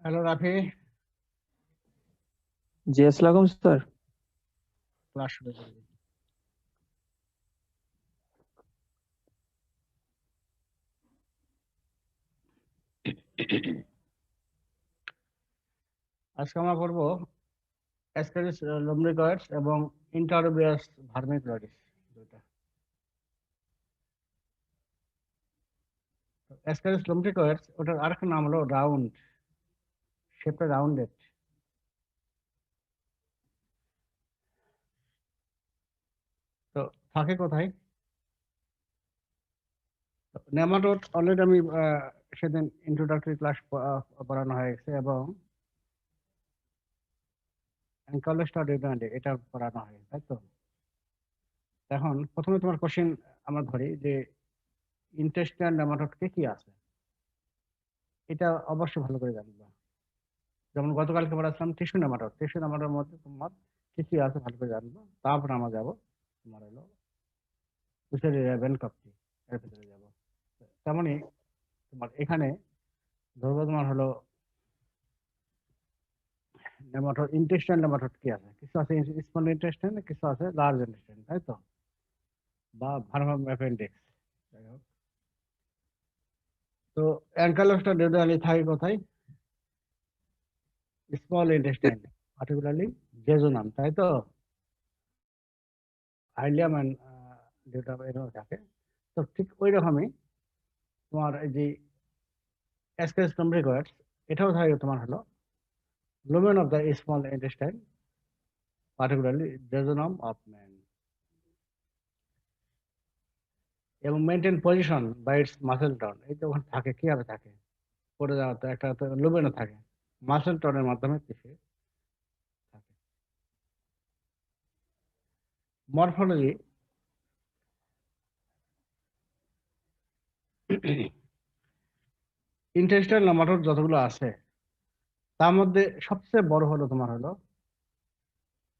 Hello Rafi. জি আসসালাম sir. Class শুরু করবি। আজকে আমরা পড়বো অ্যাসকারিস লুম্ব্রিকয়েডস এবং ইন্টারোবিয়াস ভার্মিকুলারিস দুইটা। অ্যাসকারিস লুম্ব্রিকয়েডস ওটার আরেকটা নাম হলো রাউন্ড, শেপটা রাউন্ডেড। তো থাকে কোথায়? নেমাটোড অলরেডি আমি সেদিন ইন্ট্রোডাক্টরি ক্লাস পড়ানো হয়ে গেছে এবং অ্যানকালোস্টা ডিউডান্ডে এটা পড়ানো হয়, তাই তো? এখন প্রথমে তোমার কোশ্চেন আমরা ধরি যে ইন্টেস্টাইন নেমাটোড কি আছে, এটা অবশ্যই ভালো করে জানবা। যেমন গতকালকে পড়াচ্ছিলাম টিস্যু নেমাটোড, টিস্যু নেমাটোডের মধ্যে তোমার কি কি আছে ভালো করে জানবো। তারপর আমরা যাবো তোমার হলো উচেরি বেনকপ্তি, এর ভিতরে যাবো। তেমনি তোমার এখানে ধরবো তোমার হলো নেমাটোড, ইন্টেস্টাইন নেমাটোড কি আছে, কিছু আছে স্মল ইন্টেস্টাইন, কিছু আছে লার্জ ইন্টেস্টাইন, তাই তো, বা ভার্মাম অ্যাপেন্ডিক্স। যাই হোক, তো অ্যানকালোস্টা ডিউডালি থাকে কোথায়? স্মল ইন্টেস্টাইন, পার্টিকুলারলি জেজুনাম, তাই তো। আইলিয়াম এন্ড যেটা এরকম থাকে। তো ঠিক ওই রকমই তোমার এই যে অ্যাসকারিস লুম্ব্রিকয়েডস, এটাও থাকে তোমার হলো lumen of the small intestine, particularly jejunum of man, এবং maintain position by its muscle tone. এই তো ওখানে থাকে, কিভাবে থাকে, পড়ে যাওয়া তো একটা তো লুমেনও থাকে, মাসেল টনের মাধ্যমে পিছিয়ে থাকে। মরফোলজি, ইন্টেস্টাইন নেমাটোড যতগুলো আছে তার মধ্যে সবচেয়ে বড় হলো তোমার হলো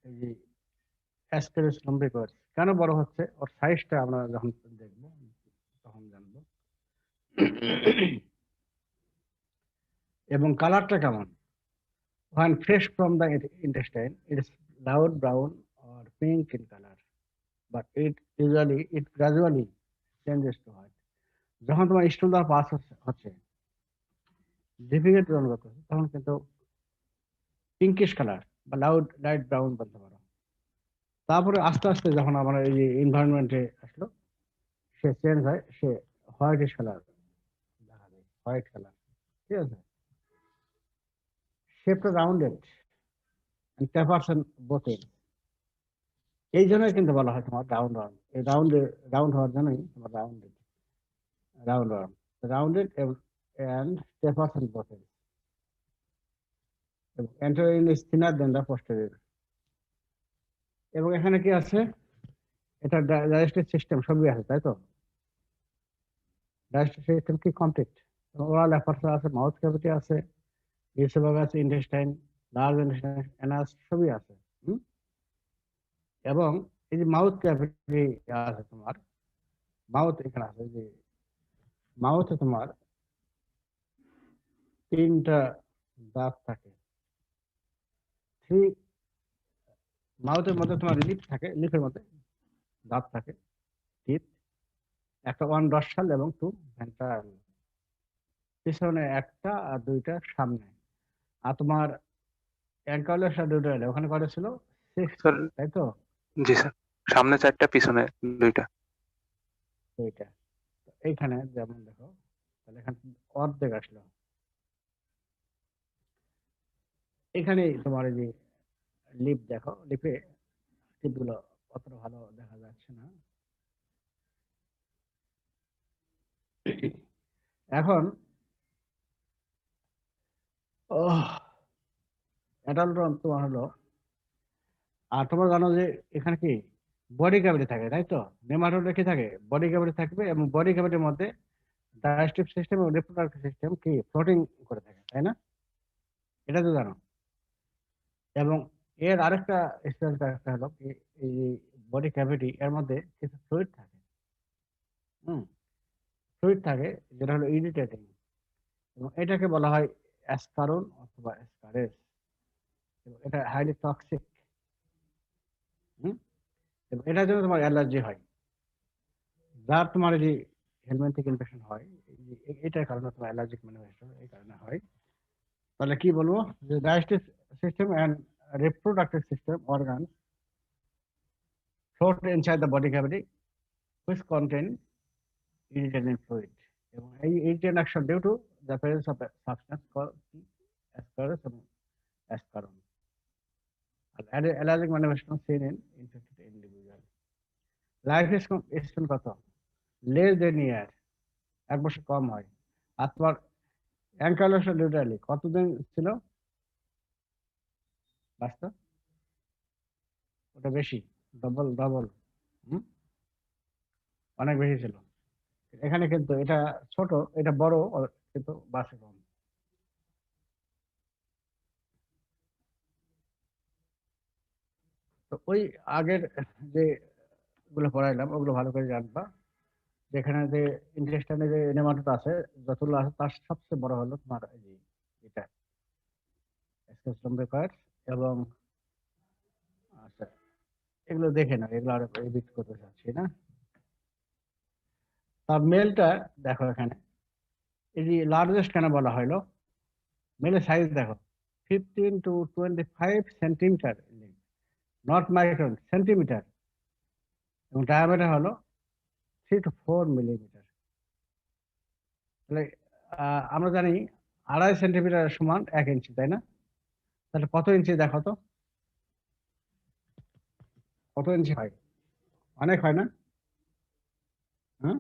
এই যে অ্যাসকারিস লুম্ব্রিকয়েডস। কেন বড় হচ্ছে, ওর সাইজটা আমরা যখন দেখবো তখন জানবো। এবং কালারটা কেমন, when fresh from the intestine it is loud brown or pink in color, but it gradually changes to white. যখন তোমার স্টুল দ্বারা পাস হচ্ছে, ডিফিকাল্ট জনগত, তখন কিন্তু পিঙ্কিশ কালার বা লাইট ব্রাউন বলতে পারো। তারপরে আস্তে আস্তে যখন আমরা এই এনভায়রনমেন্টে আসলো, সে চেঞ্জ হয়, সে হোয়াইটিশ কালার দেখা যায়, হোয়াইট কালার। ঠিক আছে, শেপটা rounded and tapers and both ends। এই জন্যই কিন্তু বলা হয় তোমার রাউন্ড ওয়ার্ম। এই রাউন্ড হওয়ার জন্যই তোমার round worm, rounded and tapers and both ends। এবং anterior is thinner than the posterior। এবং এখানে কি আছে, এটা ডাইজেস্টিভ সিস্টেম সবই আছে, তাই তো। ডাইজেস্টিভ সিস্টেম কি কমপ্লিট, ওরাল অ্যাপারচার আছে, মাউথ ক্যাভিটি আছে, ইসোফাগাস আছে, ইন্টেস্টাইন, লার্জ ইন্টেস্টাইন, অ্যানাস সবই আছে। হুম? এবং এই যে মাউথ ক্যাভিটি আছে তোমার, মাউথ এখানে আছে যে মাউথে তোমার তিনটা দাঁত থাকে। থ্রি, মাউথের মধ্যে তোমার লিপ থাকে, লিপের মধ্যে দাঁত থাকে, টিথ, একটা ওয়ান ডর্সাল এবং টু ভেন্ট্রাল, পিছনে একটা আর দুইটা সামনে। আর তোমার অ্যাঙ্কাউলার দুটো ওখানে কটা ছিল? স্যার, সিক্সটা, তাই তো। জি স্যার, সামনে চারটা পিছনে দুইটা। দুইটা। এইখানে যেমন দেখো, তাহলে এখানে অর্ধেক আসলো। এখানে তোমার এই যে লিপ দেখো, লিপে টিপগুলো অতটা ভালো দেখা যাচ্ছে না। এখন অ্যাডাল্ট তোমার হলো, আর তোমরা জানো যে এখানে কি বডি ক্যাভিটি থাকে, তাই তো। নেমাটোডে কি থাকে, বডি ক্যাভিটি থাকবে, এবং বডি ক্যাভিটির মধ্যে ডাইজেস্টিভ সিস্টেম এবং রিপ্রোডাক্টিভ সিস্টেম কি ফ্লোটিং করে থাকে, তাই না? এটা তো জানো। এবং এর আরেকটা স্পেশাল ক্যারেক্টার হলো কি, এই বডি ক্যাভিটি এর মধ্যে কিছু ফ্লুইড থাকে। হুম, ফ্লুইড থাকে যেটা হলো ইরিটেটিং, এবং এটাকে বলা হয় অ্যাসকারন অথবা অ্যাসকারেস। এটা হাইলি টক্সিক। এবং এটার জন্য তোমার অ্যালার্জি হয়, যার তোমার যে হেলমেন্থিক ইনফেকশন হয়, এটার কারণে তোমার অ্যালার্জিক ম্যানিফেস্টেশন এই কারণে হয়। তাহলে কি বলবো, যে digestive system and reproductive system organs float inside the body cavity which contain irritating fluid, এবং এই irritant action due to the presence of a substance called ascaris এবং ascaron. Allergic manifestation seen in infected individual. Life span কত? less than year, 1 বছর কম হয়। আর তোমার অ্যাঙ্কাইলোসিস literally কতদিন ছিল বাস্তব? ওটা বেশি, ডবল অনেক বেশি ছিল। এখানে কিন্তু এটা ছোট, এটা বড়, কিন্তু বাসে কম। তো ওই আগের যে গুলো পড়াইলাম ওগুলো ভালো করে জানবা। যেখানে যে ইন্টেস্টাইনে যে নেমাটোড আছে, যতগুলো আছে তার সবচেয়ে বড় হলো তোমার এই যে এটা এসকেস লম্বিকাস। এবং আচ্ছা, এগুলো দেখে না, এগুলো আর এডিট করতে চাচ্ছি না। তার মেলটা দেখো এখানে, এই যে লার্জেস্ট কেন বলা হলো, মেলের সাইজ দেখো 15 to 25 centimetre, not micron, centimetre. এবং ডায়ামিটার হলো 3 to 4 মিলিমিটার। তাহলে আমরা জানি 2.5 সেন্টিমিটার সমান 1 ইঞ্চি, তাই না? তাহলে কত ইঞ্চি দেখো তো, কত ইঞ্চি হয়? অনেক হয় না? হ্যাঁ,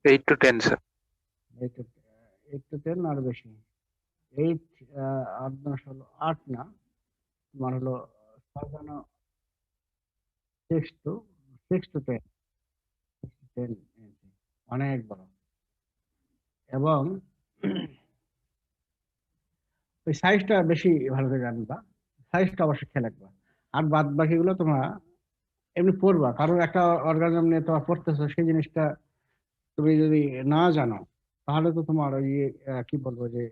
8 to 10 স্যার। 8 to 10 আর বেশি। 8 8 9 16 8 না, তোমার হলো 6 to 10 ইঞ্চি, অনেক বড়। এবং ওই সাইজটা বেশি ভালো করে জানবা, সাইজটা অবশ্যই খেয়াল রাখবা। আর বাদ বাকিগুলো তোমরা এমনি পড়বা, কারণ একটা অর্গানিজম নিয়ে তোমার পড়তেছো, সেই জিনিসটা তুমি যদি না জানো তাহলে তো তোমার ওই কি বলবো, যে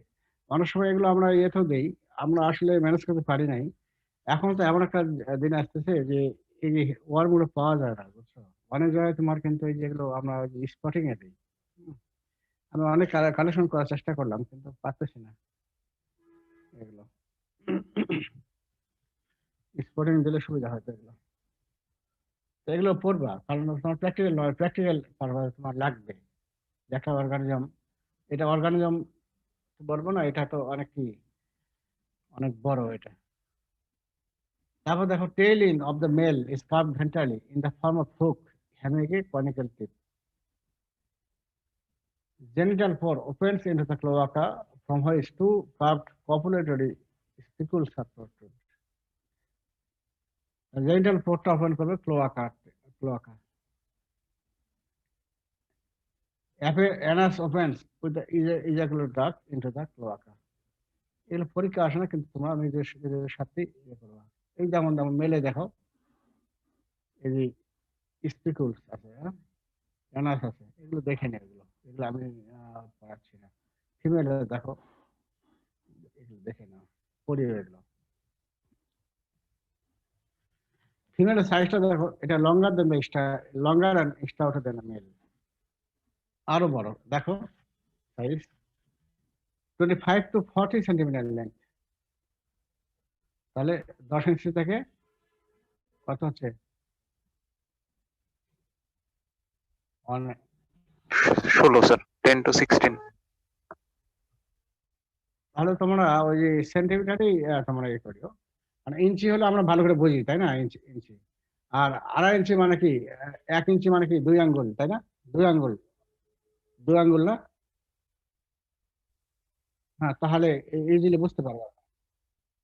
অনেক সময় এগুলো আমরা ইয়েতেও দেই, আমরা আসলে ম্যানেজ করতে পারি নাই। এখন তো এমন একটা দিন আসতেছে যে এই যে ওয়ার্ম গুলো পাওয়া যায় না, বুঝছো? অনেক জায়গায় তোমার কিন্তু এই যেগুলো আমরা স্পটিং এ দিই, আমি অনেক কালেকশন করার চেষ্টা করলাম কিন্তু পারতেছি না এগুলো। স্পটিং দিলে সুবিধা হয়তো এগুলো। তো এগুলো পড়বা, কারণ তোমার প্র্যাকটিক্যাল নয়, প্র্যাকটিক্যাল তোমার লাগবে। একটা অর্গানিজম, এটা অর্গানিজম বলবো না, এটা তো অনেক কি, অনেক বড় এটা। তারপর দেখো, tail end of the male is curved ventrally in the form of hook having a conical tip. Genital pore opens into the cloaca from which two curved copulatory spicules are protruded. Genital pore open করবে cloaca. Anus opens with the ejaculate duct into the cloaca. এগুলো পরীক্ষা আসে না, কিন্তু তোমরা নিজেদের সাথে ইয়ে করবা। এই যেমন মেলে দেখো, এই যে স্পিকুলস আছে, অ্যানাস আছে, এগুলো দেখে নে, এগুলো আমি পড়াচ্ছি না। ফিমেলে দেখো, এগুলো দেখে নাও, পড়িও এগুলো। ফিমেলের সাইজটা দেখো, এটা লঙ্গার দেন লঙ্গার অ্যান্ড স্টাউটার দেন মেল, আরো বড়। দেখো সাইজ 25 to 40 সেন্টিমিটার লেন্থ। তাহলে 10 ইঞ্চি থেকে কত হচ্ছে, 16 স্যার, 10 to 16। তাহলে তোমরা ওই যে সেন্টিমিটারই তোমরা ইয়ে করিও। মানে ইঞ্চি হলে আমরা ভালো করে বুঝি, তাই না? ইঞ্চি ইঞ্চি। আর 2.5 ইঞ্চি মানে কি, 1 ইঞ্চি মানে কি 2 আঙ্গুল, তাই না? 2 আঙ্গুল না? হ্যাঁ, তাহলে ইজিলি বুঝতে পারবো।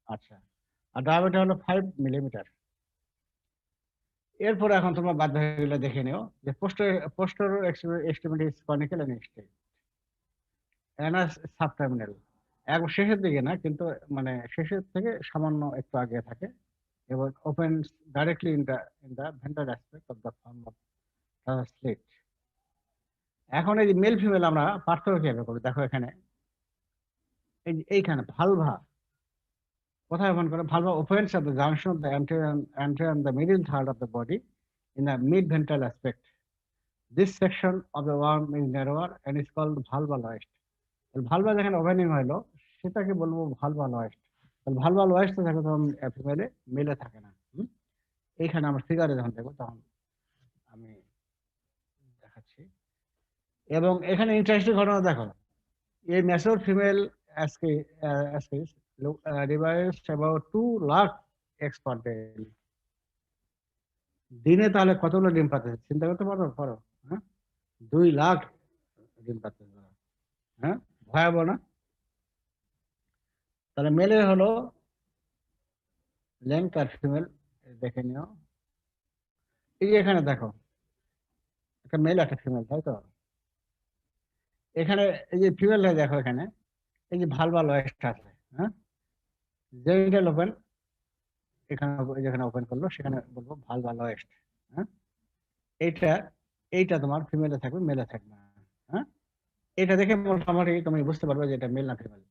আচ্ছা, আর ডায়ামিটার হলো 5 মিলিমিটার। এরপরে এখন তোমরা বাধ্য হয়ে গেলে দেখে নিও যে posterior extremity is conical and straight, anus subterminal. একবার শেষের দিকে না, কিন্তু মানে শেষের থেকে সামান্য একটু আগে থাকে, এবং open directly in the ventral aspect of the form of slit. এখন এই যে মেল ফিমেল আমরা পার্থক্য কিভাবে করবো, দেখো এখানে এইখানে ভালভা কোথায় ওপেন করে? Vulva opens at the junction of the anterior and the middle third of the body in the mid-ventral aspect. This section of the worm is narrower and is called valva loest. Vulva যেখানে opening হলো সেটাকে বলবো vulva lowest. Vulva lowest থাকে তখন ফিমেলে, মেলে থাকে না। এইখানে আমরা ফিগারে যখন দেখবো তখন আমি দেখাচ্ছি। এবং এখানে ইন্টারেস্টিং ঘটনা দেখো, এই mature female Ascaris revives about 2 lakh eggs per day. দিনে তাহলে কতগুলো ডিম পাচ্ছে চিন্তা করতে পারো? হ্যাঁ, 2 লাখ ডিম পাচ্ছে। হ্যাঁ, ভয়াবহ না? তাহলে মেলে হলো লেন্থ আর ফিমেল দেখে নিও। এই যে এখানে দেখো একটা মেল একটা ফিমেল, তাই তো? এখানে এই যে ফিমেলটা দেখো, এখানে এই যে ভালভা লোয়েস্ট আছে। হ্যাঁ, জেনিটাল ওপেন, এখানে যেখানে ওপেন করলো সেখানে বলবো ভালভা লোয়েস্ট। হ্যাঁ, এইটা এইটা তোমার ফিমেলে থাকবে, মেলে থাকবে না। হ্যাঁ, এটা দেখে মোটামুটি তুমি বুঝতে পারবে যে এটা মেল না ফিমেল।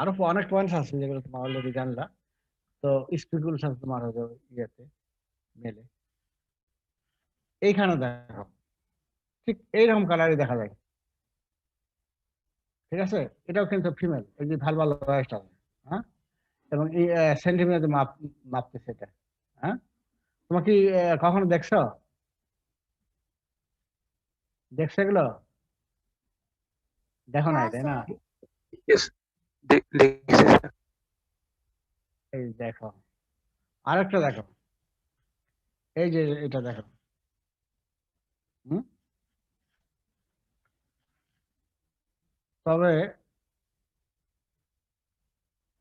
আরো অনেক পয়েন্টস আছে যেগুলো তোমার অলরেডি জানলা। তো স্পিকুলস আছে তোমার ইয়েতে, মেলে। এইখানে দেখো ঠিক এইরকম কালারই দেখা যায়। ঠিক আছে, এটাও কিন্তু ফিমেল, এই যে ভালভা লোয়েস্ট আছে। হ্যাঁ, এবং এই সেন্টিমিটার মাপতেছে এটা। হ্যাঁ, তোমার কি কখনো দেখছো এগুলো? দেখো নাই, হ্যাঁ তাই না? স্যার। Yes. দেখেছি স্যার। এই দেখো আরেকটা দেখো, এই যে এটা দেখো। হুম, তবে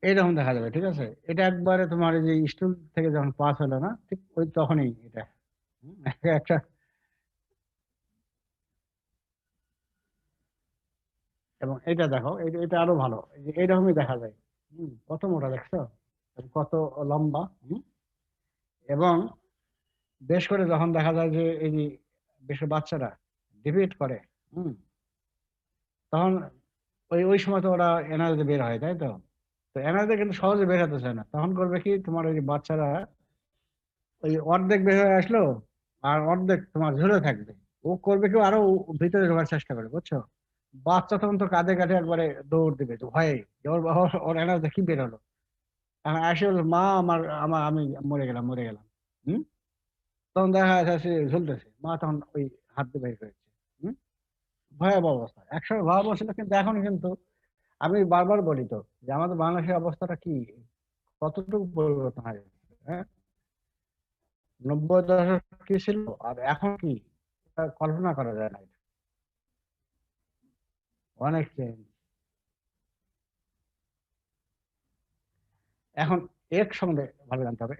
এইরকম দেখা যাবে। ঠিক আছে, এটা একবারে তোমার এই যে স্টুল থেকে যখন পাস হলো না, ঠিক ওই তখনই এটা একটা। এবং এটা দেখো, এটা আরো ভালো, এই যে এইরকমই দেখা যায়। কত মোটা দেখছো, কত লম্বা। এবং বেশ করে যখন দেখা যায় যে এই যে বেশ করে বাচ্চারা ডিবেট করে, তখন ওই ওই সময় তো ওরা এনার্জি বের হয়, তাই তো? তো এনার্জি কিন্তু সহজে বের হতে চায় না, তখন করবে কি, তোমার ওই যে বাচ্চারা ওই অর্ধেক বের হয়ে আসলো আর অর্ধেক তোমার ঝুলে থাকবে। ও করবে কি, আরো ভিতরে ঢোকার চেষ্টা করে, বুঝছো? বাচ্চা তখন তো কাঁধে কাঁধে একবারে দৌড় দিবে তো ভয়ে, যে ওর এনার্জি কি বের হলো। এখন আসে বলবে, মা আমার আমার আমি মরে গেলাম। হম, তখন দেখা যাচ্ছে সে ঝুলতেছে, মা তখন ওই হাত দিয়ে বের করেছে। হম, ভয়াবহ অবস্থা, একসময় ভয়াবহ ছিল, কিন্তু এখন কিন্তু আমি বারবার বলি তো যে আমাদের বাংলাদেশের অবস্থাটা কি, কতটুকু পরিবর্তন হয়ে গেছে। হ্যাঁ, 90 দশক কি ছিল আর এখন কি, তা কল্পনা করা যায় না। অনেক চেঞ্জ। এখন এর সঙ্গে ভালো জানতে হবে।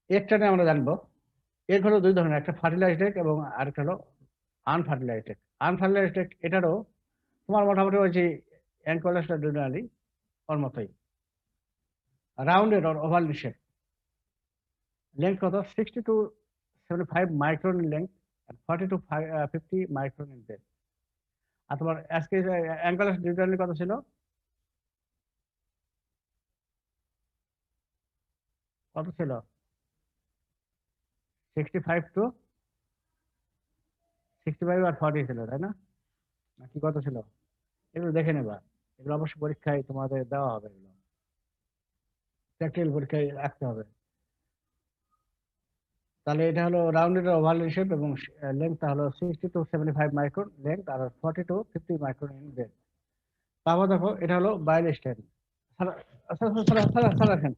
একটা নিয়ে আমরা জানবো। এর হলো 2 ধরনের, একটা ফার্টিলাইজড এগ এবং আরেকটা হলো আনফার্টিলাইজড এগ। আনফার্টিলাইজড এগ এটারও তোমার মোটামুটি ওই যে অ্যানকোলাসটা ডুনালি ওর মতোই, rounded or oval shape. Length কত? 60 to 75 micron in length, 40 to 50 micron in depth. আর তোমার আজকে অ্যাঙ্কলাস ডিউটারলি কত ছিল? কত ছিল? 65 to 65 আর 40 ছিল, তাই না? নাকি কত ছিল? এগুলো দেখে নেবা, এগুলো অবশ্যই পরীক্ষায় তোমাদের দেওয়া হবে, এগুলো প্র্যাকটিক্যাল পরীক্ষায় রাখতে হবে। তাহলে এটা হলো রাউন্ডেড ওভাল শেপ এবং লেন্থটা হলো 60 to 75 মাইক্রন লেন্থ আর 40 to 50 মাইক্রন ইন ডেপথ। তারপর দেখো এটা হলো বাইল স্টেন। রাখেন।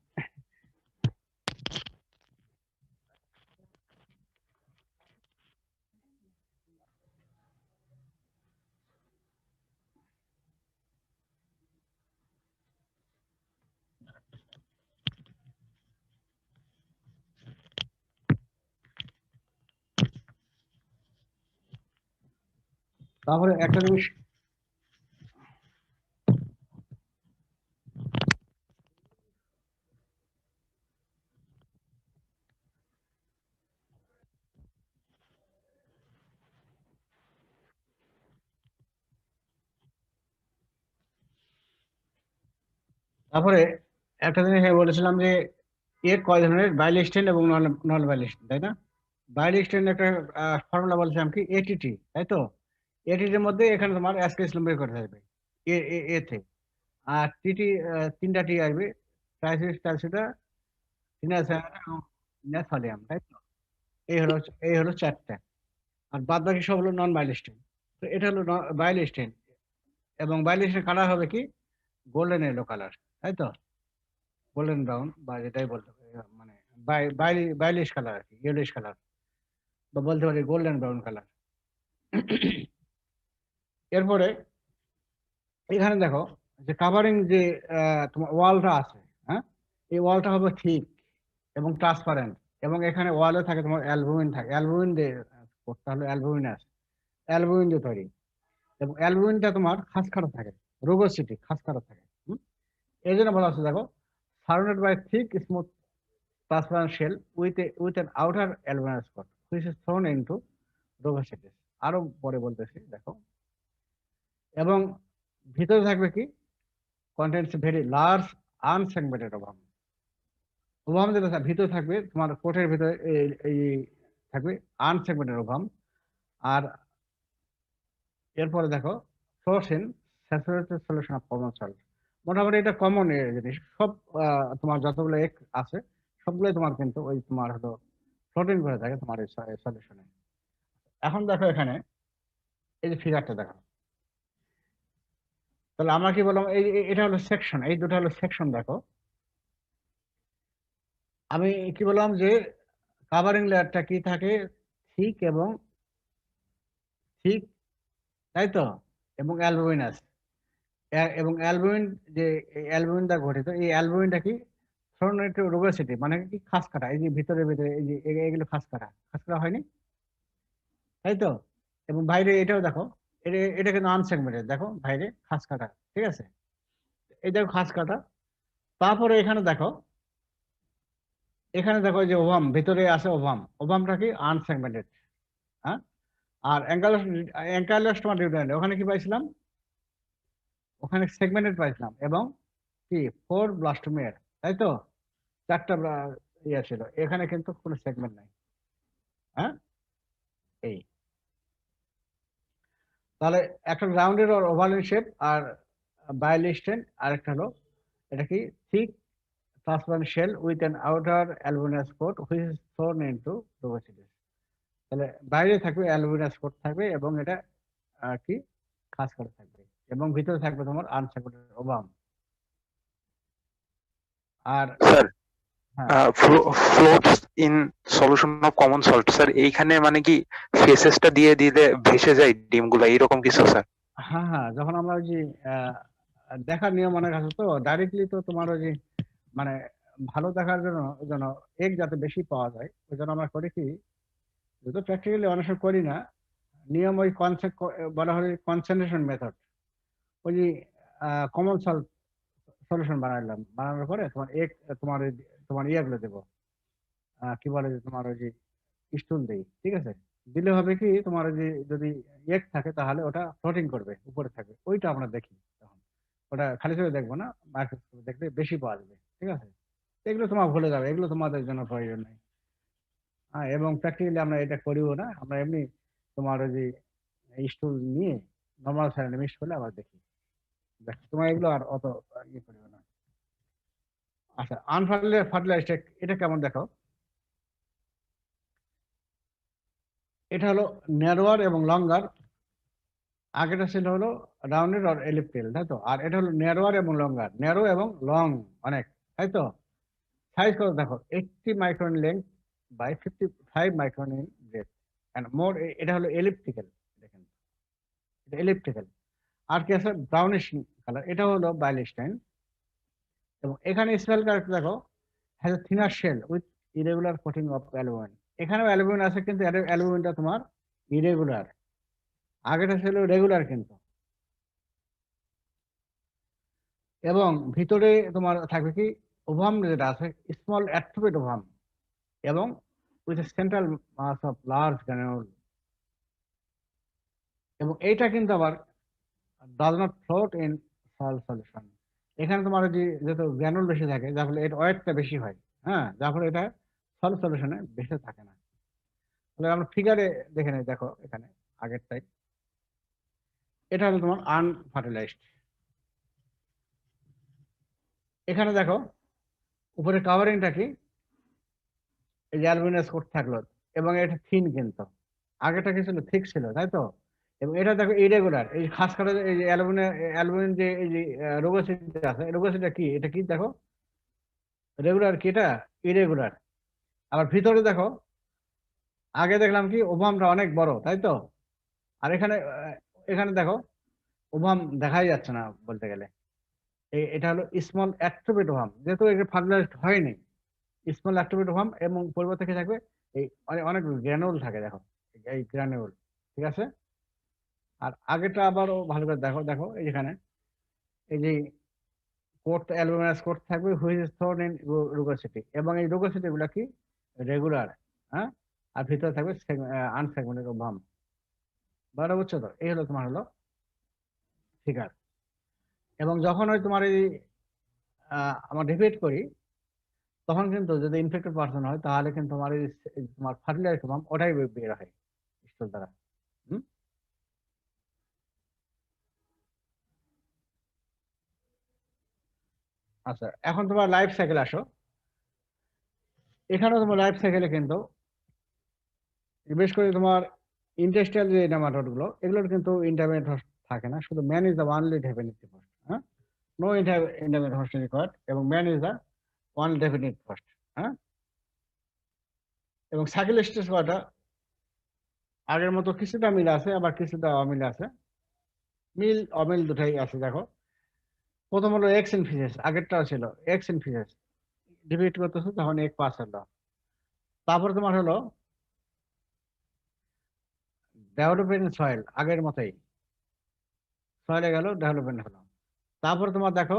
তারপরে একটা জিনিস, তারপরে একটা জিনিস আমি বলেছিলাম যে এর কয় ধরনের, বাইলিস্টেন এবং নন বাইলিস্টেন, তাই না? বাইলিস্টেন একটা ফর্মুলা বলছিলাম কি, এটিটি, তাই তো? এটিটির মধ্যে এখানে তোমার অ্যাসকেরিস বের করতে হবে এতে। আর টিটি, তিনটা টি আসবে, ট্রাইসিস ট্রাইসিটা, ফিনাইলসায়ানাইড এবং ন্যাসোলিয়াম, তাই তো? এই হলো এই হলো চারটা। আর বাদ বাকি সব হলো নন বাইলিস্টেন। তো এটা হলো বাইলিস্টেন, এবং বাইলিস্টেন কালার হবে কি, গোল্ডেন এলো কালার, তাই তো? গোল্ডেন ব্রাউন বা যেটাই বলতে পারি, মানে বাইলিশ কালার আর কি, ইয়েলোইশ কালার, বা বলতে পারি গোল্ডেন ব্রাউন কালার। এরপরে এখানে দেখো যে কাভারিং যে তোমার ওয়ালটা আছে, হ্যাঁ, এই ওয়ালটা হবে থিক এবং ট্রান্সপারেন্ট, এবং এখানে ওয়ালে থাকে তোমার অ্যালবুমিন থাকে, অ্যালবুমিন দিয়ে করতে হলো, অ্যালবুমিনাস, অ্যালবুমিন দিয়ে তৈরি। এবং অ্যালবুমিনটা তোমার খাসখারা থাকে, রুগোসিটি খাসখারা থাকে। এই জন্য বলা হচ্ছে দেখো, surrounded by thick smooth transparent shell with an outer alveolus coat which is thrown into rugosities। আরো পরে বলতেছি দেখো, এবং ভিতরে থাকবে কি, contains very large unsegmented ovum। Ovum যেটা ভিতরে থাকবে তোমার কোটের ভিতরে এই থাকবে আনসেগমেন্টেড ওভাম। আর এরপরে দেখো, flows in saturated solution of common salt. মোটামুটি এটা কমন জিনিস, সব তোমার যতগুলো এক আছে সবগুলোই তোমার কিন্তু ওই তোমার হলো ফ্লোটিং করে থাকে তোমার এই সলিউশনে। এখন দেখো এখানে এই যে ফিগারটা দেখো, তাহলে আমরা কি বললাম, এটা হলো সেকশন, এই দুটো হলো সেকশন। দেখো আমি কি বললাম যে কাভারিং লেয়ারটা কি থাকে, থিক এবং থিক, তাই তো? এবং অ্যালবুমিনাস, এবং অ্যালবুমিন, যে অ্যালবুমিন দ্বারা গঠিত, এই অ্যালবুমিনটা কি রুগোসিটি, মানে কি খাস কাটা, এই যে ভিতরে ভিতরে এই যে এগুলো খাস কাটা, খাস কাটা হয়নি, তাই তো? এবং বাইরে এটাও দেখো, এটা কিন্তু আনসেগমেন্টেড, দেখো বাইরে খাস কাটা, ঠিক আছে? এই দেখো খাস কাটা। তারপরে এখানে দেখো, এখানে দেখো যে ওভাম ভিতরে আছে, ওভাম, ওভামটা কি আনসেগমেন্টেড, হ্যাঁ। আর অ্যাঙ্কাইলোস্টোমা ডিউডেন্ট, ওখানে কি পাইছিলাম, ওখানে সেগমেন্টেড পাইছিলাম, এবং কি 4 ব্লাস্টোমিয়ার, তাই তো? চারটা ইয়ে ছিল, এখানে কিন্তু কোনো সেগমেন্ট নাই, হ্যাঁ। এই তাহলে একটা রাউন্ডেড আর ওভাল ইন শেপ, আর বাইলিস্টেন, আর একটা হলো এটা কি, thick transparent shell with an outer albuminous coat which is thrown into rugosities. তাহলে বাইরে থাকবে অ্যালুমিনিয়াস কোট থাকবে, এবং এটা কি খাস করে থাকবে, এবং ভিতরে থাকবে তোমার আনসেগমেন্টেড ওভাম। আর স্যার, হ্যাঁ, floats in solution of common salt, sir এইখানে মানে কি ফেসেসটা দিয়ে দিলে ভেসে যায় ডিমগুলা, এরকম কিছু স্যার? হ্যাঁ, হ্যাঁ, যখন আমরা ওই যে আহ, দেখার নিয়ম অনেক আছে, তো ডাইরেক্টলি তো তোমার ওই যে মানে ভালো দেখার জন্য এগ যাতে বেশি পাওয়া যায়, ওই জন্য আমরা করি কি, যেহেতু প্র্যাকটিক্যালি অনেক সময় করি না, নিয়ম ওই কনসেপ্ট বলা হয় কনসেন্ট্রেশন মেথড। ওই যে কমন সল্ট সলিউশন বানাইলাম, বানানোর পরে তোমার এগ, তোমার তোমার ইয়েগুলো দেবো, কি বলে যে তোমার ওই যে স্টুল দেই, ঠিক আছে? দিলে হবে কি, তোমার ওই যে যদি এগ থাকে তাহলে ওটা ফ্লোটিং করবে, উপরে থাকবে, ওইটা আমরা দেখি তখন। ওটা খালি চোখে দেখবো না, মাইক্রোস্কোপে দেখলে বেশি পাওয়া যাবে, ঠিক আছে? এগুলো তোমার ভুলে যাবে, এগুলো তোমাদের জন্য প্রয়োজন নেই। হ্যাঁ, এবং প্র্যাকটিক্যালি আমরা এটা করিও না, আমরা এমনি তোমার ওই যে স্টুল নিয়ে নর্মাল স্যালাইনে মিক্স করলে আবার দেখি, দেখ তোমার এগুলো আর অত ইয়ে করিও না। আচ্ছা, আনফার্টিলাইজড, এটা কেমন দেখো, এটা হলো ন্যারোয়ার এবং লঙ্গার। আগেটা ছিল হলো রাউন্ডেড আর এলিপ্টিক্যাল, তাই তো? আর এটা হলো ন্যারোয়ার এবং লঙ্গার, ন্যারো এবং লং অনেক, তাই তো? সাইজ কত দেখো, 80 micron length by 55 micron in breadth and more. এটা হলো এলিপ্টিক্যাল, দেখেন এটা এলিপ্টিক্যাল। আর কি আছে, ব্রাউনিশ কালার, এটা হলো বাইলিস্টাইন। এবং এখানে স্পেল কারেক্ট দেখো, has a thinner shell with irregular coating of albumin. এখানেও অ্যালুমিন আছে, কিন্তু অ্যালুমিনটা তোমার ইরেগুলার, আগেটা ছিল রেগুলার কিন্তু। এবং ভিতরে তোমার থাকবে কি, ওভাম যেটা আছে, স্মল অ্যাট্রোপেট ওভাম, এবং with central mass of large granule. এবং এইটা কিন্তু আবার does not float in salt solution, এখানে তোমার যে যত গ্রানুল বেশি থাকে যার ফলে এর ওয়েটটা বেশি হয়। হ্যাঁ, যার ফলে এটা সলিড সলিউশনে বেশি থাকে না। তাহলে আমরা ফিগারে দেখে নেই, দেখো এখানে আগেরটাই, এটা হলো তোমার আনফার্টিলাইজড। এখানে দেখো উপরে কাভারিংটা কি, এই যে অ্যালুমিনিয়াম কোট থাকলো, এবং এটা থিন কিন্তু, আগেটা কি ছিল, থিক ছিল, তাই তো। এবং এটা দেখো ইরেগুলার, এই খাস করে এই যে অ্যালুমিনিয়াম যে এই যে রোগোসিটি আছে, রোগোসিটিটা কি, এটা কি দেখো, রেগুলার কি, এটা ইরেগুলার। আবার ভিতরে দেখো, আগে দেখলাম কি ওভামটা অনেক বড়, তাই তো। আর এখানে এখানে দেখো ওভাম দেখাই যাচ্ছে না বলতে গেলে। এটা হলো স্মল অ্যাট্রোপিট ওভাম, যেহেতু এটা ফার্টিলাইজড হয়নি, স্মল অ্যাট্রোপিট ওভাম, এবং পরিবর্তে কি থাকবে, এই অনেক গ্র্যানুল থাকে, দেখো এই গ্র্যানুল, ঠিক আছে। আর আগেটা আবারও ভালো করে দেখো, দেখো এই যেখানে এই যে কোট, অ্যালুমিনাস কোট থাকবে, হুইচ ইজ থ্রোন ইন রুগোসিটি, এবং এই রুগোসিটি গুলা কি রেগুলার। হ্যাঁ, আর ভিতরে থাকবে আনসেগমেন্টেড ওভাম। বড় বুঝছো তো, এই হলো তোমার হলো ফিগার। এবং যখন ওই তোমার এই আমরা রিপিট করি, তখন কিন্তু যদি ইনফেক্টেড পার্সন হয় তাহলে কিন্তু তোমার তোমার ফার্টিলাইজ ওভাম ওটাই বের হয় স্টোর দ্বারা। হুম? আচ্ছা, এখন তোমার লাইফ সাইকেল আসো। এখানেও তোমার লাইফ সাইকেলে কিন্তু বিশেষ করে তোমার ইন্ডাস্ট্রিয়াল যে নেমাটোড গুলো, এগুলোর কিন্তু ইন্টারমিডিয়েট হোস্ট থাকে না, শুধু man is the only definitive host. হ্যাঁ, নো ইন্টারমিডিয়েট হোস্ট রিকোয়ার্ড, এবং man is the one definite host. হ্যাঁ, এবং সাইকেল স্টেজ কয়টা, আগের মতো কিছুটা মিল আছে, আবার কিছুটা অমিল আছে, মিল অমিল দুটাই আছে। দেখো প্রথম হলো এক্স ইনফিসিস, আগেরটাও ছিল এক্স ইনফিসিস, ডিভিট করতেছে তখন এক পাস হলো। তারপর তোমার হলো ডেভেলপমেন্ট সয়েল, আগের মতোই সয়েলে গেল, ডেভেলপমেন্ট হলো। তারপর তোমার দেখো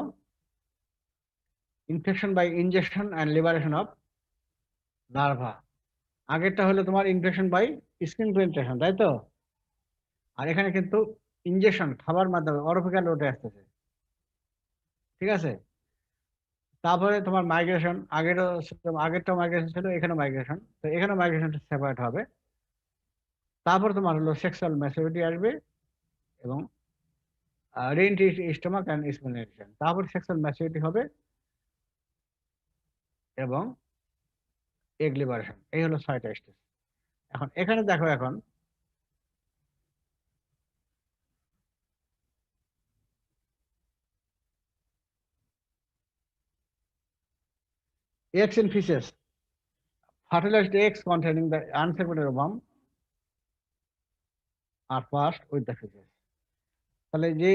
infection by ingestion and liberation of larva, আগেরটা হলো তোমার ইনফেকশন বাই স্কিন পেনিট্রেশন, তাই তো। আর এখানে কিন্তু ইনজেকশন, খাবার মাধ্যমে অরফিক্যাল রুটে আসতেছে, ঠিক আছে। তারপরে তোমার মাইগ্রেশন, আগেরটাও মাইগ্রেশন ছিল, এখানে মাইগ্রেশন, তো এখানে মাইগ্রেশনটা সেপারেট হবে। তারপর তোমার হলো সেক্সুয়াল ম্যাচুরিটি আসবে, এবং রিএন্ট্রি স্টোমাক অ্যান্ড স্পিনেশন, তারপর সেক্সুয়াল ম্যাচুরিটি হবে, এবং এগ লিবারেশন। এই হলো 6টা স্টেজ। এখন এখানে দেখো, এখন eggs in feces, fertilized eggs containing the unsegmented ovum are passed with the feces। তাহলে যে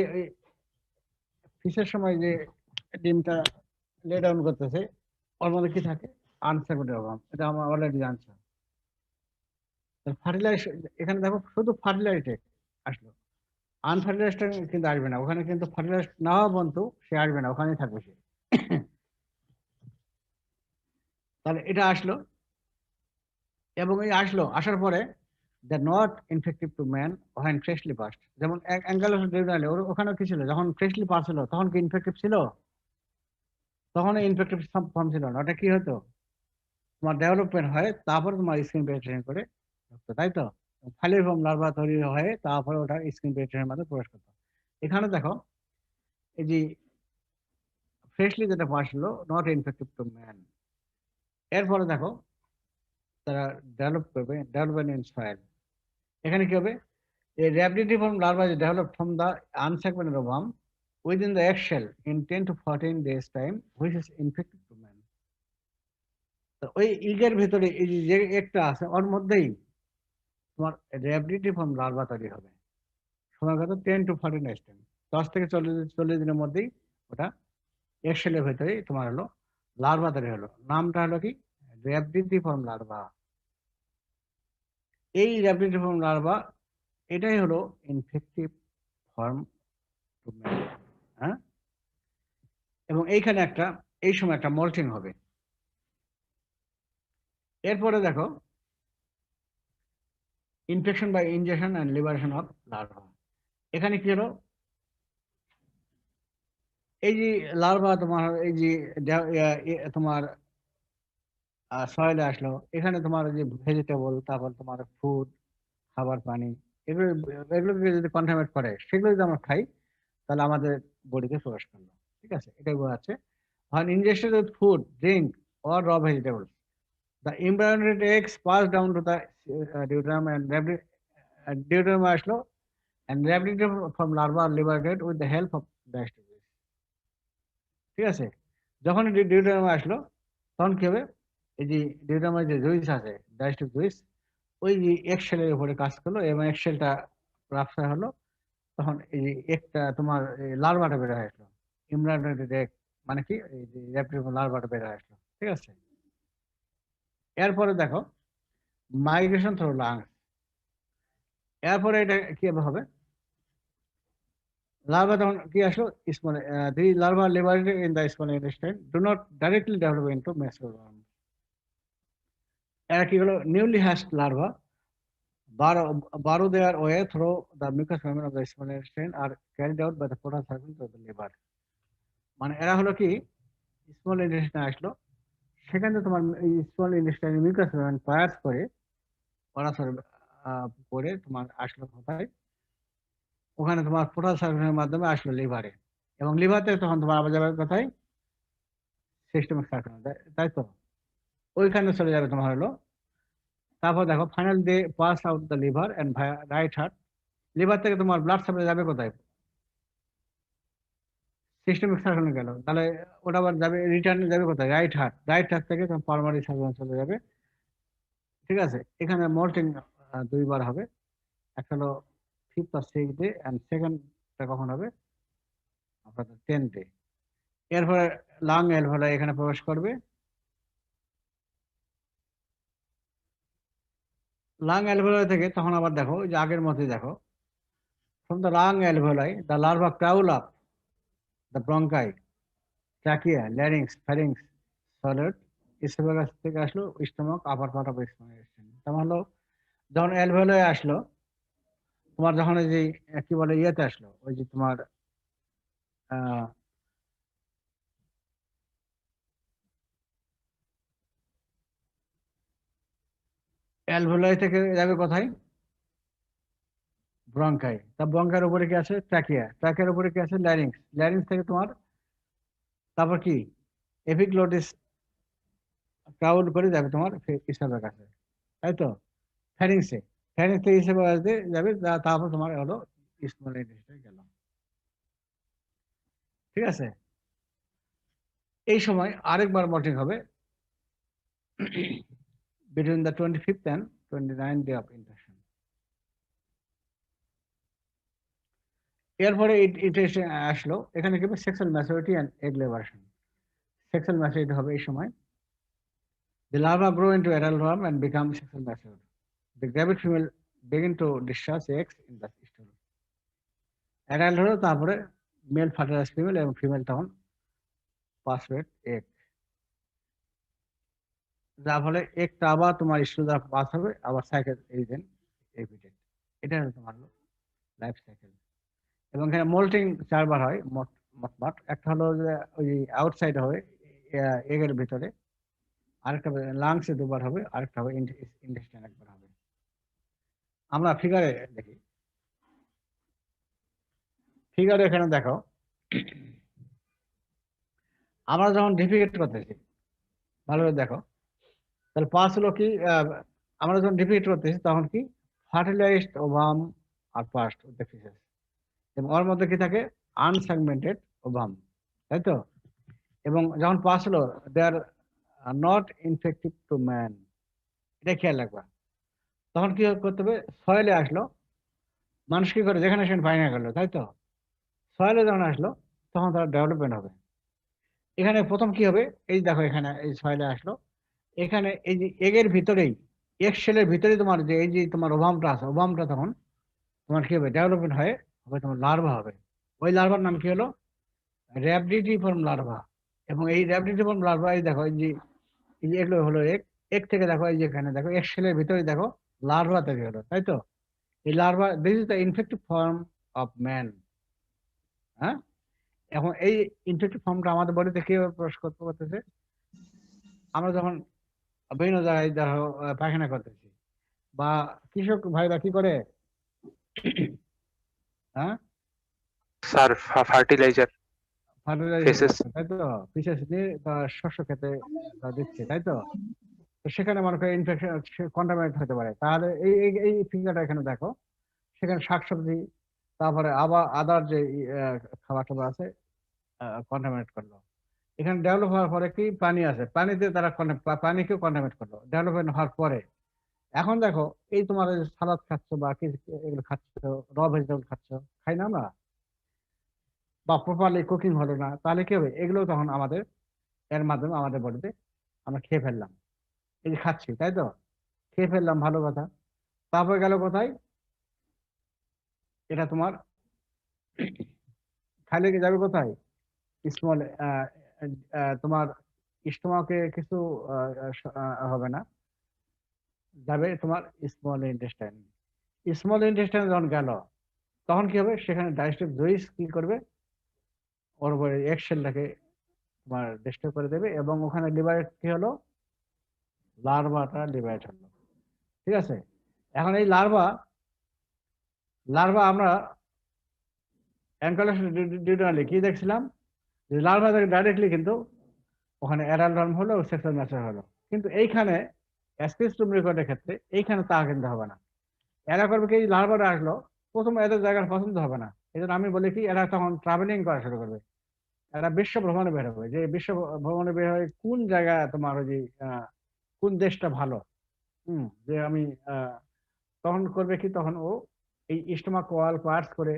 ফিসের সময় যে ডিমটা লে ডাউন করতেছে, ওর মধ্যে কি থাকে, আনসেগমেন্টেড ওভাম, এটা আমরা অলরেডি জানছি। ফার্টিলাইজ, এখানে দেখো শুধু ফার্টিলাইজ আসলো, আনফার্টিলাইজড কিন্তু আসবে না, ওখানে কিন্তু ফার্টিলাইজ না হওয়া পর্যন্ত সে আসবে না, ওখানেই থাকবে সে। তাহলে এটা আসলো, এবং এই আসলো, আসার পরে they not infective to man ওখানে ফ্রেশলি পাস্ট, যেমন অ্যাঙ্গালোস ডিউনালে ওখানে কি ছিল, যখন ফ্রেশলি পাস হলো তখন কি ইনফেক্টিভ ছিল, তখন ইনফেক্টিভ ফর্ম ছিল না, ওটা কি হতো, তোমার ডেভেলপমেন্ট হয়, তারপর তোমার স্কিন পেনিট্রেশন করে ঢুকতো, তাই তো। ফাইলিফর্ম লার্ভা তৈরি হয়ে তারপরে ওটা স্কিন পেনিট্রেশনের মধ্যে প্রবেশ করতো। এখানে দেখো এই যে ফ্রেশলি যেটা পাস হলো, নট ইনফেক্টিভ টু ম্যান, এরপরে দেখো তারা ডেভেলপ করবে, ডেভেলপমেন্ট ইন সয়েল। এখানে কি হবে, a rhabdiform larva is developed from the unsegmented ovum within the eggshell in 10 to 14 days time, which is infected to man। তো ওই ইগের ভিতরে এই যে একটা আছে, ওর মধ্যেই তোমার র‍্যাবডিটিফর্ম লার্ভা তৈরি হবে। সময় কত, 10 to 14 days টাইম, 10 থেকে 40 দিনের মধ্যেই ওটা এগশেলের ভিতরেই তোমার হলো লার্ভা তৈরি হলো, নামটা হলো কি, র‍্যাবডিটিফর্ম লার্ভা। এই র‍্যাবডিটিফর্ম লার্ভা এটাই হলো ইনফেক্টিভ ফর্ম টু ম্যান। হ্যাঁ, এবং এইখানে একটা, এই সময় একটা মল্টিং হবে। এরপরে দেখো infection by ingestion and liberation of larva. এখানে কি হলো, এই যে লার্ভা তোমার এই যে তোমার সয়েলে আসলো, এখানে তোমার যে ভেজিটেবল, তারপর তোমার ফুড, খাবার পানি, এগুলো এগুলোকে যদি কন্টামিনেট করে, সেগুলো যদি আমরা খাই, তাহলে আমাদের বডিতে প্রবেশ করলো। ঠিক আছে, এটাই বোঝাচ্ছে when ingested with food, drink or raw vegetables, the embryonic eggs pass down to the deuterium and deuterium আসলো and replicated from larva are liberated with the help of diastasis. ঠিক আছে, যখন deuterium আসলো, তখন কি হবে, এই যে deuterium যে জুইস আছে, ডাইস্টিক জুইস, ওই যে এক্সেলের উপরে কাজ করলো এবং এক্সেলটা রাফসার হলো, তখন এই যে একটা তোমার লার্ভাটা বের হয়ে আসলো, ইমব্রায়োনিক এগ, মানে কি এই যে রেপ্লিকেবল লার্ভাটা বের হয়ে আসলো। ঠিক আছে, এরপরে দেখো মাইগ্রেশন থ্রু লাংস। এরপরে এটা কি হবে, লার্ভা তখন কি আসলো, small the larva liberated in the small intestine do not directly develop into massive worm. এরা কি হলো, newly hatched larva burrow their way through the mucous membrane of the small intestine are carried out by the portal surface of the liver. মানে এরা হলো কি, small intestine আসলো, সেখানে তোমার এই small intestine mucus membrane pass করে পরাসর করে তোমার আসলো কোথায়, ওখানে তোমার পোর্টাল সার্কুলেশনের মাধ্যমে আসলো লিভারে, এবং লিভার থেকে তখন তোমার আবার যাবে কোথায়, সিস্টেমিক সার্কুলেশন, তাই তো, ওইখানে চলে যাবে তোমার হলো। তারপর দেখো final they pass out the liver and right heart. লিভার থেকে তোমার ব্লাড সাপ্লাই যাবে কোথায়, সিস্টেমিক সার্কুলেশন গেল, তাহলে ওটা আবার যাবে, রিটার্ন যাবে কোথায়, রাইট হার্ট, রাইট হার্ট থেকে তোমার পালমারি সার্কুলেশন চলে যাবে। ঠিক আছে, এখানে মোল্টিং দুইবার হবে, একটা হলো 5th R 6th day, and সেকেন্ডটা কখন হবে, আপনাদের 10th ডে। এরপরে লাং অ্যালভেওলাই এখানে প্রবেশ করবে। লাং অ্যালভেওলাই থেকে তখন আবার দেখো, ওই যে আগের মতোই দেখো, from the lung alveoli the larva crawl up the bronchi, trachea, larynx, pharynx, solid esophagus থেকে আসলো stomach, upper part of explanation. তেমন হলো যখন অ্যালভেওলাই আসলো, তোমার যখন ওই যে কি বলে ইয়েতে আসলো, ওই যে তোমার অ্যালভেওলাই থেকে যাবে কোথায়, ব্রঙ্কাই, তা ব্রঙ্কার উপরে কি আছে, ট্রাকিয়া, ট্রাকিয়ার উপরে কি আছে, ল্যারিংস, ল্যারিংস থেকে তোমার তারপর কি এপিগ্লোটিস ক্রাউড করে যাবে তোমার ইসোফেগাসে কাছে, তাই তো, ফ্যারিংসে, ফ্যারিংস থেকে ইসোফেগাসে যাবে, তারপর তোমার হলো স্মল ইন্টেস্টাইন গেল। ঠিক আছে, এই সময় আরেকবার মল্টিং হবে between the 25th and 29th day of infection. এরপরে ইন্টেস্টাইন আসলো, এখানে কি হবে, sexual maturity and egg liberation. Sexual maturity হবে এই সময়, the larva grow into adult worm and become sexually mature. The gravid female begin to discharge eggs in the stool. Adult হলো, তারপরে মেল ফার্টিলাইজ ফিমেল, এবং female তখন পাসওয়েট egg, যার ফলে একটা আবার তোমার স্টুল দ্বারা পাস হবে, আবার সাইকেল এই দেন রিপিটেড। এটা হলো তোমার লাইফ সাইকেল। এবং এখানে মোল্টিং 4বার হয় মোটমাট, একটা হলো যে ওই আউটসাইড হবে এগের ভিতরে, আরেকটা লাংসে 2বার হবে, আরেকটা হবে ইন্টেস্টাইন 1বার হবে। আমরা ফিগারে দেখি, ফিগারে এখানে দেখো, আমরা যখন ডিফিকেট করতেছি, ভালোভাবে দেখো, তাহলে পাস হলো কি, আমরা যখন ডিফিকেট করতেছি তখন কি fertilized ovum are passed the faeces, এবং ওর মধ্যে কি থাকে, আনসেগমেন্টেড ওভাম, তাই তো। এবং যখন পাস হলো, they are not infective to man, এটা খেয়াল রাখবা। তখন কি করতে হবে, সয়েলে আসলো, মানুষ কি করে, যেখানে সেখানে পায়খানা করলো, তাই তো, সয়েলে যখন আসলো তখন তার ডেভেলপমেন্ট হবে। এখানে প্রথম কি হবে, এই দেখো এখানে এই সয়েলে আসলো, এখানে এই যে এগের ভিতরেই, এগ সেলের ভিতরে তোমার যে এই যে তোমার ওভামটা আছে, ওভামটা তখন তোমার কি হবে, ডেভেলপমেন্ট হয়ে হবে তোমার লার্ভা হবে। ওই লার্ভার নাম কি হলো, র্যাবডিটিফর্ম লার্ভা। এবং এই র্যাবডিটিফর্ম লার্ভা, এই দেখো এই যে এগুলো হলো এগ, এগ থেকে দেখো এই যে এখানে দেখো এগ সেলের ভিতরে দেখো লার্ভা তৈরি হলো, তাই তো। এই larva, this is the infective form of man. হ্যাঁ, এখন এই ইনফেক্টেড ফর্মটা আমাদের বডিতে কিভাবে প্রবেশ করতে করতেছে? আমরা যখন বিভিন্ন জায়গায় ধরো পায়খানা করতেছি, বা কৃষক ভাইরা কি করে, হ্যাঁ, স্যার ফার্টিলাইজার ফার্টিলাইজার ফেসেস। দিচ্ছে তাই তো, বিশেষ নিয়ে শস্য খেতে দিচ্ছে তাই তো। তো সেখানে মনে করি ইনফেকশন কন্টামিনেট হতে পারে। তাহলে এই এই এই ফিঙ্গারটা এখানে দেখো, সেখানে শাকসবজি, তারপরে আবার আদার যে খাবার টাবার আছে কন্টামিনেট করলো। এখানে ডেভেলপ হওয়ার পরে কি পানি আছে, পানিতে তারা পানিকেও কন্টামিনেট করলো ডেভেলপমেন্ট হওয়ার পরে। এখন দেখো, এই তোমার সালাদ খাচ্ছ বা কিছু এগুলো খাচ্ছ, র ভেজিটেবল খাচ্ছ, খাই না আমরা, বা প্রপারলি কুকিং হলো না, তাহলে কি হবে? এগুলো তখন আমাদের এর মাধ্যমে আমাদের বডিতে আমরা খেয়ে ফেললাম, এই যে খাচ্ছি তাই তো, খেয়ে ফেললাম, ভালো কথা। তারপরে গেল কোথায়? এটা তোমার খাইলে কি যাবে কোথায়? স্মল, তোমার স্টোমাকে কিছু হবে না, যাবে তোমার স্মল ইন্টেস্টাইন। স্মল ইন্টেস্টাইন যখন গেল, তখন কি হবে? সেখানে ডাইজেস্টিভ জুইস কি করবে? ওর উপরে এক্সেলটাকে তোমার ডিস্টার্ব করে দেবে, এবং ওখানে লিভারেট কি হলো? লার্ভাটা লিভারেট হলো। ঠিক আছে। এখন এই লার্ভা লার্ভা আমরা অ্যানকাইলোসিস কি দেখছিলাম? যে লার্ভা থেকে ডাইরেক্টলি কিন্তু ওখানে অ্যাডাল্ট হলো, সেক্সুয়াল ম্যাচার হলো। কিন্তু এইখানে অ্যাসপিস রেকর্ডের ক্ষেত্রে এইখানে তা কিন্তু হবে না। এরা করবে কি? লার্ভাটা আসলো, প্রথম এদের জায়গার পছন্দ হবে না, এই জন্য আমি বলি কি, এরা তখন ট্রাভেলিং করা শুরু করবে। এরা বিশ্ব ভ্রমণে বের হবে, যে বিশ্ব ভ্রমণে বের হয় কোন জায়গায় তোমার ওই যে কোন দেশটা ভালো, যে আমি তখন করবে কি, তখন ও এই স্টোমাক ওয়াল পার্টস করে,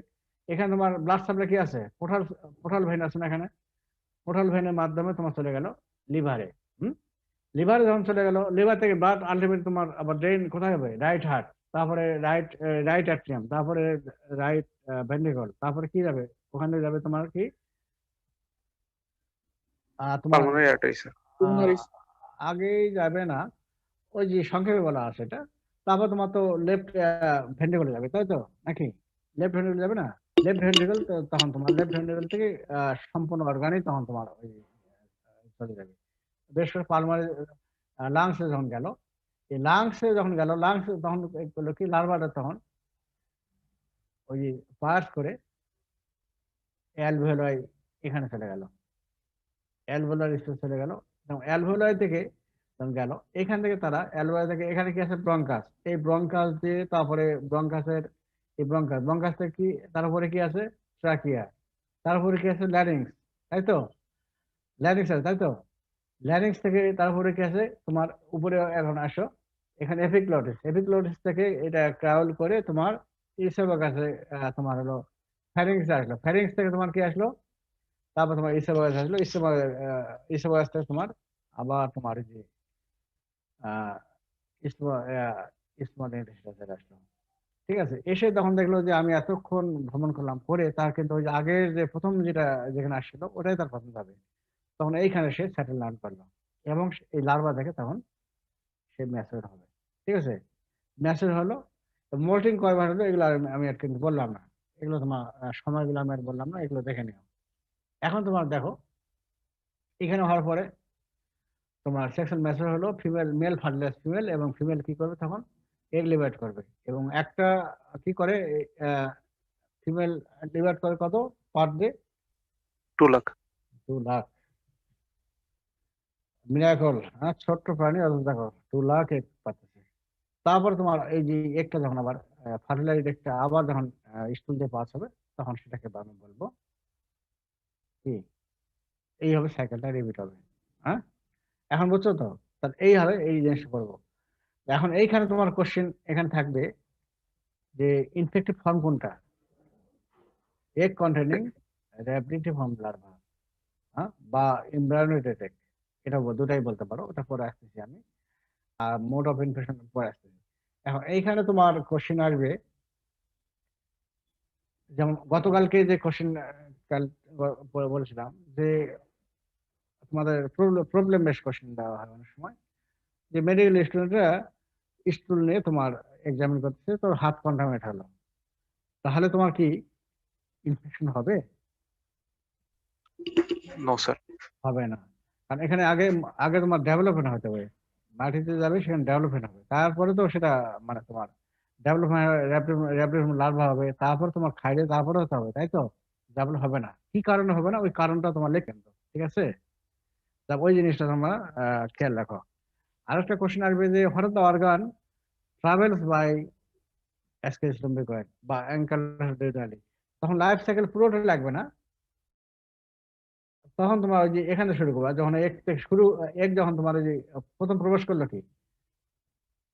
এখানে তোমার ব্লাড সাপ্লাই কি আছে, পোর্টাল পোর্টাল ভেন আছে না এখানে, পোর্টাল ভেনের মাধ্যমে তোমার চলে গেল লিভারে। লিভারে যখন চলে গেল, লিভার থেকে ব্লাড আলটিমেট তোমার আবার ড্রেন কোথায় হবে? রাইট হার্ট, তারপরে রাইট রাইট অ্যাট্রিয়াম, তারপরে রাইট ভেন্ট্রিকল, তারপরে কি যাবে? ওখানে যাবে তোমার কি, তোমার পালমোনারি আর্টারি স্যার। আহ, আগেই যাবে না, ওই যে সংক্ষেপে বলা আছে এটা। তারপর তোমার তো লেফট ভেন্ট্রিকলে যাবে তাই তো, নাকি? লেফট ভেন্ট্রিকল যাবে না? লেফট ভেন্ট্রিকল, তখন তোমার লেফট ভেন্ট্রিকল থেকে সম্পূর্ণ অর্গানই তখন তোমার ওই চলে যাবে। বেশ করে পালমারি লাংসে যখন গেল, এই লাংসে যখন গেল, লাংস তখন করলো কি, লার্ভাটা তখন ওই যে পাস করে অ্যালভেওলাই এখানে চলে গেল, অ্যালভেওলার স্পেস চলে গেল, এবং অ্যালভেওলাই থেকে যখন গেল, এখান থেকে তারা অ্যালভেওলাই থেকে এখানে কি আছে? ব্রঙ্কাস, এই ব্রঙ্কাস দিয়ে তারপরে ব্রঙ্কাসের এই ব্রঙ্কাস থেকে কি, তার উপরে কি আছে? ট্রাকিয়া, তার উপরে কি আছে? ল্যারিংস, তাই তো, ল্যারিংস আছে তাই তো। ল্যারিংস থেকে তারপরে কি আছে তোমার উপরে? এখন আসো, এখানে এপিগ্লটিস, এপিগ্লটিস থেকে এটা ট্রাভেল করে তোমার ইসোফাগাস কাছে, তোমার হলো ফ্যারিংস আসলো, ফ্যারিংস থেকে তোমার কি আসলো? তারপর তোমার ইসোফাগাস আসলো, ইসোফাগাস থেকে তোমার আবার তোমার এই যে স্মল ইন্টেস্টাইন আসলো। ঠিক আছে। এসে তখন দেখলো যে আমি এতক্ষণ ভ্রমণ করলাম, করে তার কিন্তু ওই যে আগের যে প্রথম যেটা যেখানে আসছিল ওটাই তার পছন্দ হবে। তখন এইখানে সে সেটেল ডাউন করলো, এবং এই লার্ভা থেকে তখন সে ম্যাচিওর হবে। ঠিক আছে। ম্যাচিওর হলো, মোল্টিং কয়বার হলো এগুলো আমি আর কিন্তু বললাম না, এগুলো তোমার সময়গুলো আমি আর বললাম না, এগুলো দেখে নিও। এখন তোমার দেখো, এখানে হওয়ার পরে তোমার সেক্সুয়াল ম্যাচিওর হলো, ফিমেল মেল ফার্টিলাইজ ফিমেল, এবং ফিমেল কি করবে তখন? এগ লিভারেট করবে, এবং একটা কি করে, ফিমেল লিভারেট করে কত per day? 2 lakh. 2 lakh. Miracle, হ্যাঁ, ছোট্ট প্রাণী, অথচ দেখো 2 লাখ এগ পাচ্ছে। তারপর তোমার এই যে একটা যখন আবার ফার্টিলাইজ একটা আবার যখন স্কুল দিয়ে পাস হবে, তখন সেটাকে আমি বলবো কি, এইভাবে সাইকেলটা রিপিট হবে। হ্যাঁ, এখন বুঝছো তো? তাহলে এইভাবে এই জিনিসটা করবো। এখন এইখানে তোমার কোশ্চেন এখানে থাকবে যে ইনফেক্টিভ ফর্ম কোনটা? এগ কন্টেনিং র্যাপিডিটি ফর্ম লার্ভা, হ্যাঁ, বা এমব্রায়োনেটেড এগ, এটা দুটাই বলতে পারো, ওটা পরে আসতেছি আমি। আর মোড অফ ইনফেকশন পরে আসতেছি। এখন এইখানে তোমার কোশ্চেন আসবে, যেমন গতকালকে যে কোশ্চেন কাল বলেছিলাম যে তোমাদের প্রবলেম বেস কোশ্চেন দেওয়া হয় অনেক সময়, যে মেডিকেল স্টুডেন্টরা স্টুল নিয়ে তোমার এক্সামিন করতেছে, তোর হাত কন্টামিনেট হলো, তাহলে তোমার কি ইনফেকশন হবে? No sir. হবে না, কারণ এখানে আগে আগে তোমার ডেভেলপমেন্ট হতে হবে, মাটিতে যাবে সেখানে ডেভেলপমেন্ট হবে, তারপরে তো সেটা মানে তোমার ডেভেলপমেন্ট র্যাপিড লার্ভা হবে, তারপর তোমার খাইলে তারপরে হতে হবে, তাই তো? ডেভেলপ হবে না, কি কারণে হবে না ওই কারণটা তোমার লেখেন তো, ঠিক আছে? তা ওই জিনিসটা তোমরা খেয়াল রাখো। আরেকটা কোশ্চেন আসবে যে what the organ travels by Ascaris lumbricoides বা অ্যাঙ্কেলোডিনালি, তখন লাইফ সাইকেল পুরোটা লাগবে না, তখন তোমার ওই যে এখানে শুরু করবা যখন এক থেকে শুরু, এক যখন তোমার ওই যে প্রথম প্রবেশ করলো কি,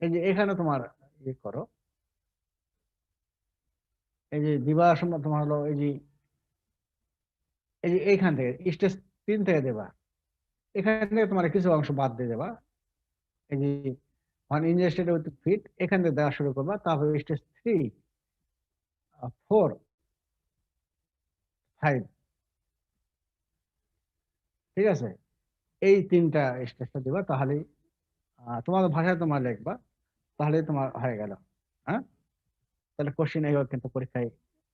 এই যে এখানে তোমার ইয়ে করো, এই যে দিবা সময় তোমার হলো এই যে এইখান থেকে স্টেজ 3 থেকে দেবা, এখান থেকে তোমার কিছু অংশ বাদ দিয়ে দেবা, এই যে ওয়ান ইনজেস্টেড উইথ ফিট এখান থেকে দেওয়া শুরু করবা, তারপর স্টেজ 3, 4, 5, ঠিক আছে? এই 3টা স্টেজটা দিবা, তাহলেই তোমাদের ভাষায় তোমার লিখবা, তাহলেই তোমার হয়ে গেল। হ্যাঁ, তাহলে কোশ্চেন এইভাবে কিন্তু পরীক্ষায়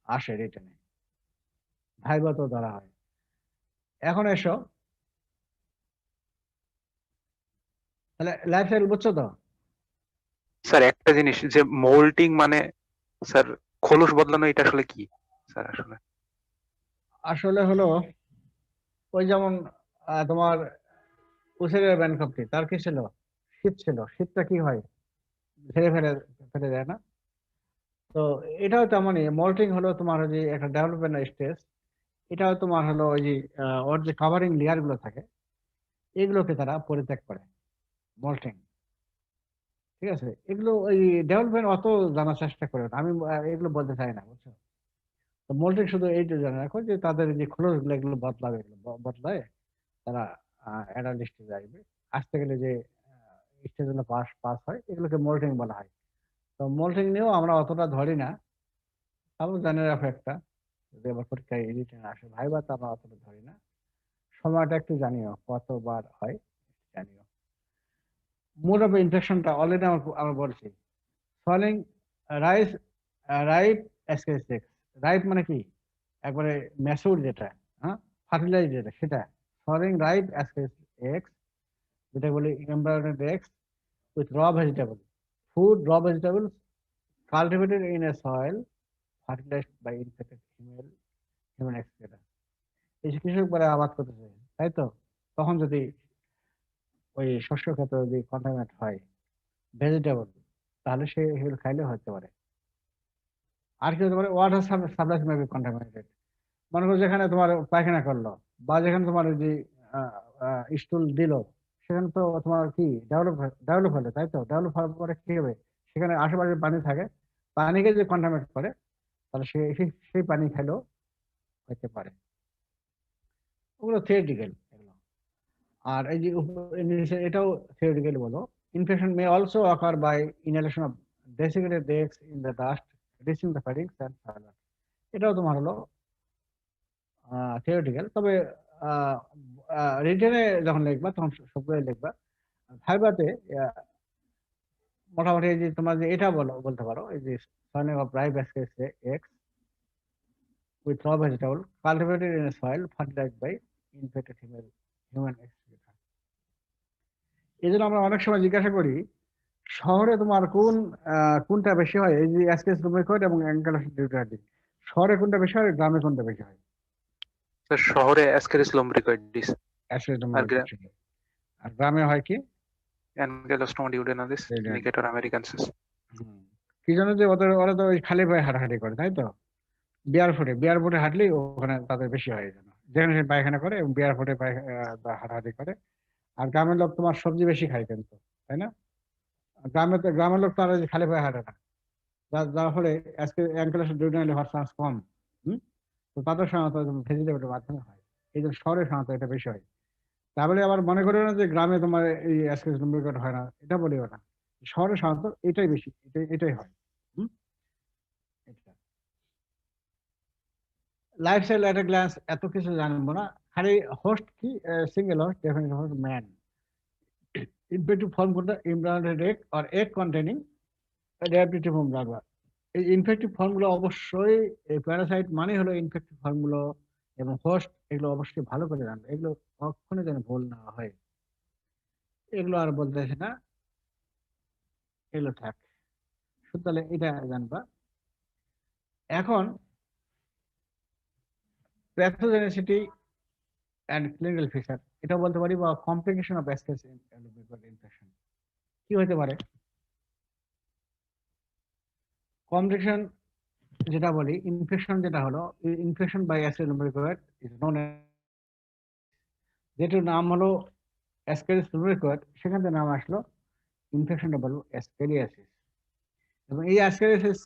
আসে, রিটেনে ভাইবা তো ধরা হয়। এখন এসো, তাহলে লাইফ সাইকেল বুঝছো তো? স্যার একটা জিনিস যে মোল্টিং মানে স্যার খোলস বদলানো, এটা আসলে কি স্যার আসলে? আসলে হলো ওই যেমন তোমার উসেরের ব্যানকপটি তার কি ছিল, শীত ছিল, শীতটা কি হয়, ঝেড়ে ফেলে ফেলে দেয় না? তো এটাও তেমনই, মল্টিং হলো তোমার ওই যে একটা ডেভেলপমেন্ট স্টেজ, এটাও তোমার হলো ওই যে ওর যে কাভারিং লেয়ার গুলো থাকে এগুলোকে তারা পরিত্যাগ করে, মল্টিং, ঠিক আছে? এগুলো ওই ডেভেলপমেন্ট অত জানার চেষ্টা করে না, আমি এগুলো বলতে চাই না, বুঝছো? তো মোল্টিং শুধু এইটা জানা রাখো যে তাদের যে খোলস গুলো এগুলো বদলাবে, এগুলো বদলায় তারা অ্যাডাল্ট স্টেজে আসবে, আসতে গেলে যে স্টেজ গুলো পাস পাস হয় এগুলোকে মোল্টিং বলা হয়। তো মোল্টিং নিয়েও আমরা অতটা ধরি না, তাও জানে রাখো একটা, যদি আবার পরীক্ষায় রিটেন আসে ভাইবা, তো আমরা অতটা ধরি না, সময়টা একটু জানিও কতবার হয়, জানিও। মোড অফ ইনফেকশনটা অলরেডি আমরা বলছি, সলিং রাইস রাইপ এসকেসিক্স, রাইপ মানে কি, একবারে ম্যাসুর যেটা, হ্যাঁ, ফার্টিলাইজ যেটা সেটা, সলিং রাইপ এক্স, যেটা বলি embryonic eggs with raw vegetable, food raw vegetables cultivated in a soil fertilized by infected human excreta. এই যে কৃষক বলে আবাদ করতেছে, তাই তো? তখন যদি ওই শস্য ক্ষেত্রে যদি কন্টামিনেট হয় ভেজিটেবল, তাহলে সে এগুলো খাইলে হতে পারে। আর কি হতে পারে, water supply may be contaminated, মনে করো যেখানে তোমার পায়খানা করলো বা যেখানে তোমার ওই যে স্টুল দিল, সেখানে তো তোমার কি ডেভেলপ হলে, তাই তো? ডেভেলপ হওয়ার পরে কি হবে, সেখানে আশেপাশে পানি থাকে, পানিকে যে কন্টামিনেট করে, তাহলে সেই পানি খাইলেও হতে পারে। ওগুলো থিওরিটিক্যাল এগুলো। আর এই যে এটাও থিওরিটিক্যাল বলো, infection may also occur by inhalation of desiccated eggs in the dust reaching the pharynx and further, এটাও তোমার হলো থিওরিটিক্যাল। তবে রিটেনে যখন লিখবা তখন সবগুলোই লিখবা। ভাইবাতে মোটামুটি এই যে তোমার যে এটা বলতে পারো, এই যে সর্নেম of ripe eggs with raw vegetable cultivated in soil fertilized by infected human excreta. এই জন্য আমরা অনেক সময় জিজ্ঞাসা করি শহরে তোমার কোনটা বেশি হয়, এই যে অ্যাসকেস রুমেকয়েড এবং অ্যাঙ্কেলোডিউটারি, শহরে কোনটা বেশি হয়, গ্রামে কোনটা বেশি হয়? স্যার শহরে অ্যাসকেরিস লুম্ব্রিকয়েডিস, অ্যাসকেস আর রুমেকয়েড, আর গ্রামে হয় কি? অ্যানকেলোস্টোমা ডিউডেনালিস, নিকেটর আমেরিকানসিস। হুম। কি জানো যে ওদের, ওরা তো ওই খালি পায়ে হাঁটাহাঁটি করে, তাই তো? বিয়ার ফুটে হাঁটলেই ওখানে তাদের বেশি হয়, যেন যেখানে সে পায়খানা করে এবং বিয়ার ফুটে হাঁটাহাঁটি করে। আর গ্রামের লোক তোমার সবজি বেশি খায় কিন্তু, তাই না? গ্রামের লোক তো আর ওই যে খালি পায়ে হাঁটে না, যার ফলে আজকে অ্যাঙ্কেলোডিউডেনালি হওয়ার চান্স কম। হুম। তো তাদের সাধারণত ভেজিটেবলের মাধ্যমে হয়, এই জন্য শহরে সাধারণত এটা বেশি হয়। তাহলে আবার মনে করিও না যে গ্রামে তোমার এই অ্যাসকেস লুম্ব্রিকয়েড হয় না, এটা বলিও না, শহরে সাধারণত এটাই বেশি, এটাই হয়। হুম। এটা লাইফস্টাইল এট এ গ্ল্যান্স এত কিছু জানবো না, খালি হোস্ট কি, single host definite host man, infective form কোনটা, embryonic egg or egg containing larva. এই ইনফেক্টিভ ফর্মগুলো অবশ্যই, এই প্যারাসাইট মানে হলো ইনফেক্টিভ ফর্মগুলো এবং হোস্ট, এগুলো অবশ্যই ভালো করে জানবে, এগুলো কখনো যেন ভুল না হয়। এগুলো আর বলতেছে না, এগুলো থাক। তাহলে এটা জানবা। এখন প্যাথোজেনিসিটি অ্যান্ড ক্লিনিক্যাল ফিচার, এটা বলতে পারি, বা কমপ্লিকেশন অফ অ্যাসকেস ইনফেকশন কি হতে পারে। কমপ্লিকেশন যেটা বলি, ইনফেকশন যেটা হলো, ইনফেকশন বাই অ্যাসকেরিয়াস ইজ নোন, যেটার নাম হলো অ্যাসকেরিয়াস লুমিকয়েড, সেখান থেকে নাম আসলো ইনফেকশনটা বলবো অ্যাসকেরিয়াসিস। এবং এই অ্যাসকেরিয়াসিস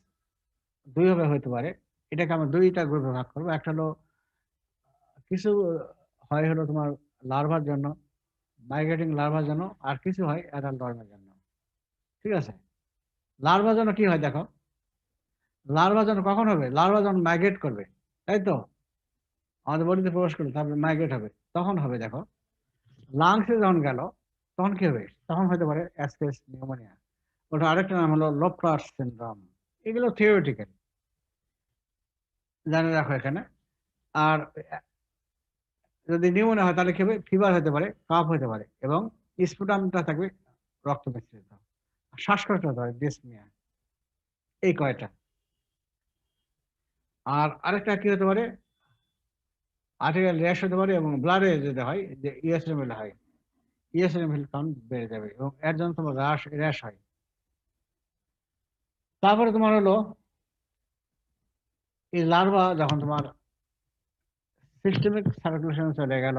দুই ভাবে হতে পারে। এটাকে আমরা দুইটা গ্রুপে ভাগ করবো। একটা হলো কিছু হয় হলো তোমার লার্ভার জন্য, মাইগ্রেটিং লার্ভার জন্য, আর কিছু হয় অ্যাডাল্ট ওয়ার্মের জন্য। ঠিক আছে, লার্ভার জন্য কি হয় দেখো, লার্ভা যখন কখন হবে, লার্ভা যখন মাইগ্রেট করবে, তাই তো, আমাদের বডিতে প্রবেশ করবে, তারপরে মাইগ্রেট হবে, তখন হবে দেখো, লাংসে যখন গেল তখন কি হবে, তখন হতে পারে অ্যাসকেস নিউমোনিয়া। ওটা আরেকটা নাম হলো লোপ্রাস সিনড্রোম। এগুলো থিওরিটিক্যাল, জানে রাখো এখানে। আর যদি নিউমোনিয়া হয় তাহলে কি হবে, ফিভার হতে পারে, কাফ হতে পারে, এবং স্পুটামটা থাকবে রক্ত মিশ্রিত, শ্বাসকষ্ট হতে পারে, ডিসনিয়া। এই কয়টা। আর আরেকটা কি হতে পারে, আর্টেরিয়াল র্যাশ হতে পারে, এবং ব্লাডে যদি হয় যে ইএসএমএল হয়, ইএসএমএল কাউন্ট বেড়ে যাবে, এবং এর জন্য তোমার র্যাশ হয়। তারপরে তোমার হলো এই লার্ভা যখন তোমার সিস্টেমিক সার্কুলেশন চলে গেল,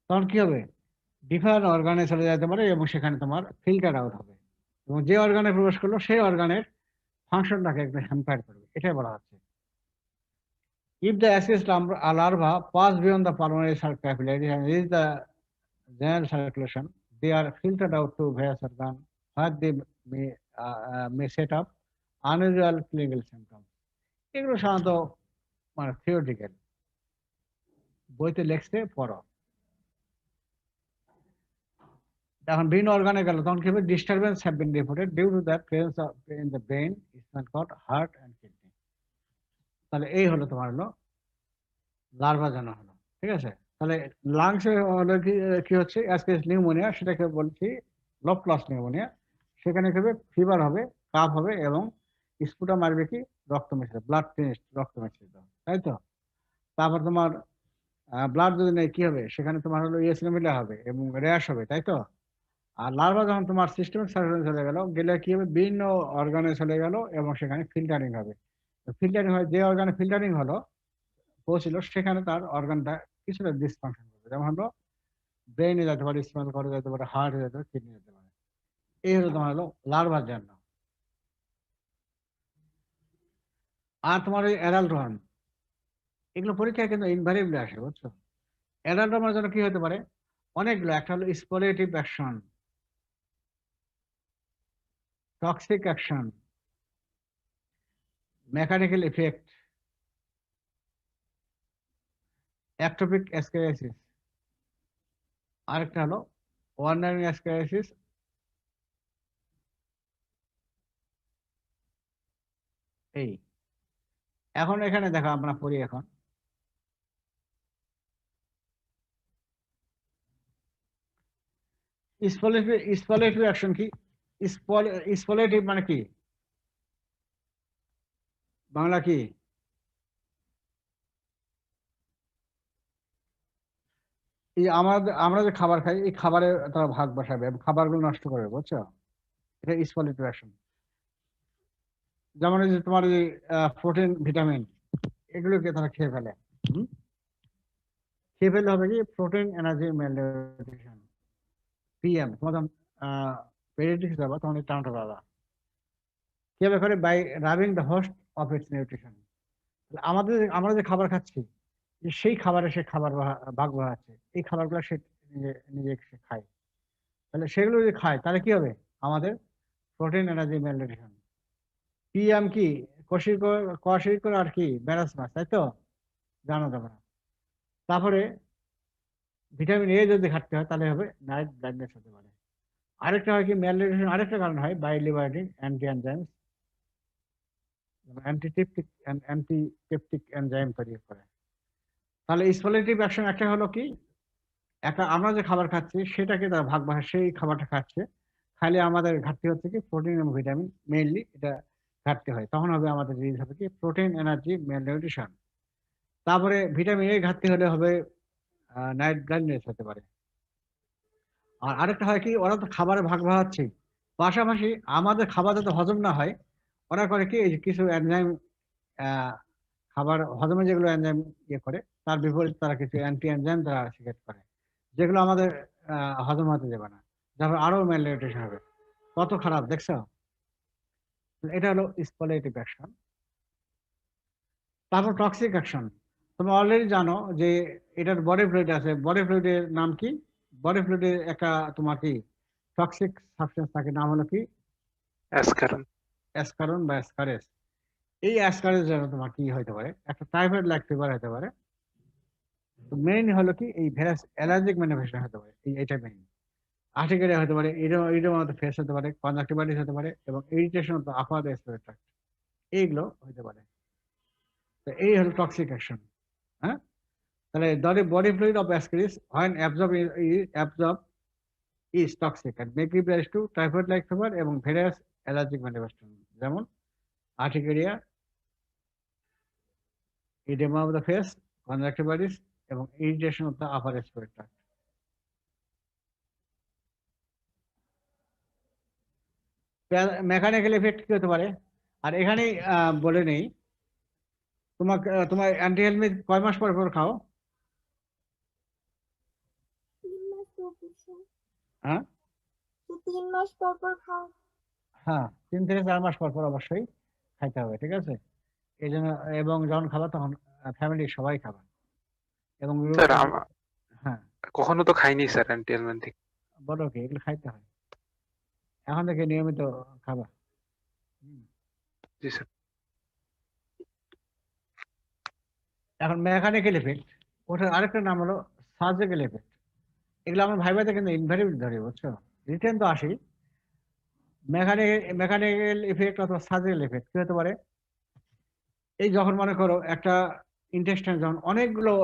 তখন কি হবে, ডিফারেন্ট অর্গানে চলে যেতে পারে, এবং সেখানে তোমার ফিল্টার আউট হবে, এবং যে অর্গানে প্রবেশ করলো সেই অর্গানের ফাংশনটাকে একদম হ্যাম্পার করবে, এটাই বলা হচ্ছে। If the assessed larva pass beyond the pulmonary capillary and reach the general circulation, they are filtered out to various organs where they may set up unusual clinical symptoms. এগুলো সাধারণত মানে থিওরিটিক্যাল, বইতে লেখছে পড়ো। এখন বিভিন্ন অর্গানে গেল তখন কি হবে, disturbance have been reported due to the presence of in the brain is called heart and kidney. তাহলে এই হলো তোমার হলো লার্ভা জানা হলো। ঠিক আছে, তাহলে লাংসে হলো কি কি হচ্ছে, অ্যাসকেস নিউমোনিয়া, সেটাকে বলছি লোপ্লাস নিউমোনিয়া। সেখানে কি হবে, ফিভার হবে, কাফ হবে, এবং স্পুটা মারবে কি, রক্ত মিশ্রিত, ব্লাড টেস্ট, রক্ত মিশ্রিত, তাই তো। তারপর তোমার ব্লাড যদি নেই কি হবে, সেখানে তোমার হলো ইওসিনোফিলিয়া হবে এবং র্যাশ হবে, তাই তো। আর লার্ভা যখন তোমার সিস্টেমিক সার্কুলেশন চলে গেল, গেলে কি হবে, বিভিন্ন অর্গানে চলে গেল, এবং সেখানে ফিল্টারিং হবে। ফিল্টারিং হয়, যে অর্গানে ফিল্টারিং হলো পৌঁছিল, সেখানে তার অর্গানটা কিছুটা ডিসফাংশন করবে, যেমন হলো ব্রেইনে যেতে পারে, স্মেল করে যেতে পারে, হার্টে যেতে পারে, কিডনি যেতে পারে। এই হলো তোমার হলো লার্ভার জন্য। আর তোমার ওই অ্যাডাল্ট ওয়ার্ম, এগুলো পরীক্ষায় কিন্তু ইনভ্যারিয়েবলি আসে, বুঝছো। অ্যাডাল্ট ওয়ার্মের জন্য কি হতে পারে, অনেকগুলো। একটা হলো spoliative action, toxic action, mechanical effect, ectopic ascariasis, আরেকটা হলো ওয়ার্নারি অ্যাসকারিয়াসিস। এই এখন এখানে দেখো, আমরা পড়ি এখন স্পলেটিভ অ্যাকশন কি, স্পলেটিভ মানে কি, বাংলা কি, এই আমাদের আমরা যে খাবার খাই, এই খাবারে তারা ভাগ বসাবে এবং খাবারগুলো নষ্ট করবে, বুঝছো। এটা স্পলেটিভ অ্যাকশন। যেমন এই যে তোমার এই প্রোটিন, ভিটামিন, এগুলোকে তারা খেয়ে ফেলে। হুম? খেয়ে ফেললে হবে কি, প্রোটিন এনার্জি ম্যালনিউট্রিশন, পিএম। তোমার যখন পেডিয়াট্রিক্স যাবা তখন এই টার্মটা পাবা। কিভাবে করে, by robbing the host of its nutrition. আমরা যে খাবার খাচ্ছি, সেই খাবারে সে খাবার ভাগ বাড়াচ্ছে, এই খাবারগুলো সে নিজে নিজে সে খায়। তাহলে সেগুলো যদি খায় তাহলে কি হবে, আমাদের প্রোটিন এনার্জি ম্যালনিউট্রিশন। পিএম কি, কোষিকর আর কি, ব্যারাস মাছ, তাই তো, জানো তোমরা। তারপরে ভিটামিন এ যদি ঘাটতি হয় তাহলে হবে নাইট ব্লাইন্ডনেস হতে পারে। আরেকটা হয় কি, ম্যালনিউট্রিশন আরেকটা কারণ হয় বাইলিভাইটিন অ্যান্টি এনজাইমস, অ্যান্টিপেপটিক এনজাইম তৈরি করে। তাহলে স্পলেটিভ অ্যাকশন একটা হলো কি, একটা আমরা যে খাবার খাচ্ছি সেটাকে তারা ভাগ ভাগ সেই খাবারটা খাচ্ছে, খাইলে আমাদের ঘাটতি হচ্ছে কি প্রোটিন এবং ভিটামিন, মেইনলি এটা ঘাটতি হয়, তখন হবে আমাদের রিলিজ হবে কি প্রোটিন, এনার্জি, নিউট্রিশন। তারপরে ভিটামিন এর ঘাটতি হলে হবে নাইট ব্লাইন্ডনেস হতে পারে। আর আরেকটা হয় কি, ওরা তো খাবারে ভাগ ভাগ হচ্ছে, পাশাপাশি আমাদের খাবার যাতে হজম না হয়, ওরা করে কি এই যে কিছু এনজাইম, খাবার হজমে যেগুলো এনজাইম ইয়ে করে, তার বিপরীত তারা কিছু অ্যান্টি এনজাইম তারা সিক্রেট করে, যেগুলো আমাদের হজম হতে দেবে না, তারপর আরো ম্যালনিউট্রিশন হবে। কত খারাপ দেখছো? এটা হলো স্পলেটিভ অ্যাকশন। তারপর টক্সিক অ্যাকশন, তুমি অলরেডি জানো যে এটার বডি ফ্লুইড আছে, বডি ফ্লুইডের নাম কি? বডি ফ্লুইডে একটা তোমার কি টক্সিক সাবস্টেন্স থাকে, নাম হলো কি অ্যাসকারন। অ্যাসকারন বা অ্যাসকারেস। এই অ্যাসকারেস যেন তোমার কি হতে পারে, একটা টাইফয়েড লাইক ফিভার হতে পারে। তো মেইন হলো কি এই ভ্যারাস অ্যালার্জিক ম্যানিফেস্টেশন হতে পারে, এটা মেইন। আর্টিকেরিয়া হতে পারে, ইডেমা অফ দ্য ফেস হতে পারে, কনজাক্টিভাইটিস হতে পারে, এবং irritation of the upper respiratory tract, এইগুলো হতে পারে। তো এই হলো টক্সিক অ্যাকশন। হ্যাঁ, তাহলে body fluid of ascaris when absorbed is toxic and may give rise to typhoid like fever এবং various allergic manifestation, যেমন urticaria, oedema of the face, conjunctivitis এবং irritation of the upper respiratory tract. Mechanical effect কি হতে পারে? আর এখানেই বলে নেই, তোমাকে তোমার অ্যান্টি হেলমিট কয় মাস পর পর খাও? 3 মাস পর পর স্যার। হ্যাঁ, তো 3 মাস পর পর খাও। হ্যাঁ 3 থেকে 4 মাস পর পর অবশ্যই খাইতে হবে, ঠিক আছে? এই জন্য, এবং যখন খাবা তখন ফ্যামিলির সবাই খাবা, এবং স্যার হ্যাঁ কখনো তো খাইনি স্যার অ্যান্টি। বলো কি, এগুলো খাইতে হয়, এখন থেকে নিয়মিত খাবা। জি স্যার। এখন মেকানিক্যাল এফেক্ট, ওটার আরেকটা নাম হলো সার্জিক্যাল এফেক্ট। এগুলো আমরা ভাইবাতে কিন্তু ইনভ্যারিয়েবল ধরি, বুঝছো? রিটেন তো আসি। মেকানিক্যাল এফেক্ট অথবা সার্জিক্যাল এফেক্ট কি হতে পারে? এই যখন মনে করো একটা ইন্টেস্টাইন যখন অনেকগুলো,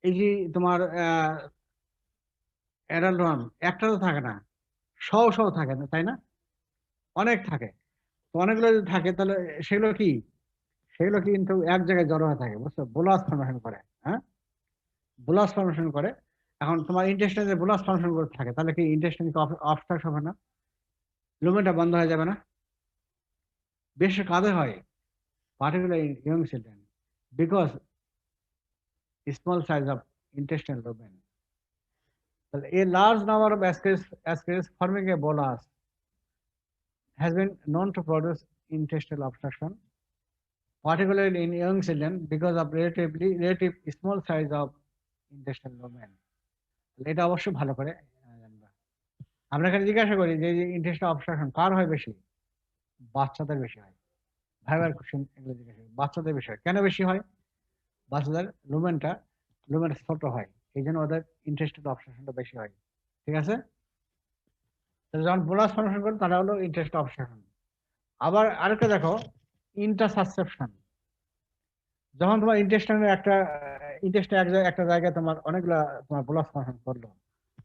এই যে তোমার অ্যাডাল্ট একটা তো থাকে না, শও থাকে না, তাই না? অনেক থাকে। তো অনেকগুলো যদি থাকে তাহলে সেগুলো কি, সেগুলো কিন্তু এক জায়গায় জড়ো হয়ে থাকে, বুঝছো? বোলাস ফর্মেশন করে। হ্যাঁ, বোলাস ফর্মেশন করে। এখন তোমার ইন্টেস্টাইনে বোলাস ফর্মেশন করে থাকে, তাহলে কি ইন্টেস্টাইন অবস্ট্রাক্ট হবে না? লুমেনটা বন্ধ হয়ে যাবে না? বেশি কাঁধে হয়, particularly in young children, because small size of intestinal lumen. A large number of ascaris forming a bolus has been known to produce intestinal obstruction, particularly in young children, because of relative small size of intestinal lumen. এটা অবশ্যই ভালো করে জানবা। আমরা এখানে জিজ্ঞাসা করি যে intestinal obstruction কার হয় বেশি? বাচ্চাদের বেশি হয়। ভাইবার কোশ্চেন এগুলো জিজ্ঞাসা করি, বাচ্চাদের বেশি হয়। কেন বেশি হয়? বাচ্চাদের লুমেনটা ছোট হয়, এই জন্য ওদের ইন্টারেস্টেড অবসেশনটা বেশি হয়, ঠিক আছে? যখন বোলাস ফর্মেশন করে তারা হলো ইন্টারেস্টেড অবসেশন। আবার আরেকটা দেখো, ইন্টারসাসেপশন। যখন তোমার ইন্টেস্টাইনের একটা জায়গায় তোমার অনেকগুলা তোমার বোলাস ফর্মেশন করলো,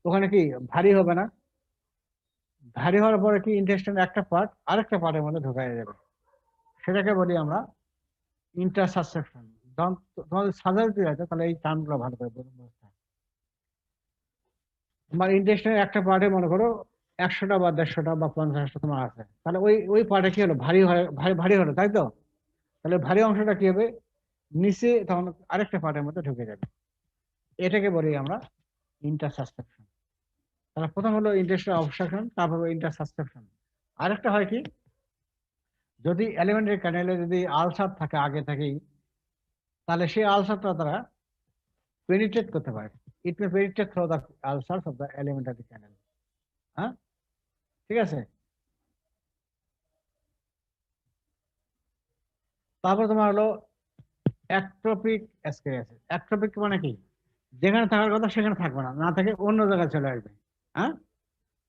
ওখানে কি ভারী হবে না? ভারী হওয়ার পরে কি ইন্টেস্টাইনের একটা পার্ট আরেকটা পার্টের মধ্যে ঢোকায় যাবে, সেটাকে বলি আমরা ইন্টারসাসেপশন। যখন তোমাদের সার্জারি হয়েছে তাহলে এই টার্মগুলো ভালো করে বুঝতে। তোমার ইন্টেস্টাইনের একটা পার্টে মনে করো 100টা বা 150টা বা 50টা তোমার আছে, তাহলে ওই পার্টে কি হলো, ভারী হলো, তাই তো? তাহলে ভারী অংশটা কি হবে, নিচে তখন আরেকটা পার্টের মধ্যে ঢুকে যাবে, এটাকে বলি আমরা ইন্টারসাসেপশন। তাহলে প্রথম হলো ইন্টেস্টাইনাল অবস্ট্রাকশন, তারপর ইন্টারসাসেপশন। আরেকটা হয় কি, যদি এলিমেন্টারি ক্যানেলে যদি আলসার থাকে আগে থেকেই, তাহলে সেই আলসারটা তারা পেনিট্রেট করতে পারে। It may penetrate through the ulcers of the alimentary canal. হ্যাঁ, ঠিক আছে? তারপর তোমার হলো অ্যাক্ট্রোপিক অ্যাসকেরিয়াসিস। অ্যাক্ট্রোপিক মানে কি, যেখানে থাকার কথা সেখানে থাকবে না, না থেকে অন্য জায়গায় চলে আসবে। হ্যাঁ,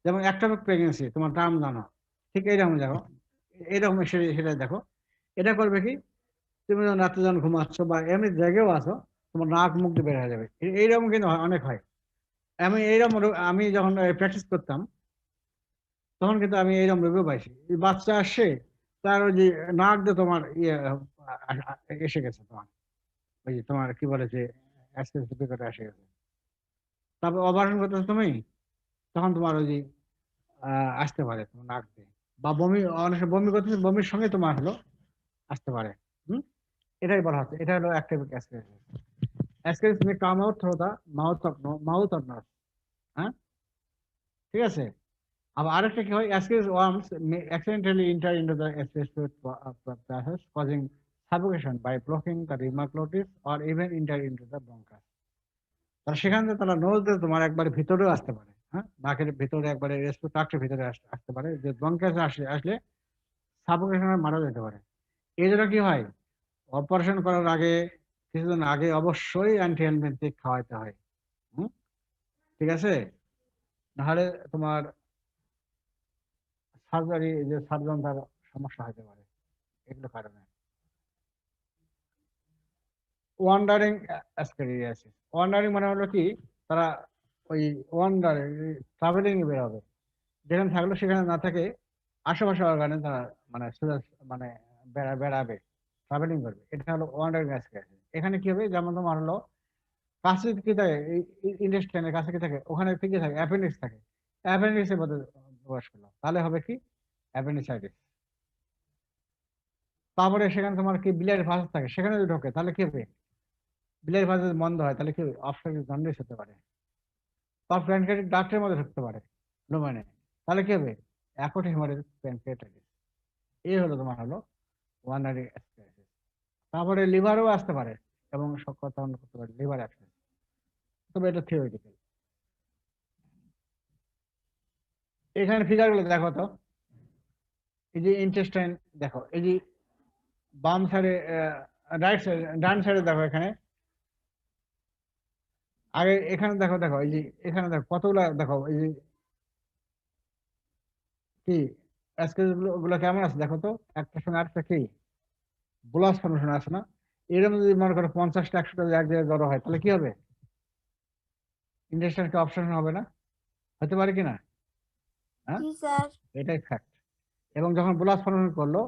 যেমন অ্যাক্ট্রোপিক প্রেগনেন্সি, তোমার টার্ম জানো, ঠিক এইরকম দেখো, এইরকম সেটা দেখো। এটা করবে কি, তুমি যখন রাত্রে যখন ঘুমাচ্ছ বা এমনি জায়গায়ও আছো, তোমার নাক মুখ দিয়ে বের হয়ে যাবে। এইরকম কিন্তু অনেক হয়। আমি যখন প্র্যাকটিস করতাম তখন কিন্তু আমি এইরকম রোগও পাইছি। এই বাচ্চা আসছে, তার ওই যে নাক দিয়ে তোমার ইয়ে এসে গেছে তোমার, ওই যে তোমার কি বলে যে অ্যাসিডিটি এসে গেছে। তারপর অপারেশন করতেছো তুমি, তখন তোমার ওই যে আসতে পারে তোমার নাক দিয়ে, বা বমি, অনেক সময় বমি করতেছে, বমির সঙ্গে তোমার হলো আসতে পারে। হুম, এটাই বলা হচ্ছে, এটা হলো active aspiration. Aspiration may come out through the mouth or nose. হ্যাঁ, ঠিক আছে। আবার আরেকটা কি হয়, aspires worms may accidentally enter into the aspiratory process causing suffocation by blocking the rima glottidis or even enter into the bronchus. তারা সেখান থেকে তারা নোজ দিয়ে তোমার একবারে ভিতরেও আসতে পারে। হ্যাঁ, নাকের ভিতরে একবারে রেসপিরেটরি ট্রাক্টের ভিতরে আসতে পারে, যে ব্রঙ্কাসে আসলে আসলে সাফোকেশনে মারা যেতে পারে। এই জন্য কি হয়, অপারেশন করার আগে, কিছুদিন আগে অবশ্যই অ্যান্টি অ্যালবেন্টিক খাওয়াইতে হয়। হুম, ঠিক আছে। নাহলে তোমার সার্জারি, যে সার্জন, তার সমস্যা হতে পারে এগুলো কারণে। ওয়ান্ডারিং অ্যাসকেরিয়াসিস, ওয়ান্ডারিং মানে হলো কি, তারা ওই ট্রাভেলিং এ বেরোবে, যেখানে থাকলো সেখানে না থাকে, আশেপাশে অর্গানে তারা মানে মানে বেড়াবে, ট্রাভেলিং করবে, এটা হলো ওয়ান্ডারিং অ্যাসকেরিয়াসিস। এখানে কি হবে, যেমন তোমার হলো কাছে কি থাকে, ইন্টেস্টাইনের কাছে কি থাকে, ওখানে কি থাকে, অ্যাপেন্ডিক্স থাকে, অ্যাপেন্ডিক্সের মধ্যে প্রবেশ করলো, তাহলে হবে কি, অ্যাপেন্ডিসাইটিস। তারপরে সেখানে তোমার কি বিলাইয়ের ভাঁজ থাকে, সেখানে যদি ঢোকে তাহলে কি হবে, বিলাইয়ের ভাঁজ যদি বন্ধ হয় তাহলে কি অবস্ট্রাকটিভ জন্ডিস হতে পারে। তার প্যানক্রিয়াটিক ডাক্টের মধ্যে ঢুকতে পারে, লুমেনে, তাহলে কি হবে, অ্যাকুট হেমারেজ প্যানক্রিয়াটাইটিস। এই হলো তোমার হলো ওয়ানারি অ্যাসপিরেসিস। তারপরে লিভারও আসতে পারে এবং সক্ষম করতে পারে লিভার অ্যাক্সিস, তবে এটা থিওরিটিক্যাল। এখানে ফিগার গুলো দেখো তো, এই যে ইন্টেস্টাইন দেখো, এই যে বাম সাইডে, রাইট সাইড, ডান সাইডে দেখো, এখানে আগে এখানে দেখো, দেখো এই যে এখানে দেখো কতগুলা, দেখো এই যে কি অ্যাসকেস গুলো কেমন আছে দেখো তো, একটার সঙ্গে আরেকটা কি ব্লাস ফর্মেশন আছে না। এরকম যদি মনে করো 50টা 100টা এক জায়গায় জড়ো হয় তাহলে কি হবে, ইন্টেস্টাইন কি অবস্ট্রাকশন হবে না, হতে পারে কিনা? হ্যাঁ, জি স্যার। এটাই ফ্যাক্ট। এবং যখন ব্লাস ফর্মেশন করলো,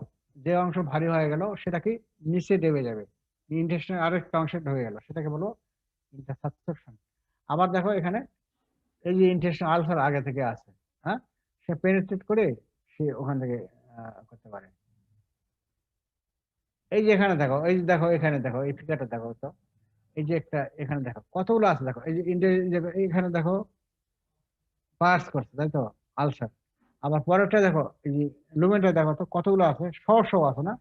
যে অংশ ভারী হয়ে গেল সেটা কি নিচে দেবে যাবে, ইন্টেস্টাইন আরেকটা অংশে ঢুকে গেল, সেটাকে বলো ইন্টারসাবসেপশন। আবার দেখো এখানে, এই যে ইন্টেস্টাইন আলসার আগে থেকে আছে, হ্যাঁ, সে পেনিট্রেট করে সে ওখান থেকে করতে পারে। এই যে এখানে দেখো, এই যে দেখো এখানে দেখো, এই ফিগারটা দেখো তো, এই যে একটা এখানে দেখো কতগুলো আছে, দেখো এই যে এইখানে দেখো পার্স করছে, তাই তো, আলসার। আবার পরেরটা দেখো, এই যে লুমেনটা দেখো তো কতগুলো আছে, শো আছে না,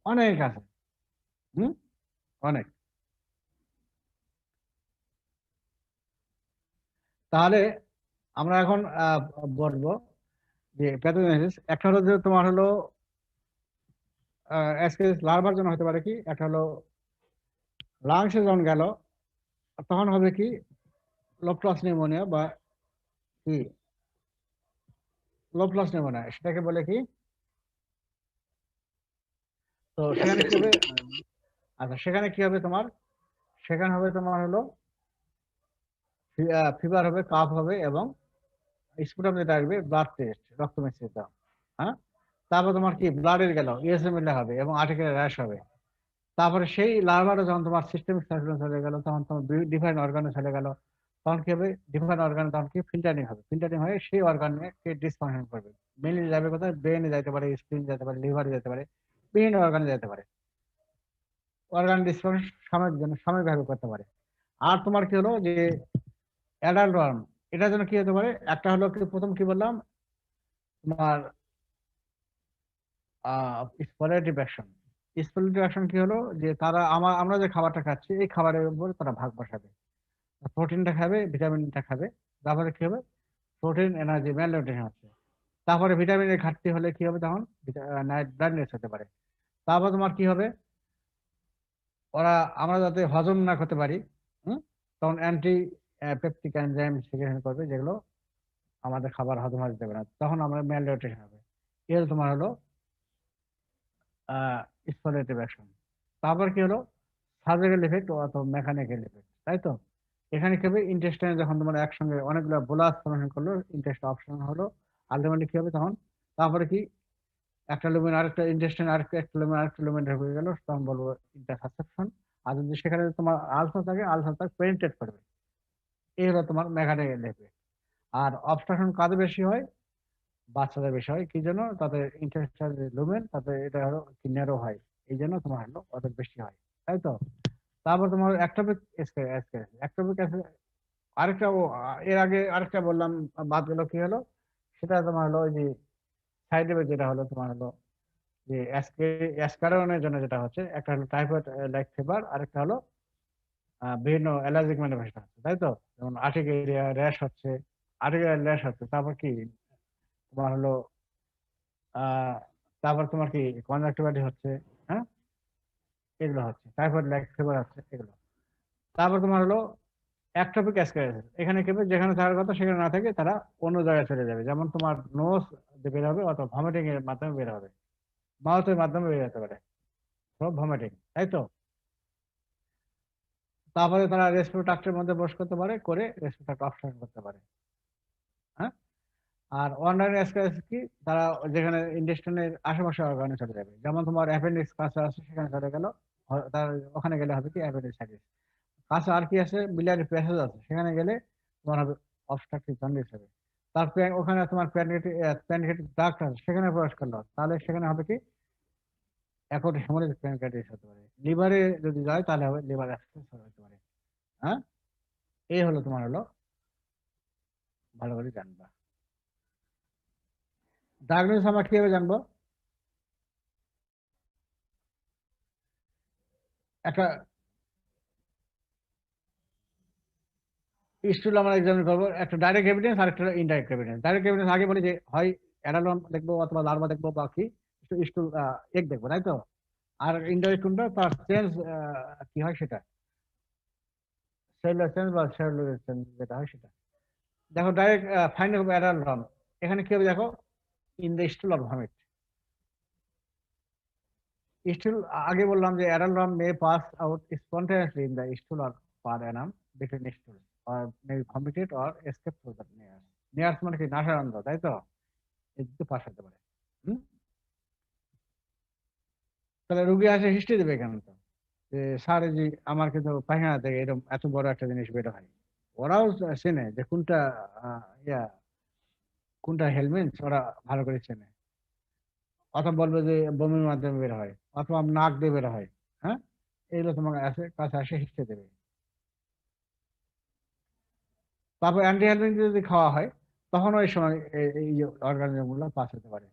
অনেক আছে। হুম, অনেক। তাহলে আমরা এখন বলবো যে প্যাথোজেনেসিস, একটা হলো যে তোমার হলো অ্যাসকেরিস লার্ভার জন্য হতে পারে কি, একটা হলো লাংসে যখন গেল তখন হবে কি লোপ্লাস নিউমোনিয়া, বা কি লোপ্লাস নিউমোনিয়া সেটাকে বলে কি। তো সেখানে কি হবে, আচ্ছা সেখানে কি হবে তোমার, সেখানে হবে তোমার হলো ফিভার হবে, কাফ হবে, এবং স্পুটাম যেটা আসবে ব্লাড টেস্ট, রক্ত মিশ্রিত। হ্যাঁ, তারপর তোমার কি ব্লাডের গেল ইএসএমএল হবে এবং আর্টিকেল র্যাশ হবে। তারপরে সেই লার্ভাটা যখন তোমার সিস্টেমিক সার্কুলেশন চলে গেল, তখন তোমার ডিফারেন্ট অর্গানে চলে গেল, তখন কি হবে, ডিফারেন্ট অর্গানে তখন কি ফিল্টারিং হবে, ফিল্টারিং হয়ে সেই অর্গানে ডিসফাংশন করবে। মেনলি যাবে কোথায়, ব্রেনে যেতে পারে, স্প্লিন যেতে পারে, লিভারে যেতে পারে, বিভিন্ন অর্গানে যেতে পারে। অর্গান ডিসফাংশন সাময়িকভাবে করতে পারে। আর তোমার কি হলো যে অ্যাডাল্ট ওয়ার্ম, এটার জন্য কি হতে পারে, একটা হলো কি, প্রথম কি বললাম তোমার স্পলেটিভ অ্যাকশন। স্পলেটিভ অ্যাকশন কি হলো, যে তারা আমরা যে খাবারটা খাচ্ছি এই খাবারের উপর তারা ভাগ বসাবে, প্রোটিনটা খাবে, ভিটামিনটা খাবে, তারপরে কি হবে, প্রোটিন এনার্জি ম্যালনিউট্রিশন হচ্ছে। তারপরে ভিটামিনের ঘাটতি হলে কি হবে, তখন নাইট ব্লাইন্ডনেস হতে পারে। তারপর তোমার কি হবে, ওরা আমরা যাতে হজম না করতে পারি, তখন অ্যান্টি পেপটিক এনজাইম সিক্রেশন করবে, যেগুলো আমাদের খাবার হজম হতে দেবে না, তখন আমরা ম্যালনিউট্রিশন হবে। এর তোমার হলো স্পলেটিভ অ্যাকশন। তারপর কি হলো, সার্জিক্যাল ইফেক্ট অথবা মেকানিক্যাল ইফেক্ট, তাই তো? এখানে কি হবে, ইন্টেস্টাইন যখন তোমার একসঙ্গে অনেকগুলো বোলাস ফর্মেশন করলো, ইন্টেস্ট অপশন হলো, আলটিমেটলি কি হবে তখন, তারপরে কি একটা লুমেন আরেকটা ইন্টেস্টাইন আরেকটা লুমেন আরেকটা লুমেন হয়ে গেল, তখন বলবো ইন্টারসাসেপশন। আর যদি সেখানে তোমার আলসার থাকে, আলসার পেনিট্রেট করবে, এই হলো তোমার মেকানিক্যাল ইফেক্ট। আর অবস্ট্রাকশন কাদের বেশি হয়, বাচ্চাদের বেশি হয়, কি জন্য, তাদের ইন্টেস্টাইন লুমেন তাদের এটা হলো ন্যারো হয়, এই জন্য তোমার হলো ওদের বেশি হয়, তাই তো? তারপর তোমার একটোপিক একটোপিক আরেকটা এর আগে আরেকটা বললাম, বাদ গেল, কি হলো সেটা, তোমার হলো ওই যে সাইড এফেক্ট, যেটা হলো তোমার হলো যে অ্যাসকারনের জন্য যেটা হচ্ছে, একটা হলো টাইফয়েড লাইক ফিভার, আরেকটা হলো বিভিন্ন অ্যালার্জিক ম্যানিফেস্টেশন হচ্ছে, তাই তো? যেমন আর্টিকেরিয়া র্যাশ হচ্ছে, আর্টিকেরিয়া র্যাশ হচ্ছে, তারপর কি তোমার হলো আহ তারপর তোমার কি কনজাক্টিভাইটিস হচ্ছে, হ্যাঁ, এগুলো হচ্ছে, টাইফয়েড লাইক ফিভার হচ্ছে, এগুলো। তারপর তোমার হলো অ্যাক্টোপিক অ্যাসকারিয়াসিস, এখানে কি হবে, যেখানে থাকার কথা সেখানে না থেকে তারা অন্য জায়গায় চলে যাবে, যেমন তোমার নোজ দিয়ে বের হবে অথবা ভমিটিং এর মাধ্যমে বের হবে, মাউথের মাধ্যমে বের হতে পারে, সব ভমিটিং, তাই তো? তারপরে তারা রেসপিরেটরের মধ্যে বস করতে পারে, করে রেসপিরেটর অপসারণ করতে পারে, হ্যাঁ। আর অনলাইন অ্যাসকারিয়াসিস কি, তারা যেখানে ইন্টেস্টাইনের আশেপাশে অর্গানে চলে যাবে, যেমন তোমার অ্যাপেন্ডিক্স কাছে আছে, সেখানে চলে গেল, তার ওখানে গেলে হবে কি অ্যাপেন্ডিসাইটিস। কাছে আর কি আছে, biliary প্যাসেজ আছে, সেখানে গেলে তোমার হবে অবস্ট্রাকটিভ জন্ডিস হবে। তারপরে ওখানে তোমার প্যানক্রিয়াটিক ডাক্ট আছে, সেখানে প্রবেশ করলো, তাহলে সেখানে হবে কি এখন হেমোরেজিক প্যানক্রিয়াটিস হতে পারে। লিভারে যদি যায় তাহলে হবে লিভার অ্যাবসেস হতে পারে, হ্যাঁ। এই হলো তোমার হলো, ভালো করে জানবা। ডায়াগনোসিস আমরা কিভাবে জানবো, একটা স্টুল আমরা এক্সামিন করবো, একটা ডাইরেক্ট এভিডেন্স আর একটা ইনডাইরেক্ট এভিডেন্স। ডাইরেক্ট এভিডেন্স আগে বলি যে হয় অ্যানালন দেখবো অথবা লার্ভা দেখবো বা কি স্টুল এগ দেখবো, তাই তো? আর ইনডাইরেক্ট কোনটা, তার চেঞ্জ কি হয় সেটা, সেলুলার চেঞ্জ বা সেলুলার চেঞ্জ যেটা হয় সেটা। দেখো ডাইরেক্ট ফাইন্ড অফ অ্যানালন, এখানে কি হবে দেখো, in the stool or vomit. Stool, আগে বললাম যে অ্যানালন may pass out spontaneously in the stool or per anum between stool or may be vomited or escape through the nares. Nares মানে কি, নাসারন্ধ্র, তাই তো? এই দুটো পাস হতে পারে। হুম? তাহলে রুগী আসে হিস্ট্রি দেবে কেন, তো যে স্যার এই যে আমার কিন্তু পায়খানা থেকে এরকম এত বড় একটা জিনিস বের হয়, ওরাও চেনে যে কোনটা কোনটা হেলমেন্টস, ওরা ভালো করে চেনে। অথবা বলবে যে বমির মাধ্যমে বের হয়, অথবা নাক দিয়ে বের হয়, হ্যাঁ। এইগুলো তোমার কাছে আসে হিস্ট্রি দেবে। তারপর অ্যান্টি হেলমেন্ট যদি খাওয়া হয়, তখন ওই সময় এই অর্গানিজম গুলো পাস হতে পারে।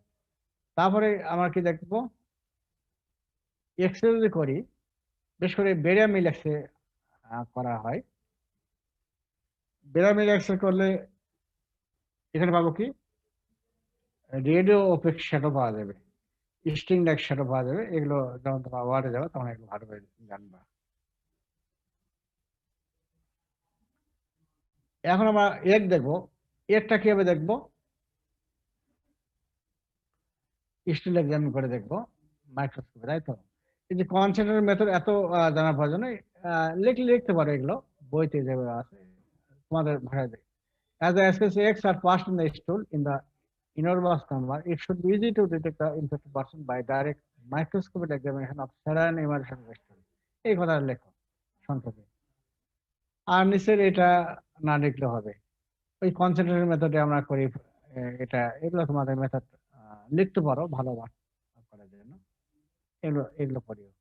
তারপরে আমরা কি দেখবো, এক্সরে যদি করি, বিশেষ করে বেরিয়া মিল এক্সরে করা হয়। বেরিয়া মিল এক্সরে করলে এখানে পাবো কি, রেডিও ওপেক শ্যাডো পাওয়া যাবে, স্টিং লাইক শ্যাডো পাওয়া যাবে। এগুলো যখন তোমার ওয়ার্ডে যাবে তখন এগুলো ভালো করে জানবা। এখন আমরা এগ দেখবো, এগটা কিভাবে দেখবো, স্টিল এক্সামিন করে দেখবো মাইক্রোস্কোপে, তাই তো? এই যে কনসেন্ট্রেটেড মেথড এত জানার প্রয়োজন নেই, লিখতে পারো এগুলো, বইতে যেগুলো আছে তোমাদের ভাষায় দেয়। As the SPC-X are passed in the stool in the enormous number, it should be easy to detect the infected person by direct microscopic examination of saline emulsion vector. এই কথা লেখো সংক্ষেপে, আর নিচের এটা না লিখলে হবে। ওই কনসেন্ট্রেটেড মেথডে আমরা করি, এটা এগুলো তোমাদের মেথড লিখতে পারো ভালো করার জন্য, এগুলো এগুলো করিও।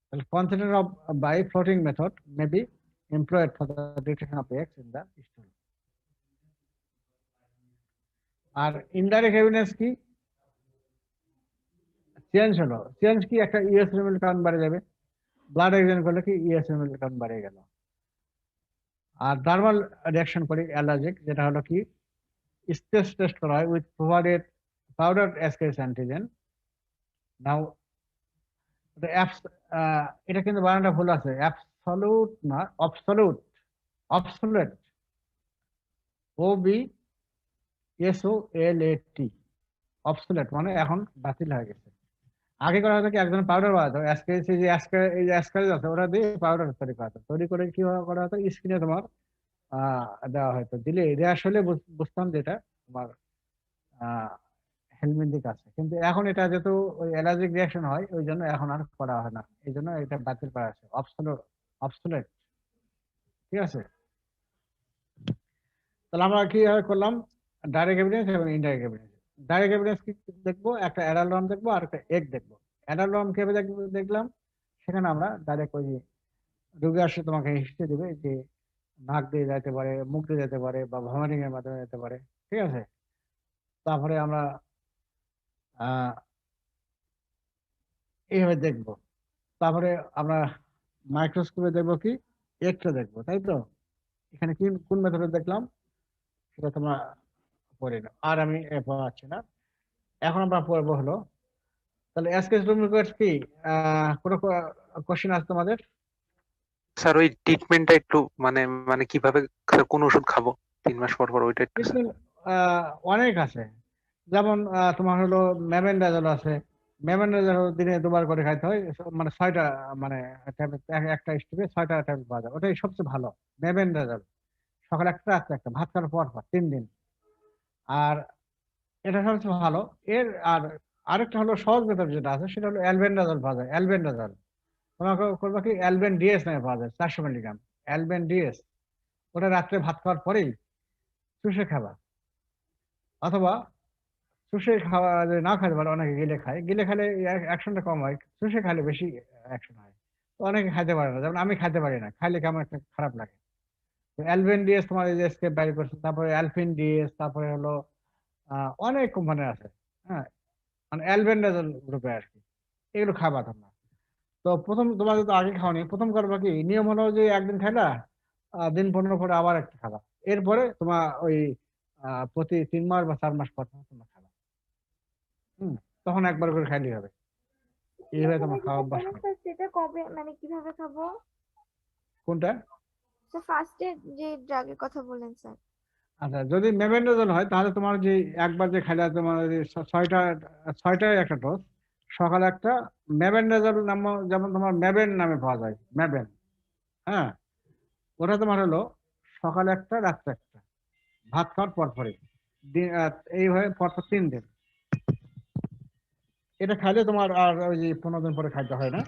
তাহলে concentrated of by floating method may be employed for the detection of X in the stool. আর ইনডাইরেক্ট এভিডেন্স কি, চেঞ্জ হলো, চেঞ্জ কি, একটা ইউএসএমএল কাউন্ট বাড়ে যাবে, ব্লাড এক্সামিন করলে কি ইউএসএমএল কাউন্ট বাড়ে গেল। আর ডার্মাল রিঅ্যাকশন করি অ্যালার্জিক, যেটা হলো কি স্ট্রেস টেস্ট করা হয় উইথ প্রোভাইডেড পাউডার অ্যাসকেস অ্যান্টিজেন। নাও এটা কিন্তু বানানটা ভুল আছে, অ্যাবসলিউট না, অবসলিউট, অবসলেট, OBSOLAT, অবসলেট মানে এখন বাতিল হয়ে গেছে। আগে করা হতো কি একজন পাউডার বানাতো, এই যে অ্যাসকারিজ আছে ওরা দিয়ে পাউডার তৈরি করা হতো, তৈরি করে কি করা হতো স্কিনে তোমার দেওয়া হয়তো, দিলে রেয়াস হলে বুঝতাম যেটা তোমার হেলমিন্দিক আছে। কিন্তু এখন এটা যেহেতু ওই অ্যালার্জিক রিয়াকশন হয় ওই জন্য এখন আর করা হয় না, এই জন্য এটা বাতিল করা আছে, অবসোলেট। ঠিক আছে, তাহলে আমরা কিভাবে করলাম ডাইরেক্ট এভিডেন্স এবং ইনডাইরেক্ট এভিডেন্স। ডাইরেক্ট এভিডেন্স কি দেখবো, একটা অ্যাডালম দেখবো আর একটা এগ দেখবো। অ্যাডালম কিভাবে দেখলাম, সেখানে আমরা ডাইরেক্ট ওই রোগী আসে তোমাকে হিস্ট্রি দেবে যে নাক দিয়ে যেতে পারে, মুখ দিয়ে যেতে পারে, বা ভমিটিং এর মাধ্যমে যেতে পারে। ঠিক আছে, তারপরে আমরা আহ এইভাবে দেখবো। তারপরে আমরা মাইক্রোস্কোপে দেখবো কি এক্সরে দেখবো, তাই তো। এখানে কি কোন মেথডে দেখলাম সেটা তোমরা পড়ে নাও, আর আমি পড়াচ্ছি না। এখন আমরা পড়বো হলো, তাহলে এসকেস ডোমিনিকোয়েটস কি কোনো কোশ্চেন আছে তোমাদের? স্যার ওই ট্রিটমেন্টটা একটু মানে মানে কিভাবে কোন ওষুধ খাবো 3 মাস পর পর ওইটা একটু স্যার। ট্রিটমেন্ট অনেক আছে, যেমন তোমার হলো ম্যাবেন্ডাজল আছে। ম্যাবেন্ডাজল দিনে 2বার করে খাইতে হয়, মানে 6টা, মানে একটা স্টিপে 6টা ট্যাবলেট পাওয়া যায়, ওটাই সবচেয়ে ভালো ম্যাবেন্ডাজল। সকালে একটা রাত্রে একটা, ভাত খাওয়ার পর পর 3 দিন। আর এটা সবচেয়ে ভালো। এর আর আরেকটা হলো সহজ মেথড যেটা আছে সেটা হলো অ্যালবেন্ডাজল পাওয়া যায়, অ্যালবেন্ডাজল। তোমাকে করবা কি অ্যালবেন ডিএস নামে পাওয়া যায় 400 মিলিগ্রাম অ্যালবেন ডিএস। ওটা রাত্রে ভাত খাওয়ার পরেই চুষে খাবা, অথবা চুষে খাওয়া যদি না খাইতে পারে অনেকে গিলে খায়, গিলে খেলে অ্যাকশনটা কম হয়, চুষে খাইলে বেশি অ্যাকশন হয়। তো অনেকে খাইতে পারে না, যেমন আমি খাইতে পারি না, খাইলে কেমন একটা খারাপ লাগে। তো অ্যালবেন ডিএস তোমার এই যে স্কেপ বাইর করছে, তারপরে অ্যালফিন ডিএস, তারপরে হলো অনেক কোম্পানি আছে। হ্যাঁ, মানে অ্যালবেন্ডাজল গ্রুপে আর কি, এগুলো খাবা তোমরা। তো প্রথম তোমার যদি আগে খাওনি, প্রথম করবা কি নিয়ম হলো যে একদিন খাইলা, দিন 15 পরে আবার একটা খাবা। এরপরে তোমার ওই প্রতি 3 মাস বা 4 মাস পর পর তোমরা খাবা। হম, তখন একবার করে খাইলেই হবে, এইভাবে প্রথমে তোমার খাওয়া যেটা অভ্যাস বলেন করো। স্যার সেটা কবে মানে কিভাবে খাবো? কোনটা? স্যার ফার্স্টে যে ড্রাগের কথা বললেন স্যার। আচ্ছা, যদি মেবেন্ডাজল হয় তাহলে তোমার যে একবার যে খাইলে তোমার যে ছয়টা, ছয়টায় একটা ডোজ, সকালে একটা। মেবেন্ডাজল নাম যেমন তোমার ম্যাবেন নামে পাওয়া যায়, ম্যাবেন। হ্যাঁ, ওটা তোমার হলো সকালে একটা রাত্রে একটা, ভাত খাওয়ার পর পরে এইভাবে পরপর 3 দিন। এটা খাইলে তোমার আর ওই যে 15 দিন পরে খাইতে হয় না।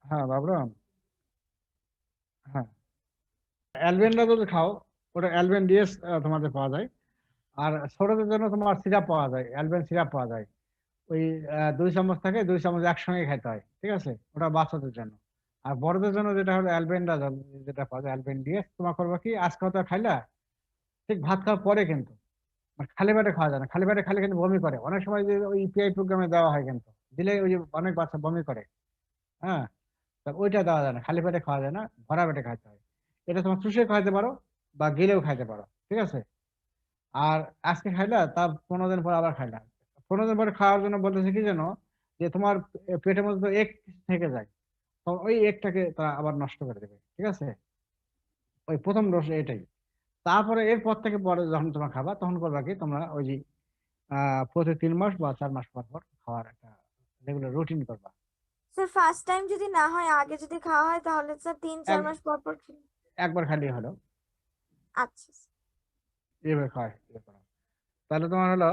হ্যাঁ বাবরাম, হ্যাঁ অ্যালবেনটা যদি খাও, ওটা অ্যালবেন ডিএস তোমাদের পাওয়া যায়। আর ছোটদের জন্য তোমার সিরাপ পাওয়া যায়, অ্যালবেন সিরাপ পাওয়া যায়। ওই 2 চামচ থাকে, 2 চামচ একসঙ্গে খাইতে হয়। ঠিক আছে, ওটা বাচ্চাদের জন্য। আর বড়দের জন্য যেটা হলো অ্যালবেন্ডাজল, যেটা পাওয়া যায় অ্যালবেন ডিএস, তোমার করবা কি আজকে হয়তো খাইলা, ঠিক ভাত খাওয়ার পরে কিন্তু, মানে খালি পেটে খাওয়া যায় না, খালি পেটে খালি কিন্তু বমি করে অনেক সময়, যে ওই ইপিআই প্রোগ্রামে দেওয়া হয় কিন্তু, দিলে ওই যে অনেক বাচ্চা বমি করে। হ্যাঁ, তা ওইটা দেওয়া যায় না, খালি পেটে খাওয়া যায় না, ভরা পেটে খাইতে হয়। এটা তোমার চুষে খাইতে পারো বা গিলেও খাইতে পারো। ঠিক আছে, আর আজকে খাইলা, তার 15 দিন পর আবার খাইলা। 15 দিন পরে খাওয়ার জন্য বলতেছে কি যেন, যে তোমার পেটের মধ্যে তো এক থেকে যায়, তো ওই একটাকে তারা আবার নষ্ট করে দেবে। ঠিক আছে, ওই প্রথম ডোজ এটাই। তারপরে এরপর থেকে পরে যখন তোমরা খাবা তখন করবা কি তোমরা ওই যে প্রতি 3 মাস বা 4 মাস পর পর খাওয়ার একটা রেগুলার রুটিন করবা। স্যার ফার্স্ট টাইম যদি না হয়, আগে যদি খাওয়া হয় তাহলে স্যার 3-4 মাস পর পর খেলে। একবার খালি হলো আচ্ছা স্যার। এইভাবে খাওয়া শুরু করো। তাহলে তোমার হলো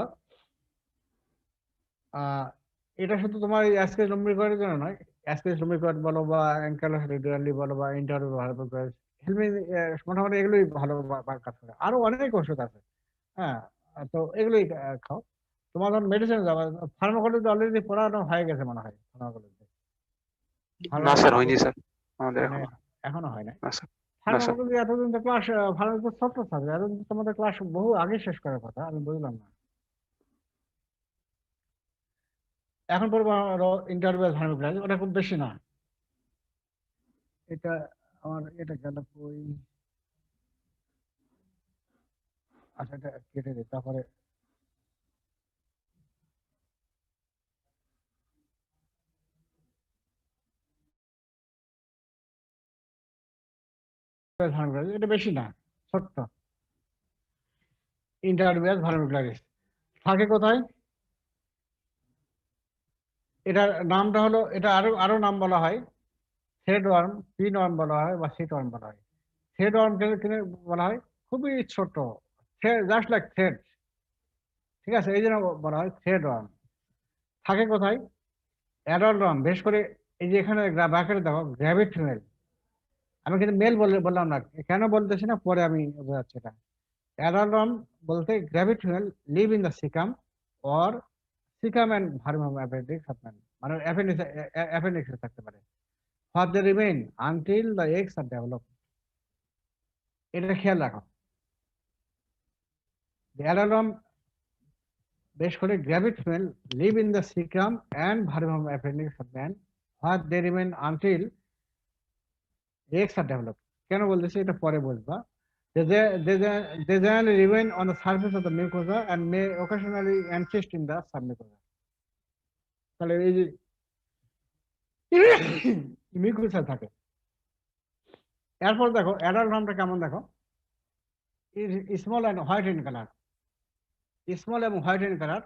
আহ এটা শুধু তোমার অ্যাসকেস লম্বিকয়েডের জন্য নয়, অ্যাসকেস লম্বিকয়েড বলো বা অ্যাঙ্কাইলোস রেডিয়ালি বলো বা ইন্টারভিউ হেলমি, মোটামুটি এগুলোই ভালো কাজ করে। আরো অনেক ওষুধ আছে। হ্যাঁ, তো এগুলোই খাও। তোমার ধর মেডিসিন যাবে, ফার্মাকোলজি অলরেডি পড়ানো হয়ে গেছে মনে হয়, ফার্মাকোলজি। না স্যার ফার্মাকোলজি হয়নি স্যার, আমাদের মানে এখনো। এখনো হয় নাই। না স্যার। না স্যার। ফার্মাকোলজি এতদিন তো ক্লাস, ফার্মাকোলজি ছোট্ট সাবজেক্ট, এতদিন তোমাদের ক্লাস বহু আগে শেষ করার কথা, আমি বুঝলাম না। এখন পড়বো ইন্টারভিউ ফার্মাকোলজি, ওটা খুব বেশি না। এটা আমার এটা গেল কই, আচ্ছা এটা কেটে দিই, তারপরে ফার্মাকোলজি এটা বেশি না, ছোট্ট। ইন্টারভিউ ফার্মাকোলজি থাকে কোথায়? এটার নামটা হলো, এটা আরো আরো নাম বলা হয়, থ্রেড ওয়ার্ম, পিন ওয়ার্ম বলা হয় বা সিট ওয়ার্ম বলা হয়। থ্রেড ওয়ার্ম কেন বলা হয়? খুবই ছোট, জাস্ট লাইক থ্রেড, ঠিক আছে, এই জন্য বলা হয় থ্রেড ওয়ার্ম। থাকে কোথায়? অ্যাডাল্ট ওয়ার্ম, বিশেষ করে এই যে এখানে ব্র্যাকেটে দেখো গ্র্যাভিড ফিমেল, আমি কিন্তু মেল বললাম না, কেন বলতেছি না পরে আমি বোঝাচ্ছি এটা। অ্যাডাল্ট ওয়ার্ম বলতে gravid female live in the caecum or caecum and ভার্মিয়াম অ্যাপেন্ডিক্স, মানে অ্যাপেন্ডিক্সে থাকতে পারে, for they remain until the eggs are develop. এটা খেয়াল রাখো, অ্যাডাল্ট ওয়ার্ম বেশ করে gravid female live in the caecum and ভার্মিয়াম appendix of man, for they remain until eggs are develop. কেন বলতেছি এটা পরে বুঝবা। They generally remain on the surface of the mucosa and may occasionally encased in the submucosa. তাহলে এই যে mucosa থাকে। এরপর দেখো অ্যাডাল্ট ফর্মটা কেমন, দেখো small and white in colour, small এবং হোয়াইট ইন কালার,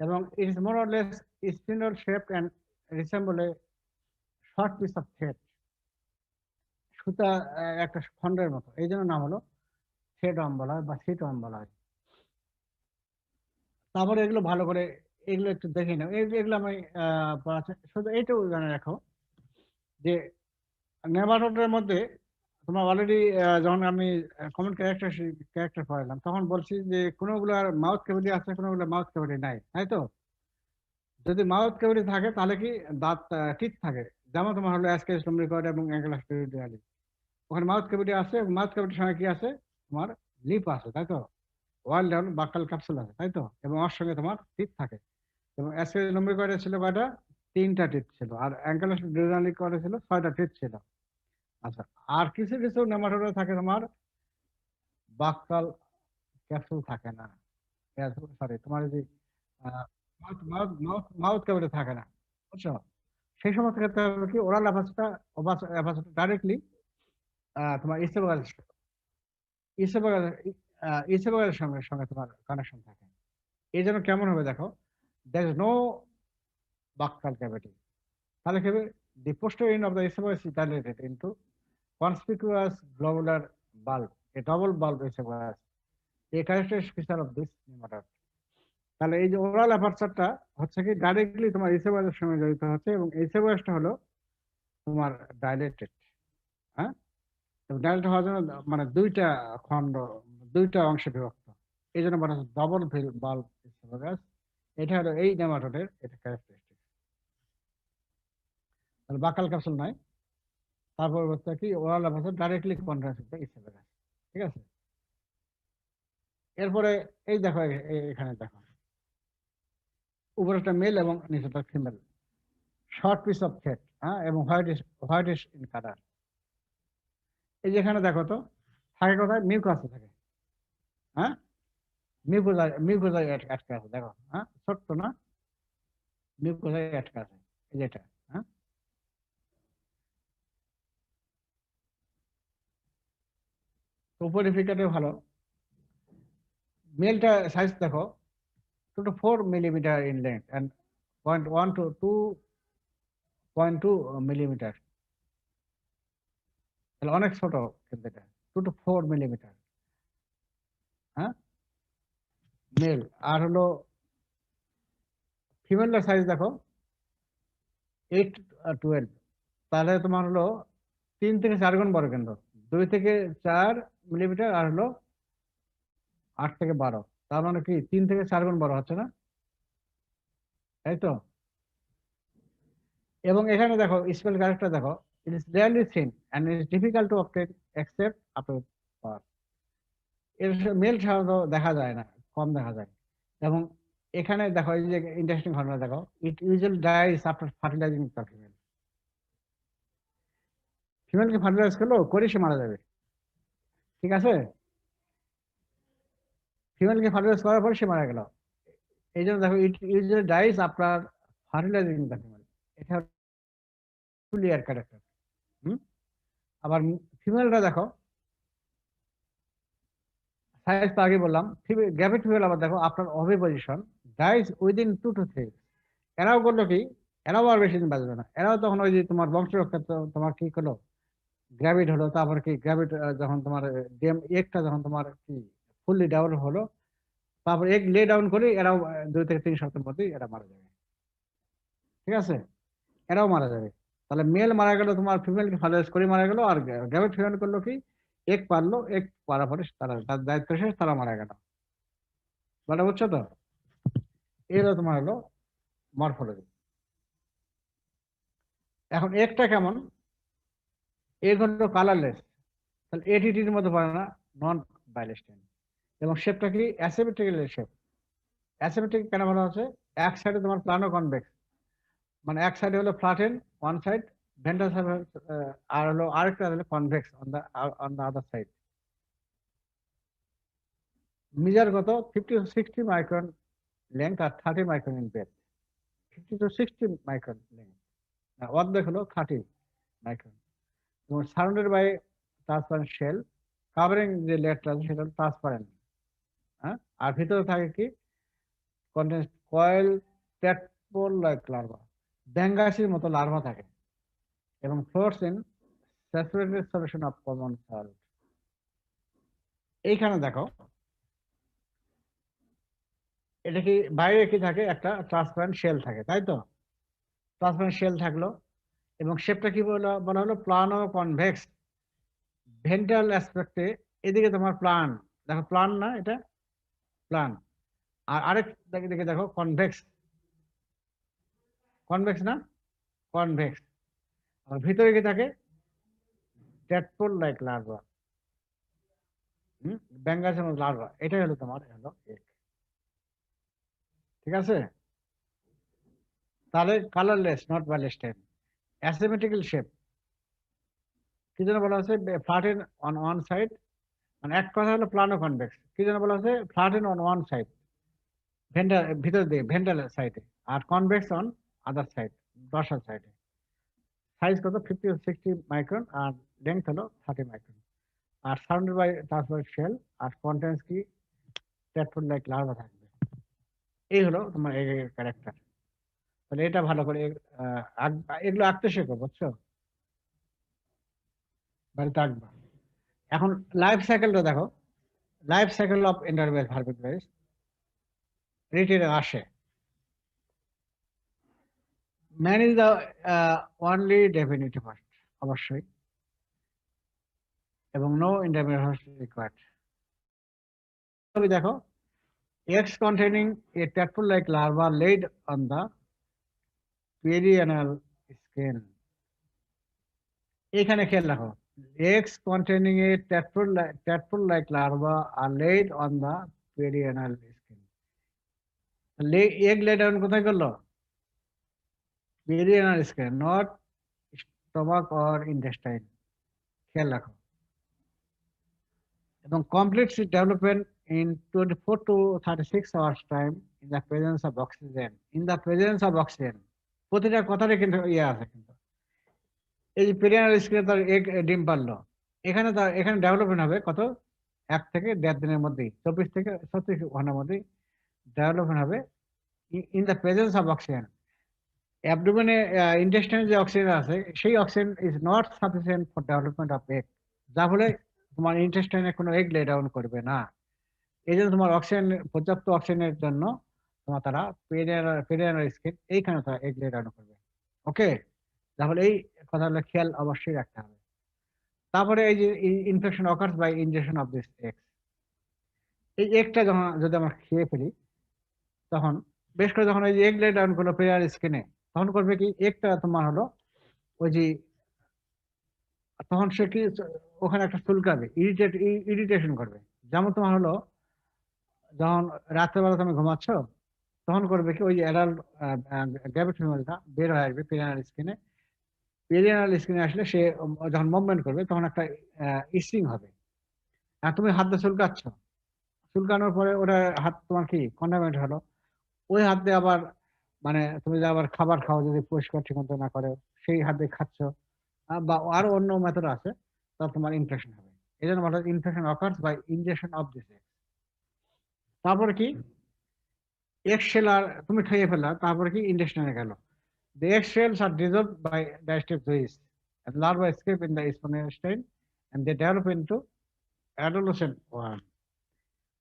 এবং it is more or less spindle shaped and resemble a short piece of thread, সুতা একটা খন্ডের মতো, এই জন্য নাম হলো থ্রেড ওয়ার্ম বলা হয় বা সিট ওয়ার্ম বলা হয়। তারপরে এগুলো ভালো করে এগুলো একটু দেখে নাও, এগুলো আমি শুধু এইটাও জানে রাখো যে নেমাটোডের মধ্যে তোমার অলরেডি যখন আমি কমন ক্যারেক্টার পড়ালাম তখন বলছি যে কোনোগুলোর মাউথ ক্যাভিটি আছে, কোনোগুলো মাউথ ক্যাভিটি নাই, তাই তো? যদি মাউথ ক্যাভিটি থাকে তাহলে কি দাঁত টিথ থাকে, যেমন তোমার হলো অ্যাসকেস লুম্ব্রিকয়েড এবং অ্যাঙ্গুলাস পিরিয়ডালি, ওখানে মাউথ ক্যাভিটি আছে, মাউথ ক্যাভিটির সঙ্গে কি আছে, তোমার লিপ আছে, তাই তো? ওয়াল ডাউন বাক্কাল ক্যাপসুল আছে, তাই তো? এবং ওর সঙ্গে তোমার টিথ থাকে। এবং অ্যাসকেস লুম্ব্রিকয়েডে ছিল কয়টা? 3টা টিথ ছিল, আর অ্যাঙ্গুলাস পিরিয়ডালি ছিল 6টা টিথ ছিল। আচ্ছা, আর কিছু কিছু নেমাটোডে থাকে তোমার বাক্কাল ক্যাপসুল থাকে না, সরি তোমার যে মাউথ ক্যাভিটি থাকে না, বুঝছো? সেই সময় ক্ষেত্রে হবে কি ওরাল অ্যাপাসিটা ডাইরেক্টলি তোমার ইসোফেগাসের সঙ্গে সঙ্গে তোমার কানেকশন থাকে। এই জন্য কেমন হবে দেখো, there is no buccal cavity, তাহলে কি হবে, the posterior end of the esophagus is dilated into conspicuous globular bulb, a double bulb esophagus, a characteristic feature of this nematode। তাহলে এই যে ওরাল অ্যাপারচারটা হচ্ছে কি ডাইরেক্টলি তোমার ইসোফেগাসের সঙ্গে জড়িত হচ্ছে, এবং ইসোফেগাসটা হলো তোমার ডাইলেটেড, হ্যাঁ, এবং ডাইলেট হওয়ার জন্য মানে দুইটা অংশে বিভক্ত, এই জন্য বলা হচ্ছে ডবল বাল্ব ইসোফেগাস। এটা হলো এই নেমাটোডের এটা ক্যারেক্টারিস্টিক। তাহলে বাকাল ক্যাপসুল নাই, তারপর হচ্ছে কি oral aperture directly contract with the oesophagus, ঠিক আছে? এরপরে এই দেখো এখানে দেখো উপরেটা মেল এবং নিচেটা female, short piece of thread, হ্যাঁ, এবং হোয়াইটিশ ইন কালার। এই যেখানে দেখো তো থাকে কোথায়, মিউকাসে থাকে, হ্যাঁ, মিউকোজায় আটকে আছে, দেখো, হ্যাঁ, ছোট্ট না, মিউকোজায় আটকে আছে, এই যেটা, হ্যাঁ। উপরে ফিকারে ভালো, মেলটা সাইজ দেখো 2 to 4 millimeter in length and 0.1 to 2.2 millimeter, তাহলে অনেক ছোট কিন্তু এটা 2 to 4 millimeter, হ্যাঁ, মেল। আর হলো ফিমেলের সাইজ দেখো 8 to 12, তাহলে তোমার হলো 3 থেকে 4 গুণ বড়, কিন্তু 2 থেকে 4 মিলিমিটার আর হলো 8 থেকে 12, তার মানে কি 3 থেকে 4 গুণ বড় হচ্ছে না, তাই তো? এবং এখানে দেখো স্পেল ক্যারেক্টার দেখো, it is rarely seen and it is difficult to obtain except after birth. এর মেল সাধারণত দেখা যায় না, কম দেখা যায়। এবং এখানে দেখো এই যে ইন্টারেস্টিং ঘটনা দেখো, it usually dies after fertilizing the female. ফিমেলকে ফার্টিলাইজ করলো করে সে মারা যাবে, ঠিক আছে? ফিমেলকে ফার্টিলাইজ করার পরে সে মারা গেল, এই জন্য দেখো it usually dies after fertilizing the female, এটা ক্লিয়ার ক্যারেক্টার। আবার ফিমেলরা দেখো সাইজ তো আগে বললাম। গ্র্যাভিড ফিমেল আবার দেখো after ওভিপজিশন dies within 2 to 3 weeks। এরাও করলো কি, এরাও আর বেশি দিন বাঁচবে না, এরাও তখন ওই যে তোমার বংশরক্ষা তোমার কি করলো, গ্র্যাভিড হলো, তারপর কি গ্র্যাভিড যখন তোমার এগটা যখন তোমার কি ফুললি ডেভেলপ হলো, তারপর এগ লে ডাউন করে এরাও 2 থেকে 3 সপ্তাহের মধ্যেই এরা মারা যাবে। ঠিক আছে, এরাও মারা যাবে। তাহলে মেল মারা গেল, তোমার ফিমেলকে ফার্টিলাইজ করে মারা গেল, আর গ্র্যাভিড ফিমেল করলো কি, এগ পারলো, এগ পারার পরে তারা তার দায়িত্ব শেষ, তারা মারা গেল। মানে বুঝছো তো, এই হলো তোমার হলো মরফোলজি। এখন এগটা কেমন, এগ হলো কালারলেস, তাহলে এটিটির মধ্যে পড়ে না, নন বাইলেস্টেন। এবং শেপটা কি অ্যাসিমেট্রিক্যাল শেপ। অ্যাসিমেট্রিক কেন বলা হচ্ছে, এক সাইডে তোমার প্লানো কনভেক্স, মানে এক সাইডে হলো ফ্ল্যাটেন ওয়ান সাইড, ভেন্ট্রাল আর হলো আরেকটা হলো convex on the other side. Measure কত, 50 to 60 মাইক্রন লেন্থ আর 30 micron in breadth. 50 to 60 micron length, অর্ধেক হলো 30 মাইক্রন। এবং surrounded by transparent shell, covering যে লেয়ারটা আছে সেটা হলো ট্রান্সপারেন্ট। হ্যাঁ, আর ভিতরে থাকে কি contents coiled tadpole like larva, ব্যাঙ্গাসির মতো লার্ভা থাকে, এবং floats in saturated solution of common salt. এইখানে দেখো এটা কি বাইরে কি থাকে, একটা ট্রান্সপারেন্ট শেল থাকে, তাই তো? ট্রান্সপারেন্ট শেল থাকলো, এবং শেপটা কি বলা হলো প্লানো কনভেক্স। ভেন্ট্রাল অ্যাসপেক্টে এদিকে তোমার প্লান, দেখো প্লান না, এটা প্লান, আর আরেক দিকে দেখো কনভেক্স, কনভেক্স না, কনভেক্স। আর ভিতরে কি থাকে, ট্যাডপোল লাইক লার্ভা, ব্যাঙ্গাসের মতো লার্ভা। এটাই হলো তোমার হলো এগ। ঠিক আছে, তাহলে কালারলেস, নট বাইলেস্টেন, অ্যাসিমেট্রিক্যাল শেপ। কি জন্য বলা হচ্ছে ফ্ল্যাটেন অন ওয়ান সাইড, মানে এক কথা হলো প্লানো কনভেক্স। কি জন্য বলা হচ্ছে flattened on one side, ventral ভিতর দিয়ে ভেন্টাল সাইডে, আর convex on other side, dorsal সাইডে। সাইজ কত, 50 to 60 মাইক্রন, আর লেন্থ হলো 30 মাইক্রন, আর সারাউন্ডেড বাই ট্রান্সপারেন্ট শেল, আর কন্টেন্টস কি ট্যাডপোল লাইক লার্ভা থাকবে। এই হলো তোমার এগের ক্যারেক্টার। তাহলে এটা ভালো করে এগুলো আঁকতে শেখো, বুঝছো, বাড়িতে আঁকবা। এখন লাইফ সাইকেলটা দেখো, লাইফ সাইকেল অফ ইন্টারভেল ভার্টিব্রেটস রিটেনে আসে। Man is the only definitive first, অবশ্যই, এবং নো ইন্টারমিডিয়েট রিকোয়ার্ড। তবে দেখো eggs containing a tadpole-like larva laid on the perianal skin. এখানে খেয়াল রাখো, eggs containing a tadpole-like larva are laid on the perianal skin. egg laid down কোথায় করলো, perianal skin, not stomach or intestine। খেয়াল রাখো, এবং completes its development in 24 to 36 hours time in the presence of oxygen. In the presence of oxygen, প্রতিটা কথারই কিন্তু ইয়ে আছে। কিন্তু এই যে পেরিয়ানাল স্ক্রিনে তার এগ ডিম পারলো, এখানে তার এখানে ডেভেলপমেন্ট হবে কত, 1 থেকে 1.5 দিনের মধ্যেই, 24 থেকে 36 ঘন্টার মধ্যেই ডেভেলপমেন্ট হবে in the presence of oxygen. অ্যাবডোমেনে ইন্টেস্টাইনে যে অক্সিজেন আছে, সেই oxygen is not sufficient for development of egg, যা ফলে তোমার ইন্টেস্টাইনে কোনো এগ লে ডাউন করবে না। এই জন্য তোমার অক্সিজেন, পর্যাপ্ত অক্সিজেনের জন্য তোমার তারা পেরিয়ানাল স্কিন এইখানে তারা এগ লে ডাউন করবে। ওকে, তাহলে এই কথাগুলো খেয়াল অবশ্যই রাখতে হবে। তারপরে এই যে infection occurs by injection of this eggs, এই এগটা যখন যদি আমরা খেয়ে ফেলি, তখন বেশ করে যখন ওই যে এগ লে ডাউন করলো পেরিয়ানাল স্কিনে, তখন করবে কি, এগটা তোমার হলো ওই যে, তখন সে কি ওখানে একটা চুলকাবে, ইরিটেশন করবে। যেমন তোমার হলো যখন রাত্রেবেলা তুমি ঘুমাচ্ছ, তখন করবে কি, ওই যে অ্যাডাল্ট গ্র্যাভিড ফিমেলটা বের হয়ে আসবে পেরিয়ানাল স্কিনে। পেরিয়ানাল স্কিনে আসলে সে যখন মুভমেন্ট করবে, তখন একটা ইচিং হবে। আর তুমি হাত দিয়ে চুলকাচ্ছ, চুলকানোর পরে ওটা হাত তোমার কি কন্টামিনেট হলো, ওই হাত দিয়ে আবার মানে তুমি যে আবার খাবার খাও, যদি পরিষ্কার ঠিক মতো না করে, সেই হাত দিয়ে খাচ্ছ, বা আরো অন্য মেথড আছে, তা তোমার ইনফেকশন হবে। এই জন্য বলা হয় infection occurs by injection of this egg. তারপরে কি এক্স সেল আর তুমি খেয়ে ফেললা, তারপরে কি ইন্টেস্টাইনে গেল। The egg shells are dissolved by digestive juice and larvae escape in the small intestine and they develop into adolescent worm.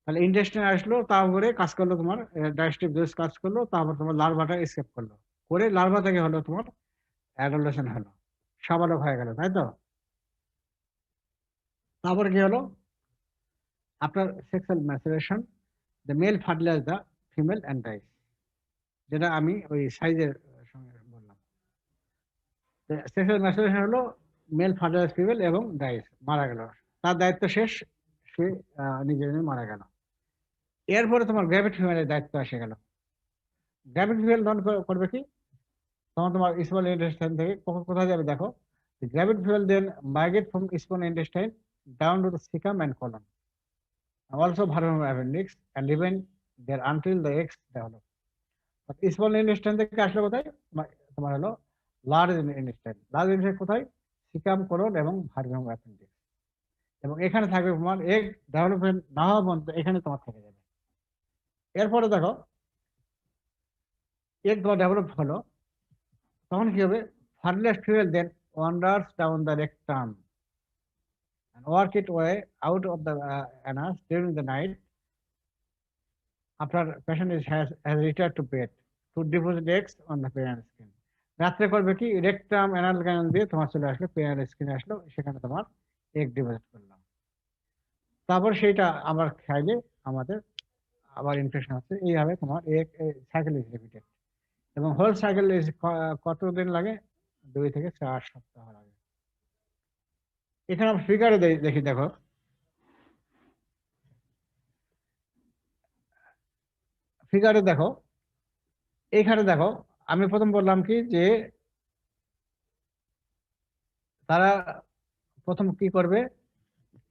তাহলে ইন্টেস্টাইন আসলো, তারপরে কাজ করলো তোমার ডাইজেস্টিভ জুস কাজ করলো, তারপর তোমার লার্ভাটা এসকেপ করলো, করে লার্ভা থেকে হলো তোমার অ্যাডোলেসেন্ট হলো, সাবালক হয়ে গেল, তাই তো। তারপরে কি হলো, after sexual maturation the male fertilize the female and dies, যেটা আমি ওই সাইজের সঙ্গে বললাম। সেক্সুয়াল ম্যাচুরেশন হলো মেল ফার্টিলাইজ ফিমেল এবং ডাইস, মারা গেল, তার দায়িত্ব শেষ, সে নিজে নিজে মারা গেল। এরপরে তোমার গ্র্যাভিড ফিমেলের দায়িত্ব এসে গেল। গ্র্যাভিড ফিমেল তখন করবে কি, তখন তোমার স্মল ইন্টেস্টাইন থেকে কোথায় যাবে দেখো, gravid female then migrate from small intestine down to the caecum and colon, also vermiform appendix and even there until the eggs develop. Small intestine থেকে আসলে কোথায়, তোমার হলো লার্জ ইন্টেস্টাইন। লার্জ ইন্টেস্টাইন কোথায়, সিকাম, কোলন এবং vermiform appendix. এবং এখানে থাকবে তোমার এগ ডেভেলপমেন্ট না হওয়া পর্যন্ত এখানে তোমার থেকে যাবে। এরপরে দেখো এগ তোমার ডেভেলপ হলো, তখন কি হবে, fertilized female then wanders down the rectum and work its way out of the anus during the night after patient has returned to bed to deposit eggs on the penile skin. রাত্রে করবে কি, rectum anal canal দিয়ে তোমার চলে আসলো, penal স্কিনে আসলো, সেখানে তোমার এগ ডিপোজিট করলাম। তারপর সেইটা আবার খাইলে আমাদের আবার ইনফেকশন হচ্ছে, এইভাবে তোমার এগ সাইকেল ইজ রিপিটেড। এবং হোল সাইকেল ইজ কতদিন লাগে, 2 থেকে 4 সপ্তাহ লাগে। এখানে আমরা ফিগারে দেখি, দেখো ফিগারে দেখো, এইখানে দেখো, আমি প্রথম বললাম কি যে তারা প্রথম কি করবে,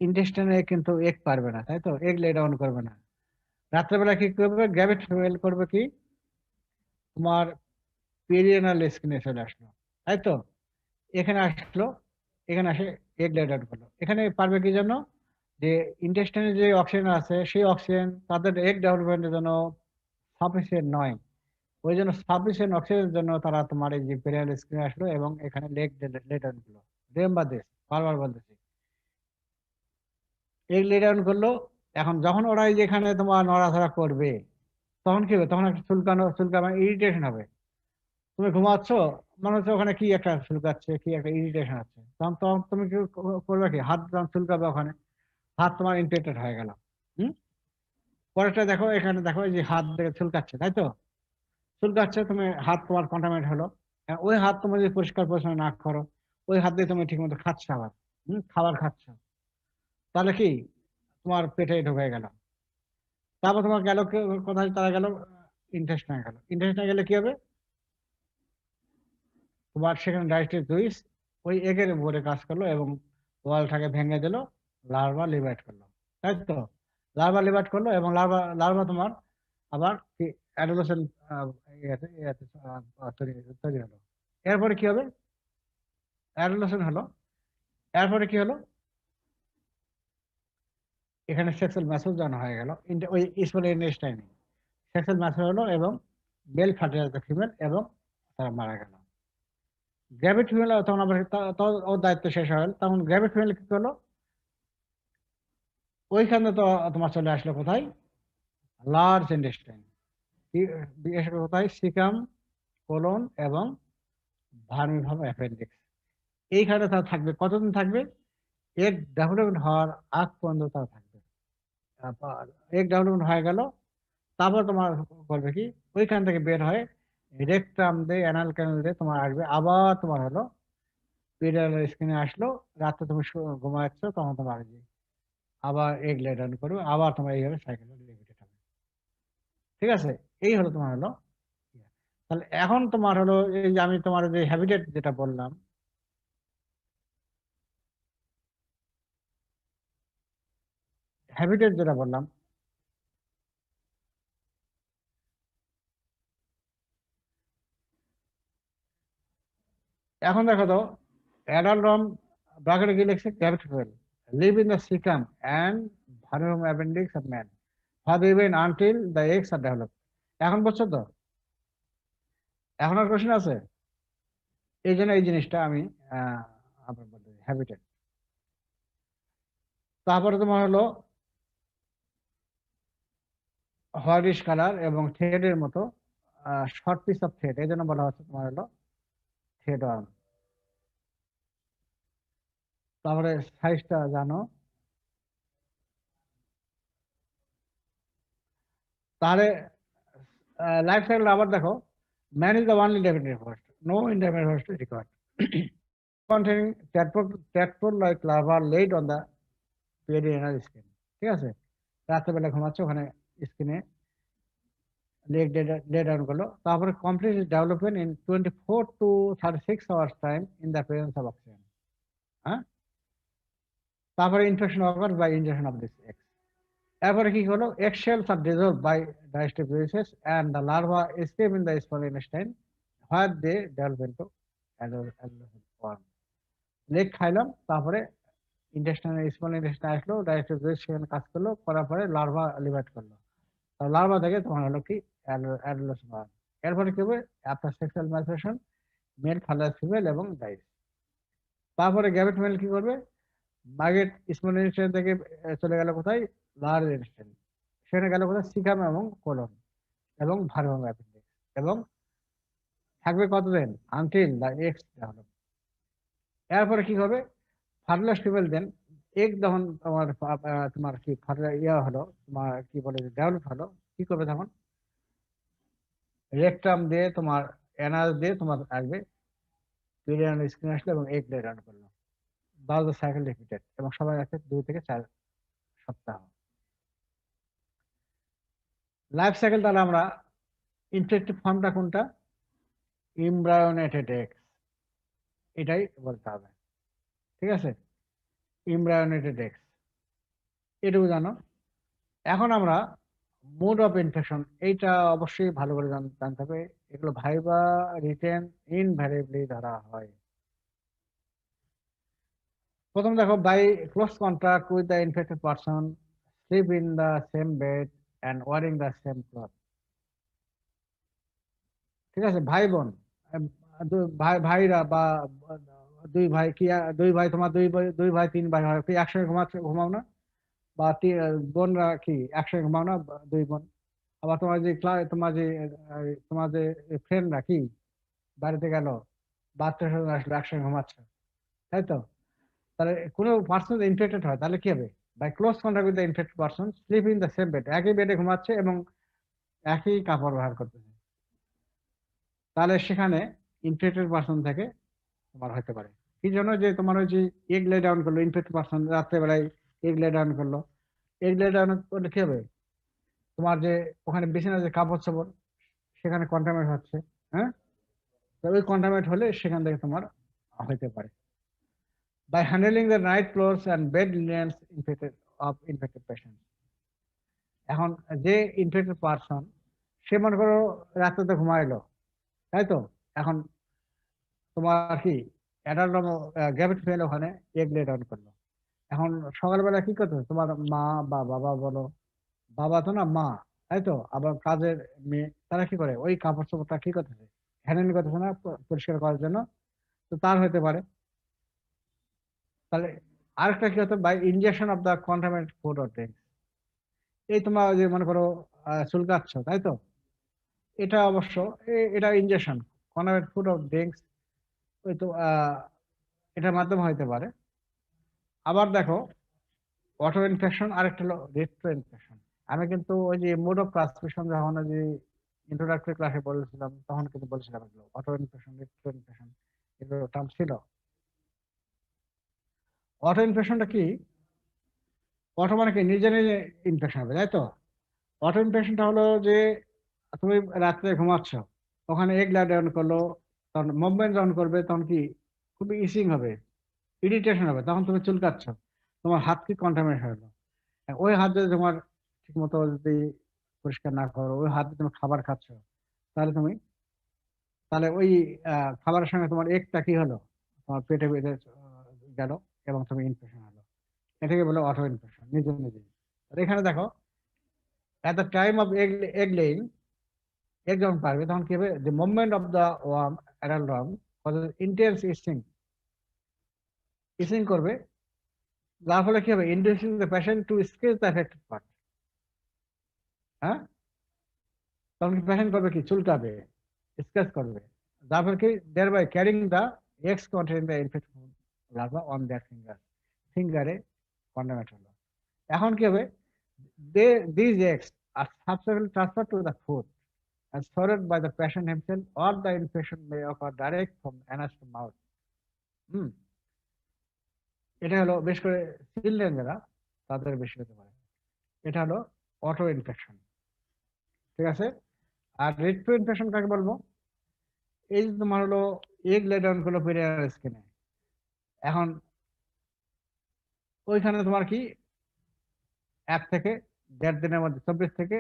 ইন্টেস্টাইনে কিন্তু এগ পারবে না, তাই তো, এগ লে ডাউন করবে না। রাত্রেবেলা কি করবে, গ্র্যাভিড ফিমেল করবে কি, তোমার পেরিয়ানাল স্কিনে চলে আসলো, তাই তো, এখানে আসলো, এখানে আসে এগ লে ডাউন করলো। এখানে পারবে কি জন্য, যে ইন্টেস্টাইনে যে অক্সিজেন আছে সেই অক্সিজেন তাদের এগ ডেভেলপমেন্টের জন্য সাফিসিয়েন্ট নয়, ওই জন্য সাফিসিয়েন্ট অক্সিজেনের জন্য তারা তোমার এই যে পেরিয়াল স্ক্রিনে আসলো এবং এখানে লেগ লেটার করলো। রিমেম্বার দিস, বারবার বলতেছি, এগ লেটার করলো। এখন যখন ওরা এই যে এখানে তোমার নড়াচড়া করবে, তখন কি হবে, তখন একটা চুলকানো ইরিটেশন হবে। তুমি ঘুমাচ্ছ, মনে হচ্ছে ওখানে কি একটা চুলকাচ্ছে, কি একটা ইরিটেশন হচ্ছে, তখন তখন তুমি কি করবে, কি হাত যখন চুলকাবে ওখানে, হাত তোমার ইনফেক্টেড হয়ে গেল। পরেরটা দেখো, এখানে দেখো এই যে হাত দেখে চুলকাচ্ছে, তাই তো, চুলকাচ্ছে, তুমি হাত তোমার কন্টামিনেট হলো। ওই হাত তুমি যদি পরিষ্কার পরিচ্ছন্ন না করো, ওই হাত দিয়ে তুমি ঠিক মতো খাচ্ছ আবার, খাবার খাচ্ছ, তাহলে কি তোমার পেটে ঢুকে গেল। তারপর তোমার গেল কোথায়, তারা গেল ইন্টেস্টাইনে গেল। ইন্টেস্টাইনে গেলে কি হবে, তোমার সেখানে ডাইজেস্টিভ জুইস ওই এগের উপরে কাজ করলো এবং ওয়ালটাকে ভেঙে দিল, লার্ভা লিভাইট করলো, তাই তো, লার্ভা লিভাইট করলো এবং লার্ভা তোমার আবার কি অ্যাডোলেসেন্ট তৈরি হলো। এরপরে কি হবে, অ্যাডোলেসেন্ট হলো, এরপরে কি হলো, এখানে সেক্সুয়াল ম্যাসেজ জানা হয়ে গেল, ওই স্মল ইন্টেস্টাইনে সেক্সুয়াল ম্যাসেজ হলো এবং মেল ফার্টিলাইজ দ্য ফিমেল এবং তারা মারা গেল। গ্র্যাভিড ফিমেল তখন আবার ওর দায়িত্ব শেষ হয়ে, তখন গ্র্যাভিড ফিমেল কি করলো, ওইখানে তো তোমার চলে আসলো কোথায়, লার্জ ইন্টেস্টাইন, বিশেষ করে কোথায়, সিকাম, কোলন এবং ভার্মিফার্ম অ্যাপেন্ডিক্স। এইখানে তারা থাকবে, কতদিন থাকবে, এগ ডেভেলপমেন্ট হওয়ার আগ পর্যন্ত তারা থাকবে। এগ ডেভেলপমেন্ট হয়ে গেল, তারপর তোমার করবে কি, ওইখান থেকে বের হয়ে রেকটাম দিয়ে অ্যানাল ক্যানাল দিয়ে তোমার আসবে, আবার তোমার হলো পেরিয়াল স্কিনে আসলো, রাতে তুমি ঘুমাচ্ছ, তখন তোমার আবার এগ লে ডাউন করবে, আবার তোমার এইভাবে সাইকেল রিপিটেড হবে। ঠিক আছে, এই হলো তোমার হলো। তাহলে এখন তোমার হলো এই যে আমি তোমার যে হ্যাবিটেট যেটা বললাম, হ্যাবিটেট যেটা বললাম, এখন দেখো তো, অ্যাডাল্ট রম ব্র্যাকেটে কি লিখছে, gravid female live in the caecum and vermiform appendix of man for the event until the eggs are developed. এখন বুঝছো তো? এখন আর কোশ্চেন আছে? এই জন্য এই জিনিসটা আমি আপনার বলতে হ্যাবিটেট। তারপরে তোমার হলো হোয়াইটিশ কালার এবং থ্রেডের মতো শর্ট পিস অফ থ্রেড, এই জন্য বলা হচ্ছে তোমার হলো থ্রেড ওয়ার্ম। তারপরে সাইজটা জানো। তাহলে লাইফ সাইকেল আবার দেখো, man is the only independent host, no independent host is required. containing tadpole like larva laid on the perianal skin, ঠিক আছে? রাত্রেবেলা ঘুমাচ্ছে, ওখানে স্কিনে লেগ ডে ডাউন করলো, তারপরে complete development in 24 to 36 hours time in the presence of oxygen. হ্যাঁ, তারপরে infection occur by injection of this eggs. এরপরে কি হলো, এক্সশেলস আর dissolve by digestive process and the larva escape in the small intestine where they develop into adolescent form. লেগ খাইলাম, তারপরে intestine small intestine আসলো, ডাইজেস্টিভ প্রসেস সেখানে কাজ করলো, করার পরে লার্ভা লিভারেট করলো। লার্ভা থেকে তোমার হলো কি অ্যাডোলসেন্ট ফর্ম। এরপরে কি হবে, after sexual maturation male father female এবং ডাইস। তারপরে গ্যামেট মেল কি করবে, মাগেট স্মল ইন্টেস্টাইন থেকে চলে গেল কোথায়, লার্জ ইন্টেস্টাইন, সেখানে গেল কোথায়, সিকাম এবং কোলন এবং ভার্ভাম অ্যাপেন্ডিক্স, এবং থাকবে কতদিন, আনটিল দ্য এক্স ডেভেলপ। এরপরে কি হবে, ফার্টিলাইজড ফিমেল দেন এগ যখন তোমার কি হলো, তোমার কি বলে ডেভেলপ হলো, কি করবে তখন, রেকটাম দিয়ে তোমার এনাস দিয়ে তোমার আসবে, পিরিয়ান স্ক্রিন আসলো এবং এগ ডে রান করলো। দাস দ্য সাইকেল রিপিটেড, এবং সবাই আছে 2 থেকে 4 সপ্তাহ। লাইফ সাইকেল তাহলে আমরা ইনফেক্টিভ ফর্মটা কোনটা, এমব্রায়োনেটেড এক্স, এটাই বলতে হবে, ঠিক আছে? এমব্রায়োনেটেড এক্স, এটুকু জানো। এখন আমরা মোড অফ ইনফেকশন, এইটা অবশ্যই ভালো করে জানতে হবে। এগুলো ভাইবা রিটেন ইনভ্যারিয়েবলি ধরা হয়। প্রথম দেখো, by close contact with the infected person, sleep in the same bed and wearing the same cloth, ঠিক আছে? ভাই বোন, ভাইরা বা দুই ভাই তোমার দুই ভাই 3 ভাই হয় কি একসঙ্গে ঘুমাও না? বা বোনরা কি একসঙ্গে ঘুমাও না, 2 বোন? আবার তোমার যে ফ্রেন্ডরা কি বাড়িতে গেল, বাচ্চা স্বজন আসলো, একসঙ্গে ঘুমাচ্ছে, তাই তো? তাহলে কোনো পার্সন ইনফেক্টেড হয়, তাহলে কি হবে, by close contact with the infected person, sleep in the same bed, একই বেডে ঘুমাচ্ছে এবং একই কাপড় ব্যবহার করতেছে, তাহলে সেখানে ইনফেক্টেড পারসন থেকে তোমার হতে পারে। কি জন্য, যে তোমার ওই যে এগ লে ডাউন করলো, ইনফেক্টেড পারসন রাত্রেবেলায় এগ লে ডাউন করলো, এগ লে ডাউন করলে কি হবে, তোমার যে ওখানে বিছানা যে কাপড় চোপড় সেখানে কন্টামিনেট হচ্ছে, হ্যাঁ? তো ওই কন্টামিনেট হলে সেখান থেকে তোমার হতে পারে। By handling the night clothes and bed linens infected patient. এখন যে ইনফেক্টেড পারসন, সে মনে করো রাত্রে ঘুমাইলো, তাই তো? এখন তোমার কি অ্যাডাল্ট গ্যাভিট ফেল ওখানে এগ লে ডাউন করলো। এখন সকালবেলা কি করতে, তোমার মা বা বাবা বলো, বাবা তো না, মা, তাই তো? আবার কাজের মেয়ে, তারা কি করে, ওই কাপড় চোপড়টা কি করতেছে, হ্যান্ডেল করতেছে না পরিষ্কার করার জন্য, তো তার হতে পারে। তাহলে আরেকটা কি হতো, by injection of the contaminated food or drinks. এই তোমার যে মনে করো চুলকাচ্ছ, তাই তো? এটা অবশ্য এটা injection contaminated food or drinks, ওই তো এটার মাধ্যমে হতে পারে। আবার দেখো, অটো ইনফেকশন, আরেকটা হলো রেট্রো ইনফেকশন। আমি কিন্তু ওই যে মোড অফ ট্রান্সমিশন যখন ওই যে ইন্ট্রোডাক্টরি ক্লাসে বলেছিলাম, তখন কিন্তু বলেছিলাম এগুলো অটো ইনফেকশন, রেট্রো ইনফেকশন, এগুলো টার্ম ছিল। অটো ইনফেকশনটা কি, অটো মানে কি নিজে নিজে ইনফেকশন হবে, তাই তো? অটো ইনফেকশনটা হলো যে তুমি রাত্রে ঘুমাচ্ছ, ওখানে এগ লে ডাউন করলো, তখন মুভমেন্ট যখন করবে তখন কি খুবই ইচিং হবে, ইরিটেশন হবে, তখন তুমি চুলকাচ্ছ, তোমার হাত কি কন্টামিনেট হলো। ওই হাত যদি তোমার ঠিক মতো যদি পরিষ্কার না করো, ওই হাত দিয়ে তুমি খাবার খাচ্ছ, তাহলে ওই খাবারের সঙ্গে তোমার একটা কি হলো, তোমার পেটে পেটে গেল এবং তুমি ইনফেকশন হলো। এটাকে বলে অটো ইনফেকশন, নিজে নিজে। আর এখানে দেখো, at the time of egg laying, egg যখন পারবে তখন কি হবে, the movement of the worm, adult worm, causes intense itching, করবে, যার ফলে কি হবে, inducing the patient to scratch the affected part. হ্যাঁ, তখন পেশেন্ট করবে কি, চুলকাবে, স্ক্র্যাচ করবে, যার ফলে কি, thereby carrying the eggs containing the infected larva on their ফিঙ্গারে কন্টামিনেট হলো। এখন কি হবে, these eggs are subsequently transferred to the food and swallowed by the patient himself, or the infection may occur direct from anus to mouth. এটা হলো বেশ করে children যারা, তাদের বেশি হতে পারে। এটা হলো অটো ইনফেকশন, ঠিক আছে। আর রেট্রো ইনফেকশন কাকে বলবো, এই যে তোমার হলো এগ লে ডাউন করলো পেরিয়াল স্কিনে, এখন ওইখানে তোমার কি 1 থেকে 1.5 দিনের মধ্যে, 24 থেকে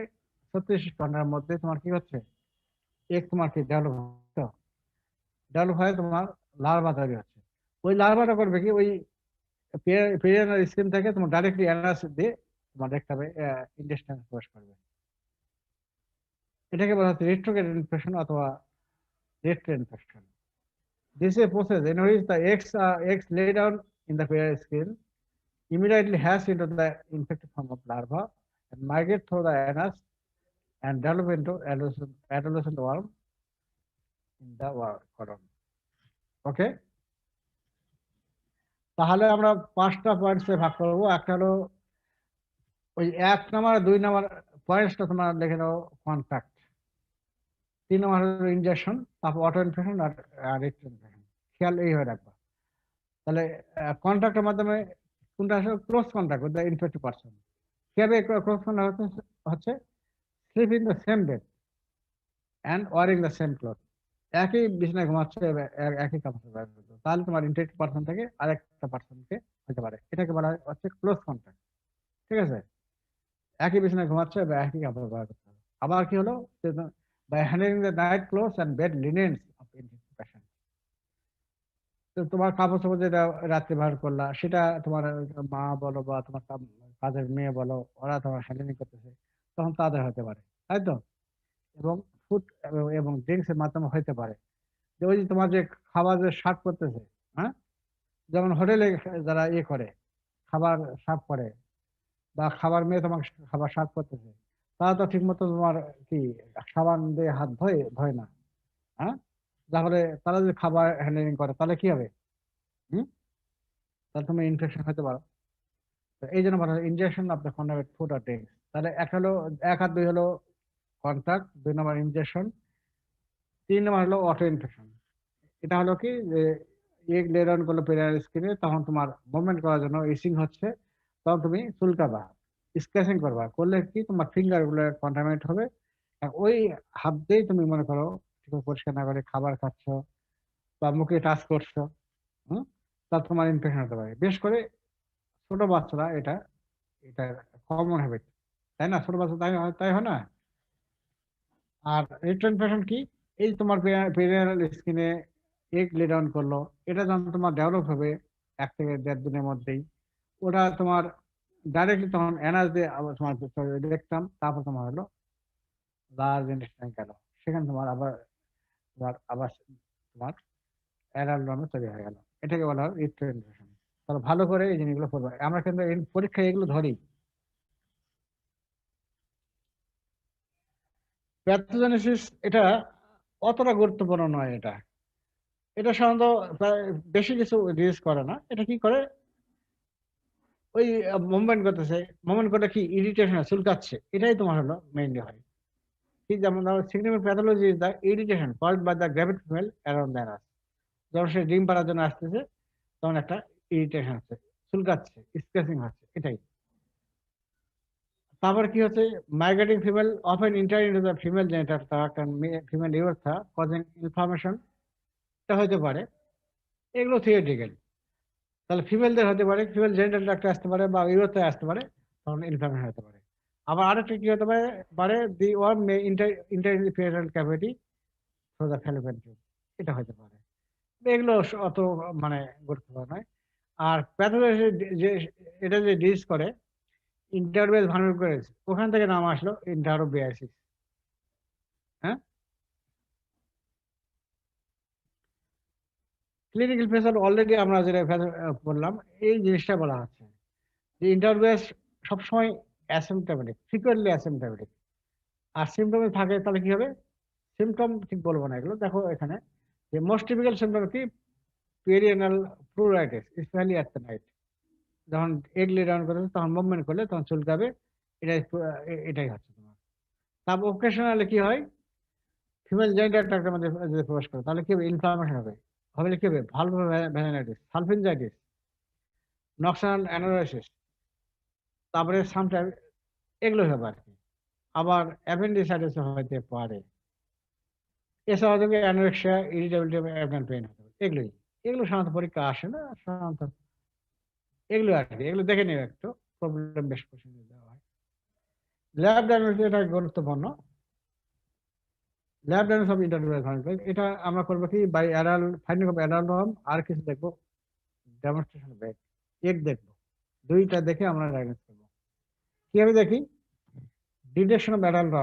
36 ঘন্টার মধ্যে তোমার কি হচ্ছে, এগ তোমার কি ডেভেলপ হয়ে তোমার লার্ভা তৈরি হচ্ছে। ওই লার্ভাটা করবে কি, ওই পেরিয়াল স্কিন থেকে তোমার ডাইরেক্টলি অ্যানাস দিয়ে তোমার দেখতে হবে ইন্টেস্টাইনে প্রবেশ করবে। এটাকে বলা হচ্ছে রেট্রোগ্রেড ইনফেকশন অথবা retro infection. This is a process in which the eggs lay down in the perineal skin, immediately hatch into the infected form of larva and migrate through the anus and develop into adolescent worm in the colon. Okay? তাহলে আমরা 5টা পয়েন্টসে ভাগ করবো। একটা হলো ওই 1 number 2 number পয়েন্টসটা তোমার লিখে নাও, কন্ট্যাক্ট। 3 নাম্বার হলো ইনজেকশন, তারপর অটো ইনফেকশন আর রেট্রো ইনফেকশন। খেয়াল এইভাবে রাখবা। তাহলে কন্ট্যাক্টের মাধ্যমে কোনটা আসলে close contact with the infected person. কিভাবে ক্লোজ কন্ট্যাক্ট হচ্ছে, slip in the same bed and wearing the same cloth. একই বিছানায় ঘুমাচ্ছে, একই কাপড় ব্যবহার করছে, তাহলে তোমার ইনফেক্টেড পারসন থেকে আরেকটা পারসনকে হতে পারে। এটাকে বলা হচ্ছে ক্লোজ কন্ট্যাক্ট, ঠিক আছে। একই বিছানায় ঘুমাচ্ছে বা একই কাপড় ব্যবহার করতে হবে। আবার কি হলো, by handling the night clothes and bed linens of infected patient. তোমার কাপড় চোপড় যেটা রাত্রে ব্যবহার করলা, সেটা তোমার মা বলো বা তোমার কাজের মেয়ে বলো, ওরা তোমার হ্যান্ডেলিং করতেছে, তখন তাদের হতে পারে, তাই তো। এবং ফুড এবং ড্রিঙ্কস এর মাধ্যমে হইতে পারে। যে ওই যে তোমার যে খাবার যে সার্ভ করতেছে, হ্যাঁ, যেমন হোটেলে যারা করে খাবার সার্ভ করে, বা খাবার মেয়ে তোমাকে খাবার সার্ভ করতেছে, তারা তো ঠিক মতো তোমার কি সাবান দিয়ে হাত ধোয় না, হ্যাঁ। তাহলে তারা যদি খাবার হ্যান্ডেলিং করে তাহলে কি হবে, তাহলে তুমি ইনফেকশন হতে পারো। এই জন্য বলা হয় ingestion of the contaminated food আর ড্রিঙ্কস। তাহলে 1 হলো 1 আর 2 হলো কন্ট্যাক্ট, 2 নম্বর ইনজেকশন, 3 নম্বর হলো অটো ইনফেকশন। এটা হলো কি, যে এগ লে ডাউন করলো পেরিয়াল স্কিনে, তখন তোমার মুভমেন্ট করার জন্য ইচিং হচ্ছে, তখন তুমি চুলকাবা, স্ক্র্যাচিং করবা, করলে কি তোমার ফিঙ্গার গুলো কন্টামিনেট হবে। ওই হাত দিয়েই তুমি মনে করো ঠিক পরিষ্কার না করে খাবার খাচ্ছ বা মুখে টাচ করছো, তা তোমার ইনফেকশন হতে পারে। বিশেষ করে ছোট বাচ্চারা এটা কমন হ্যাবিট, তাই না, ছোট বাচ্চা তাই হয় না। আর রেট্রো ইনফেকশন কি, এই তোমার পেরিয়াল স্কিনে এগ লে ডাউন করলো, এটা যখন তোমার ডেভেলপ হবে 1 থেকে 1.5 দিনের মধ্যেই, ওটা তোমার ডাইরেক্টলি তখন অ্যানাস দিয়ে আবার তোমার দেখতাম, তারপর তোমার হলো লার্জ ইন্টেস্টাইন গেল, সেখানে তোমার আবার তোমার অ্যাডাল্ট ওয়ার্ম তৈরি হয়ে গেল। এটাকে বলা হয় রেট্রো ইনফেকশন। তাহলে ভালো করে এই জিনিসগুলো পড়বে, আমরা কিন্তু পরীক্ষায় এগুলো ধরি। প্যাথোজেনেসিস এটা অতটা গুরুত্বপূর্ণ নয়। এটা সাধারণত বেশি কিছু রিলিজ করে না। এটা কি করে, ওই মুভমেন্ট করতেছে, মুভমেন্ট করলে কি ইরিটেশন, চুলকাচ্ছে, এটাই তোমার হলো মেইনলি হয়। ঠিক যেমন ধরো significant pathology is the irritation caused by the gravid female around the anus. যখন সে ডিম পাড়ার জন্য আসতেছে, তখন একটা ইরিটেশন হচ্ছে, চুলকাচ্ছে, স্ক্র্যাচিং হচ্ছে, এটাই। তারপর কি হচ্ছে, migrating female often enter into the female genital tract and female urethra causing inflammation. এটা হতে পারে, এগুলো থিওরিটিক্যাল। তাহলে ফিমেলদের হতে পারে, ফিমেল জেনিটাল ট্র্যাক্টে আসতে পারে বা ইউরেথ্রায় আসতে পারে, তখন ইনফ্লামেশন হতে পারে। আবার আরেকটা কি হতে পারে, the worm may enter in the পেরিয়াল cavity through the fallopian tube, এটা হতে পারে। এগুলো অত মানে গুরুত্বপূর্ণ নয়। আর প্যাথোলজি যে এটা যে ডিজিজ করে, ইন্টারবেস ভার্নিকুলার কোরেস, ওখান থেকে নাম আসলো ইন্টারোবিয়াসিস। হ্যাঁ, ক্লিনিক্যাল ফেসার অলরেডি আমরা যেটা বললাম, এই জিনিসটা বলা হচ্ছে যে ইন্টারবেস সবসময় অ্যাসিমপ্টোমেটিক, ফ্রিকোয়েন্টলি অ্যাসিমপ্টোমেটিক। আর সিমটমে থাকে তাহলে কি হবে? সিমটম ঠিক বলবো না এগুলো, দেখো এখানে যে মোস্ট টিপিক্যাল সিমটম কি? Perianal pleuritis, specially at the night, যখন এগ লে ডাউন করবে তখন মুভমেন্ট করলে তখন চুলকাবে, এটাই এটাই হচ্ছে তোমার। তারপর ওকেশনালি কি হয়? ফিমেল জেন্ডার ট্র্যাক্টের মধ্যে যদি প্রবেশ করে তাহলে কি হবে? ইনফ্লামেশন হবে, হবে কি হবে? ভালভোভ্যাজাইনাইটিস, সালফিনজাইটিস, নক্সাল অ্যানোরেসিস, তারপরে সামটাইম এগুলো হবে আর কি। আবার অ্যাপেন্ডিসাইটিস হতে পারে। এছাড়া যদি অ্যানোরেক্সিয়া, ইরিটেবিলিটি, অ্যাবডোমেন পেইন হতে পারে। এগুলো সাধারণত পরীক্ষা আসে না সাধারণত, এগুলো আর কি, এগুলো দেখে নিও একটু, প্রবলেম বেশ পছন্দ দেওয়া হয়। ল্যাব ডায়াগনোসিস এটা গুরুত্বপূর্ণ। ল্যাব ডায়াগনোসিস অফ ইন্টারভিউ, এটা আমরা করবো কি? By adult finding of adult, আর কিছু দেখবো, ডেমনস্ট্রেশন ব্যাক, এক দেখবো, দুইটা দেখে আমরা ডায়াগনোস করবো। কিভাবে দেখি? ডিটেকশন অফ অ্যাডাল্ট,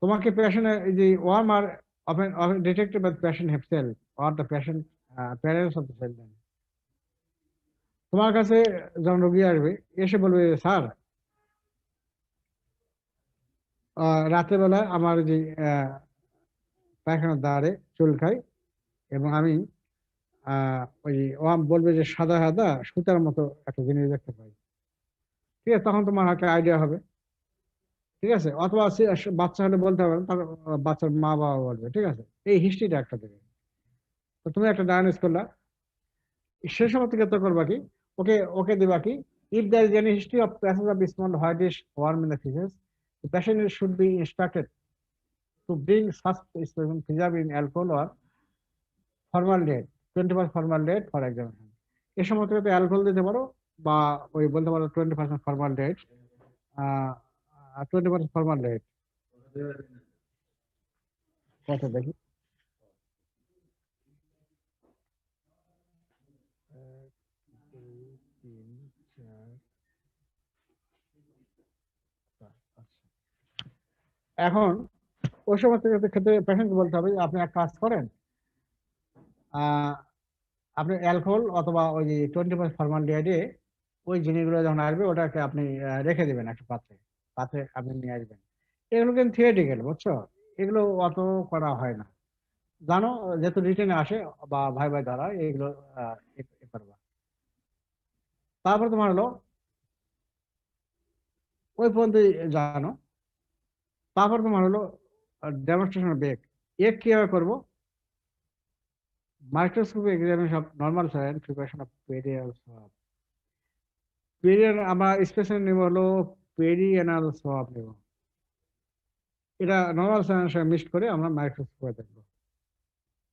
তোমাকে পেশেন্ট যে worm are often detected by the patient himself or the patient parents of the children. তোমার কাছে যখন রোগী আসবে এসে বলবে, স্যার রাতের বেলা আমার যে পায়খানার দ্বারে চুলকায় এবং আমি ওই ওয়ার্ম বলবে যে সাদা সাদা সুতার মতো একটা জিনিস দেখতে পাই, ঠিক আছে? তখন তোমার একটা আইডিয়া হবে, ঠিক আছে? অথবা বাচ্চা হলে বলতে হবে, তার বাচ্চার মা বাবা বলবে, ঠিক আছে? এই হিস্ট্রিটা একটা দেবে। তো তুমি একটা ডায়াগনোস করলা, সে সময় থেকে তো করবা কি, ওকে ওকে দিবা কি, if there is any history of passage of small whitish worm in the faeces, the patient should be instructed to bring such specimen preserved in alcohol or formaldehyde, 20% formaldehyde for examination. এই সময় থেকে তো alcohol দিতে পারো বা ওই বলতে পারো 20% formaldehyde, 20% formaldehyde কত দেখি, এখন ওই সময় থেকে ক্ষেত্রে পেশেন্ট বলতে হবে আপনি এক কাজ করেন, আপনি অ্যালকোহল অথবা ওই যে 20% ফর্মালডিহাইডে ওই জিনিসগুলো যখন আসবে ওটাকে আপনি রেখে দেবেন একটা পাত্রে, পাত্রে আপনি নিয়ে আসবেন। এগুলো কিন্তু থিওরিটিক্যাল, বুঝছো? এগুলো অত করা হয় না, জানো, যেহেতু রিটেনে আসে বা ভাই ভাই দ্বারা এগুলো করবা। তারপর তোমার হলো ওই পর্যন্ত জানো। তারপর তোমার হলো ডেমনস্ট্রেশন বেক, এক কিভাবে করবো? Microscopic examination of normal saline preparation of perianal swab. আমরা স্পেশাল নেব হলো পেরিয়ানাল সোয়াব নেব, এটা নরমাল সাইনের সঙ্গে মিক্সড করে আমরা মাইক্রোস্কোপে দেখবো,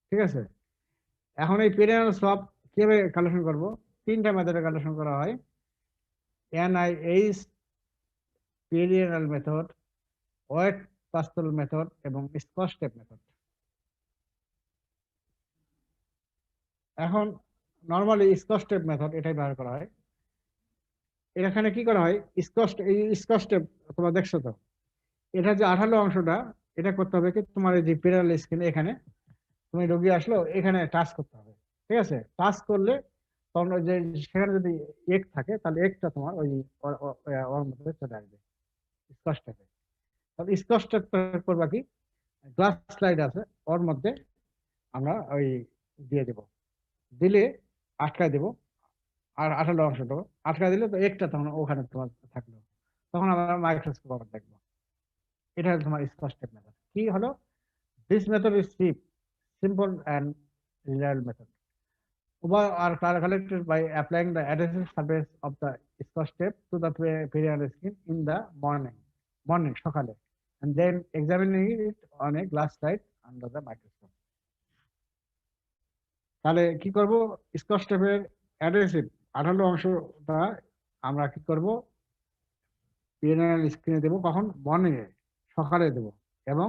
ঠিক আছে? এখন এই পেরিয়ানাল সোয়াব কিভাবে কালেকশন করব? তিনটা মেথডে কালেকশন করা হয়, NIH পেরিয়ানাল মেথড, ওয়েট পাস্তুল মেথড এবং স্কচ টেপ মেথড। এখন নরমালি স্কচ টেপ মেথড এটাই ব্যবহার করা হয়। এখানে কি করা হয়? স্কচ টেপ তোমরা দেখছো তো, এটা যে আঠালো অংশটা, এটা করতে হবে কি, তোমার এই যে পেরিয়াল স্কিন, এখানে তুমি রোগী আসলো এখানে টাচ করতে হবে, ঠিক আছে? টাচ করলে তখন ওই যে সেখানে যদি এক থাকে তাহলে একটা তোমার ওই ওর মধ্যে চলে আসবে স্কচ টেপে। তাহলে স্কচ টেপ করবা কি, গ্লাস স্লাইড আছে ওর মধ্যে আমরা ওই দিয়ে দেব, দিলে আটকায় দেব, আর আঠালো অংশটা আটকায় দিলে তো একটা তখন ওখানে তোমার থাকলো, তখন আমরা মাইক্রোস্কোপ আবার দেখবো। এটা হলো তোমার স্কচ টেপ মেথড। কি হলো? This method is cheap, simple and reliable method. Uber are collected by applying the adhesive surface of the scotch tape to the perineal skin in the morning সকালে, and then examining it on a glass slide under the microscope. তাহলে কি করব? Scotch টেপের adhesive আঠালো অংশটা আমরা কি করব? পেরিনেয়াল স্কিনে দেবো, কখন? মর্নিং এ, সকালে দেবো, এবং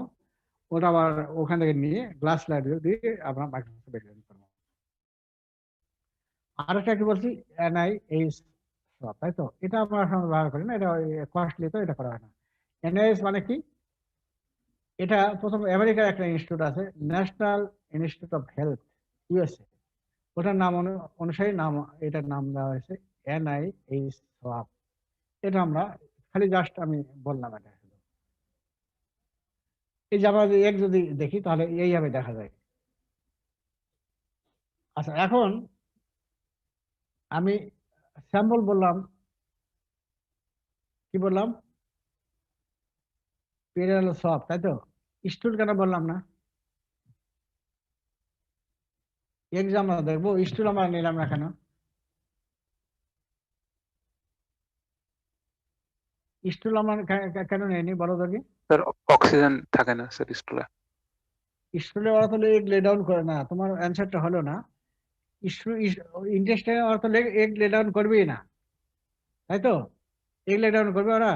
ওটা আবার ওখান থেকে নিয়ে গ্লাস স্লাইড দিয়ে আমরা মাইক্রোস্কোপে এক্সামিন করবো। আরেকটা কি বলছি, NIH সোয়াব, তাই তো? এটা আমরা এখন ব্যবহার করি না, এটা কস্টলি, তো এটা করা হয় না। এনআইএস মানে কি? এটা প্রথম আমেরিকার একটা ইনস্টিটিউট আছে, national institute of health, USA. ওটার নাম অনুসারে নাম, এটার নাম দেওয়া হয়েছে এনআইএইচ সোয়াব। এটা আমরা খালি জাস্ট আমি বললাম এটা। এই যে আমরা এক যদি দেখি তাহলে এইভাবে দেখা যায়। আচ্ছা, এখন আমি স্যাম্পল বললাম, কি বললাম? পেরিয়াল সোয়াব, তাই তো? স্টুল কেন বললাম না? এক্সাম আমরা দেখবো, স্টুল আমরা নিলাম না কেন? স্টুল আমরা কেন নেয়নি বলো দেখি? স্যার অক্সিজেন থাকে না স্যার স্টুলে। স্টুলে ওরা তো লেগ লে ডাউন করে না, তোমার অ্যান্সারটা হলো না। ইন্টেস্টাইনে ওরা তো এগ লে ডাউন করবেই না, তাই তো? এগ লে ডাউন করবে ওরা?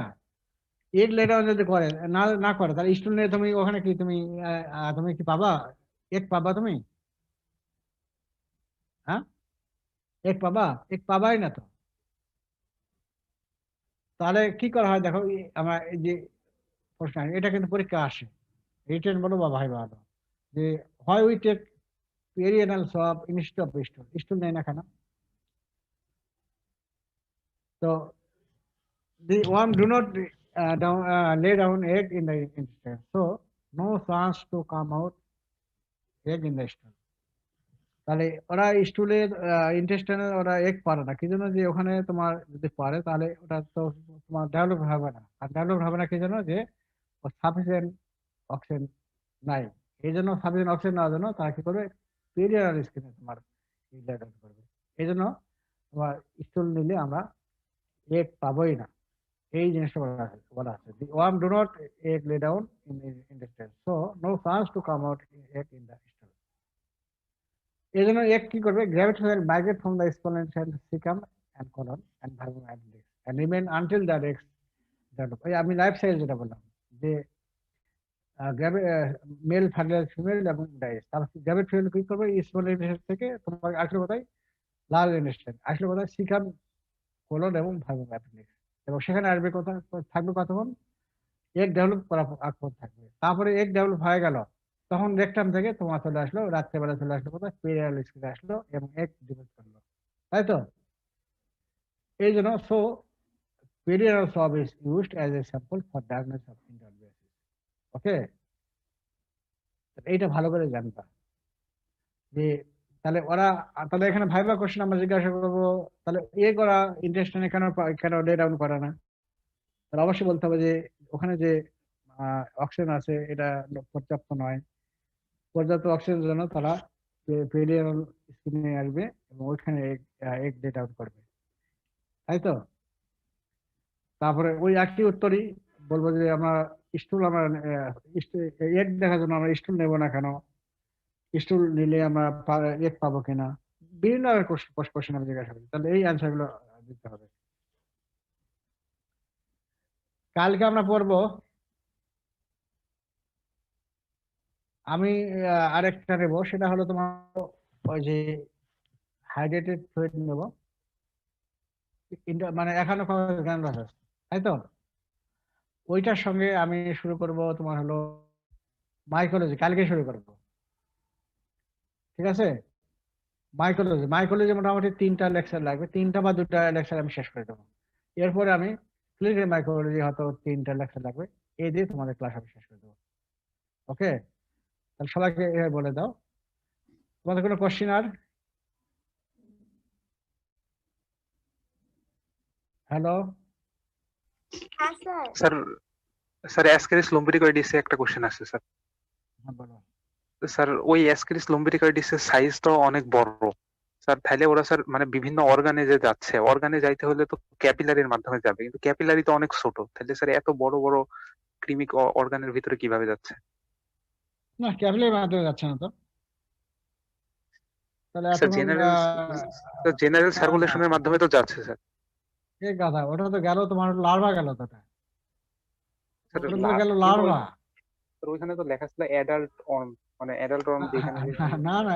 এগ লে ডাউন যদি করে না না করে, তাহলে স্টুল নিয়ে তুমি ওখানে কি তুমি তুমি কি পাবা? এগ পাবা তুমি? হ্যাঁ, এগ পাবা? এগ পাবাই না তো। তাহলে কি করা হয় দেখো, আমরা এই যে প্রশ্ন, এটা কিন্তু পরীক্ষা আসে, রিটেন বলো বা ভাই বলো, যে হয় we take perianal swab instead of stool, stool নেয় না কেন? তো the worm do not lay down egg in the intestine, so no chance to come out egg in the stool. তাহলে ওরা স্টুলে ইন্টেস্টাইনে ওরা এগ পারে না, কি জন্য? যে ওখানে তোমার যদি পারে তাহলে ওটা তো তোমার ডেভেলপ হবে না। আর ডেভেলপ হবে না কি জন্য? যে সাফিসিয়েন্ট অক্সিজেন নাই। এই জন্য সাফিসিয়েন্ট অক্সিজেন নেওয়ার জন্য তারা কি করবে? পেরিয়াল স্কিনে তোমার ডেভেলপ করবে। এই জন্য তোমার স্টুল নিলে আমরা এগ পাবোই না। এই জিনিসটা বলা আছে, the worm do not egg lay down in intestine, so no chance to come out egg in the stool. এই জন্য egg কি করবে? Gravity will migrate from the exponential cecum and colon and verbum appendix and remain until the eggs develop. এই আমি life cycle যেটা বললাম, যে mail fertilize female এবং ডাইস, তার গ্র্যাভিটি কি করবে? স্মল ইন্টেস্টাইন থেকে তোমার আসলে কোথায়? লার্জ ইন্টেস্টাইন, আসলে কোথায়? সিকাম, কোলন এবং ভার্বুম অ্যাপেন্ডিক্স। এবং সেখানে আসবে কোথায়? থাকবে কতক্ষণ? এগ ডেভেলপ করা আগ থাকবে। তারপরে এগ ডেভেলপ হয়ে গেল, তখন রেকটাম থেকে তোমার চলে আসলো, রাত্রেবেলা চলে আসলো কোথায়? পেরিয়াল স্কিনে আসলো এবং এগ ডিপোজ করলো, তাই তো? এই জন্য so perianal swab is used as a sample for diagnosis of enterobiasis. Okay, এইটা ভালো করে জানবা যে তাহলে ওরা, তাহলে এখানে ভাইবা কোশ্চেন আমরা জিজ্ঞাসা করবো, তাহলে ওরা ইন্টারেস্টেনে কেন কেন লে ডাউন করে না? তাহলে অবশ্যই বলতে হবে যে ওখানে যে অক্সিজেন আছে এটা পর্যাপ্ত নয়। পর্যাপ্ত অক্সিজেনের জন্য তারা পেরিয়াল স্কিনে আসবে এবং ওইখানে এগ লেট আউট করবে, তাই তো? তারপরে ওই একটি উত্তরই বলবো যে আমরা স্টুল, আমরা এগ দেখার জন্য আমরা স্টুল নেবো না কেন? স্টুল নিলে আমরা এগ পাবো কিনা? বিভিন্ন কোশ্চেন আমি জিজ্ঞাসা করি, তাহলে এই অ্যান্সার গুলো দিতে হবে। কালকে আমরা পড়বো, আমি আরেকটা নেবো, সেটা হলো তোমার ওই যে হাইড্রেটেড ফ্লুইড নেবো, মানে এখনো জ্ঞান আছে, তাই তো? ওইটার সঙ্গে আমি শুরু করব তোমার হলো মাইকোলজি, কালকে শুরু করব, ঠিক আছে? মাইকোলজি মোটামুটি 3টা লেকচার লাগবে, 3টা বা 2টা লেকচার আমি শেষ করে দেবো। এরপরে আমি ক্লিনিক্যাল মাইক্রোবায়োলজি হয়তো 3টা লেকচার লাগবে, এই দিয়ে তোমাদের ক্লাস আমি শেষ করে দেবো। ওকে, তাহলে সবাইকে এভাবে বলে দাও। তোমাদের কোনো কোশ্চিন আর? হ্যালো, হ্যাঁ স্যার। স্যার স্যার অ্যাসকেরিস লম্বিরিকয়েডিসে একটা কোশ্চেন আছে স্যার। হ্যাঁ বলো। স্যার ওই অ্যাসকেরিস লম্বিরিকয়েডিসের সাইজ তো অনেক বড় স্যার, তাইলে ওরা স্যার মানে বিভিন্ন অর্গানে যে যাচ্ছে, অর্গানে যাইতে হলে তো ক্যাপিলারির মাধ্যমে যাবে, কিন্তু ক্যাপিলারি তো অনেক ছোট, তাহলে স্যার এত বড় বড় ক্রিমিক অর্গানের ভিতরে কিভাবে যাচ্ছে? না, ক্যাপিলারি মাধ্যমে যাচ্ছে না তো, তাহলে স্যার এতক্ষণ জেনারেল না না, সার্কুলেশনের মাধ্যমে তো যাচ্ছে স্যার। এই কথা, ওটা তো গেল তোমার লার্ভা গেল তো, স্যার ওটা তো গেল লার্ভা। ওইখানে তো লেখা ছিল অ্যাডাল্ট অর্ম, মানে অ্যাডাল্ট অর্ম যেখানে না না,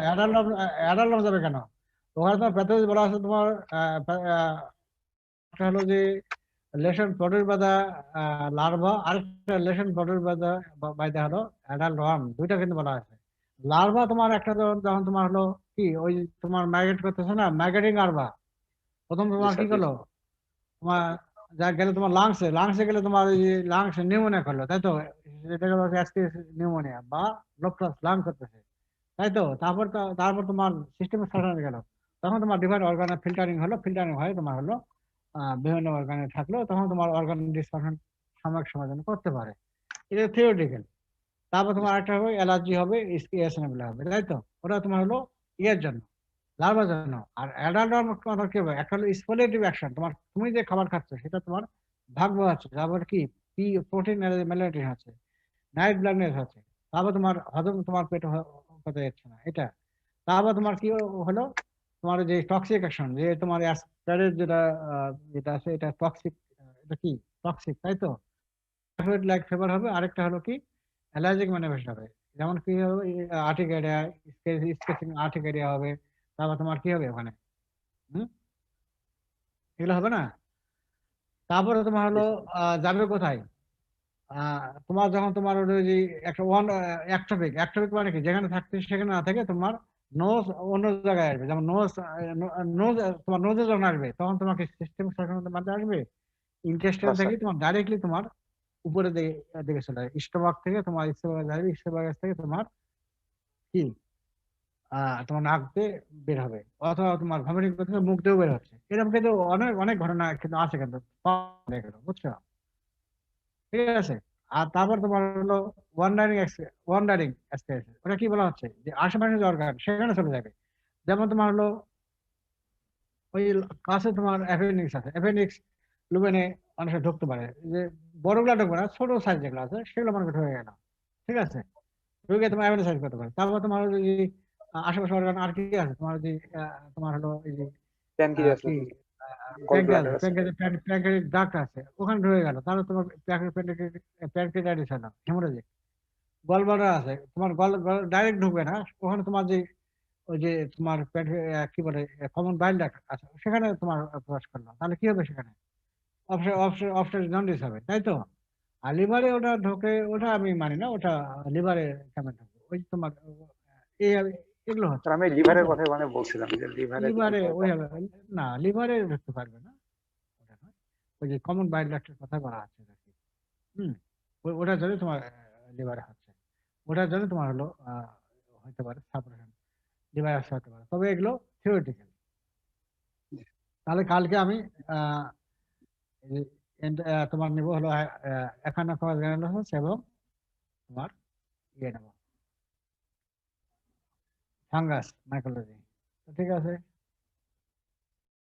অ্যাডাল্ট যাবে কেন? ওখানে তোমার প্যাথোলজি বলা আছে তোমার একটা হলো যে lesion produce by the larva, আরেকটা লেশন প্রডিউস বাই দা হলো অ্যাডাল্ট ওয়ার্ম, দুইটা কিন্তু বলা আছে। লার্ভা তোমার একটা যখন তোমার হলো কি ওই তোমার মাইগ্রেট করতেছে না, মাইগ্রেটিং লার্ভা, প্রথম জি তোমার কি স্যার, জি করলো, তোমার যা গেলে তোমার লাংসে গেলে তোমার ওই লাংস নিউমোনিয়া করলো, তাই তো, যেটাকে বলা হয় নিউমোনিয়া বা লোকটাস লাং করতেছে, তাই তো। তারপর তোমার সিস্টেমে সাজানো গেল, তখন তোমার ডিফারেন্ট অর্গানে ফিল্টারিং হলো, ফিল্টারিং হয়ে তোমার হলো বিভিন্ন অর্গানে থাকলো, তখন তোমার অর্গান ডিসফাংশন সাময়িক সমাধান করতে পারে, এটা থিওরিটিক্যাল। তারপর তোমার একটা হবে অ্যালার্জি হবে, এসএনএফএল হবে, তাই তো। ওটা তোমার হলো ইয়ের জন্য, লার্ভার জন্য। আর অ্যাডাল্ট কথা কি হবে, একটা হলো স্পলেটিভ অ্যাকশন, তুমি যে খাবার খাচ্ছ সেটা তোমার ভাগ হচ্ছে, তারপর কি প্রোটিন ম্যালানিন আছে, নাইট ব্লাইন্ডনেস আছে, তারপর তোমার হজম তোমার পেটে হতে যাচ্ছে না এটা। তারপর তোমার কি হলো, তোমার যে টক্সিক অ্যাকশন, যে তোমার অ্যাসপিরিন যেটা আছে এটা টক্সিক, এটা কি টক্সিক, তাই তো। লাইক ফেভার হবে, আরেকটা হলো কি অ্যালার্জিক ম্যানিফেস্ট হবে, যেমন কি হবে আর্টিকেরিয়া, স্কেচিং আর্টিকেরিয়া হবে, তারপর তোমার কি হবে ওখানে, হুম, এগুলো হবে না। তারপরে তোমার হলো যাবে কোথায়, তোমার যখন তোমার ওই যে একটা অ্যাক্টোপিক, মানে কি যেখানে থাকতে সেখানে না থাকে, তোমার নোজ অন্য জায়গায় আসবে, যেমন নোজ তোমার নোজে যখন আসবে তখন তোমাকে সিস্টেম সার্কুলেশনের মাধ্যমে আসবে, ইন্টেস্টাইন হ্যাঁ থেকে স্যার। তোমার ডাইরেক্টলি তোমার উপরে দিকে চলে যাবে, স্টোমাক থেকে তোমার স্টোমাক আসবে, স্টোমাক থেকে তোমার কি তোমার নাক দিয়ে বের হবে, অথবা তোমার ভমিটিং করতে মুখ দিয়েও বের হচ্ছে, এরকম কিন্তু অনেক অনেক ঘটনা কিন্তু আছে, কিন্তু পাওয়া গেল, বুঝছো, ঠিক আছে। আর তারপর তোমার হলো ওয়ান্ডারিং এক্সপিরিয়েন্স, ওটা কি বলা হচ্ছে যে আশেপাশে যে অর্গান সেখানে চলে যাবে, যেমন তোমার হলো ওই কাছে তোমার অ্যাপেন্ডিক্স আছে, অ্যাপেন্ডিক্স লুবেনে মানুষের ঢুকতে পারে, যে বড়গুলা ঢুকবে না, ছোট সাইজ যেগুলো আছে সেগুলো মানুষ ঢুকে গেল, ঠিক আছে, ঢুকে তোমার অ্যাপেন্ডিসাইজ করতে পারে। তারপর তোমার হলো যে আশেপাশে অর্গান আর কি আছে, তোমার যে তোমার হলো এই যে প্যানক্রিয়াস কি আছে, গল ব্লাডার আছে। প্যানক্রিয়াটিক ডাক্ট আছে, ওখানে ঢুকে গেল, তাহলে তোমার প্যানক্রিয়াটাইটিস হলো, হেমোরেজিক। গলব্লাডার আছে, তোমার গল ডাইরেক্ট ঢুকবে না, ওখানে তোমার যে ওই যে তোমার কি বলে কমন বাইল ডাক্ট আছে, সেখানে তোমার প্রবেশ করলো, তাহলে কি হবে সেখানে, অবস্ট্রাকটিভ জন্ডিস হবে, তাই তো। আর লিভারে ওটা ঢোকে, ওটা আমি মানি না, ওটা লিভারে কেমন ঢোকে, ওই তোমার এই এগুলো হচ্ছে, স্যার আমি তাই লিভারের তো। কথা মানে বলছিলাম যে লিভারে যদি লিভারে হয় তখন। ওইভাবে না, লিভারে ঢুকতে পারবে না, ওটা নয়, ওই যে কমন বাইল ডাক্টের কথা বলা হচ্ছে আর কি। হুম, ওটার জন্য তোমার লিভারে হচ্ছে, ওটার জন্য তোমার হলো হতে পারে সাপারেশন, লিভার আসতে হতে পারে, তবে এগুলো থিওরিটিক্যাল। তাহলে কালকে আমি আহ তোমার নেবো হলো এখানে এবং তোমার ইয়ে নেবো ফাঙ্গাস মাইকোলজি, ঠিক আছে।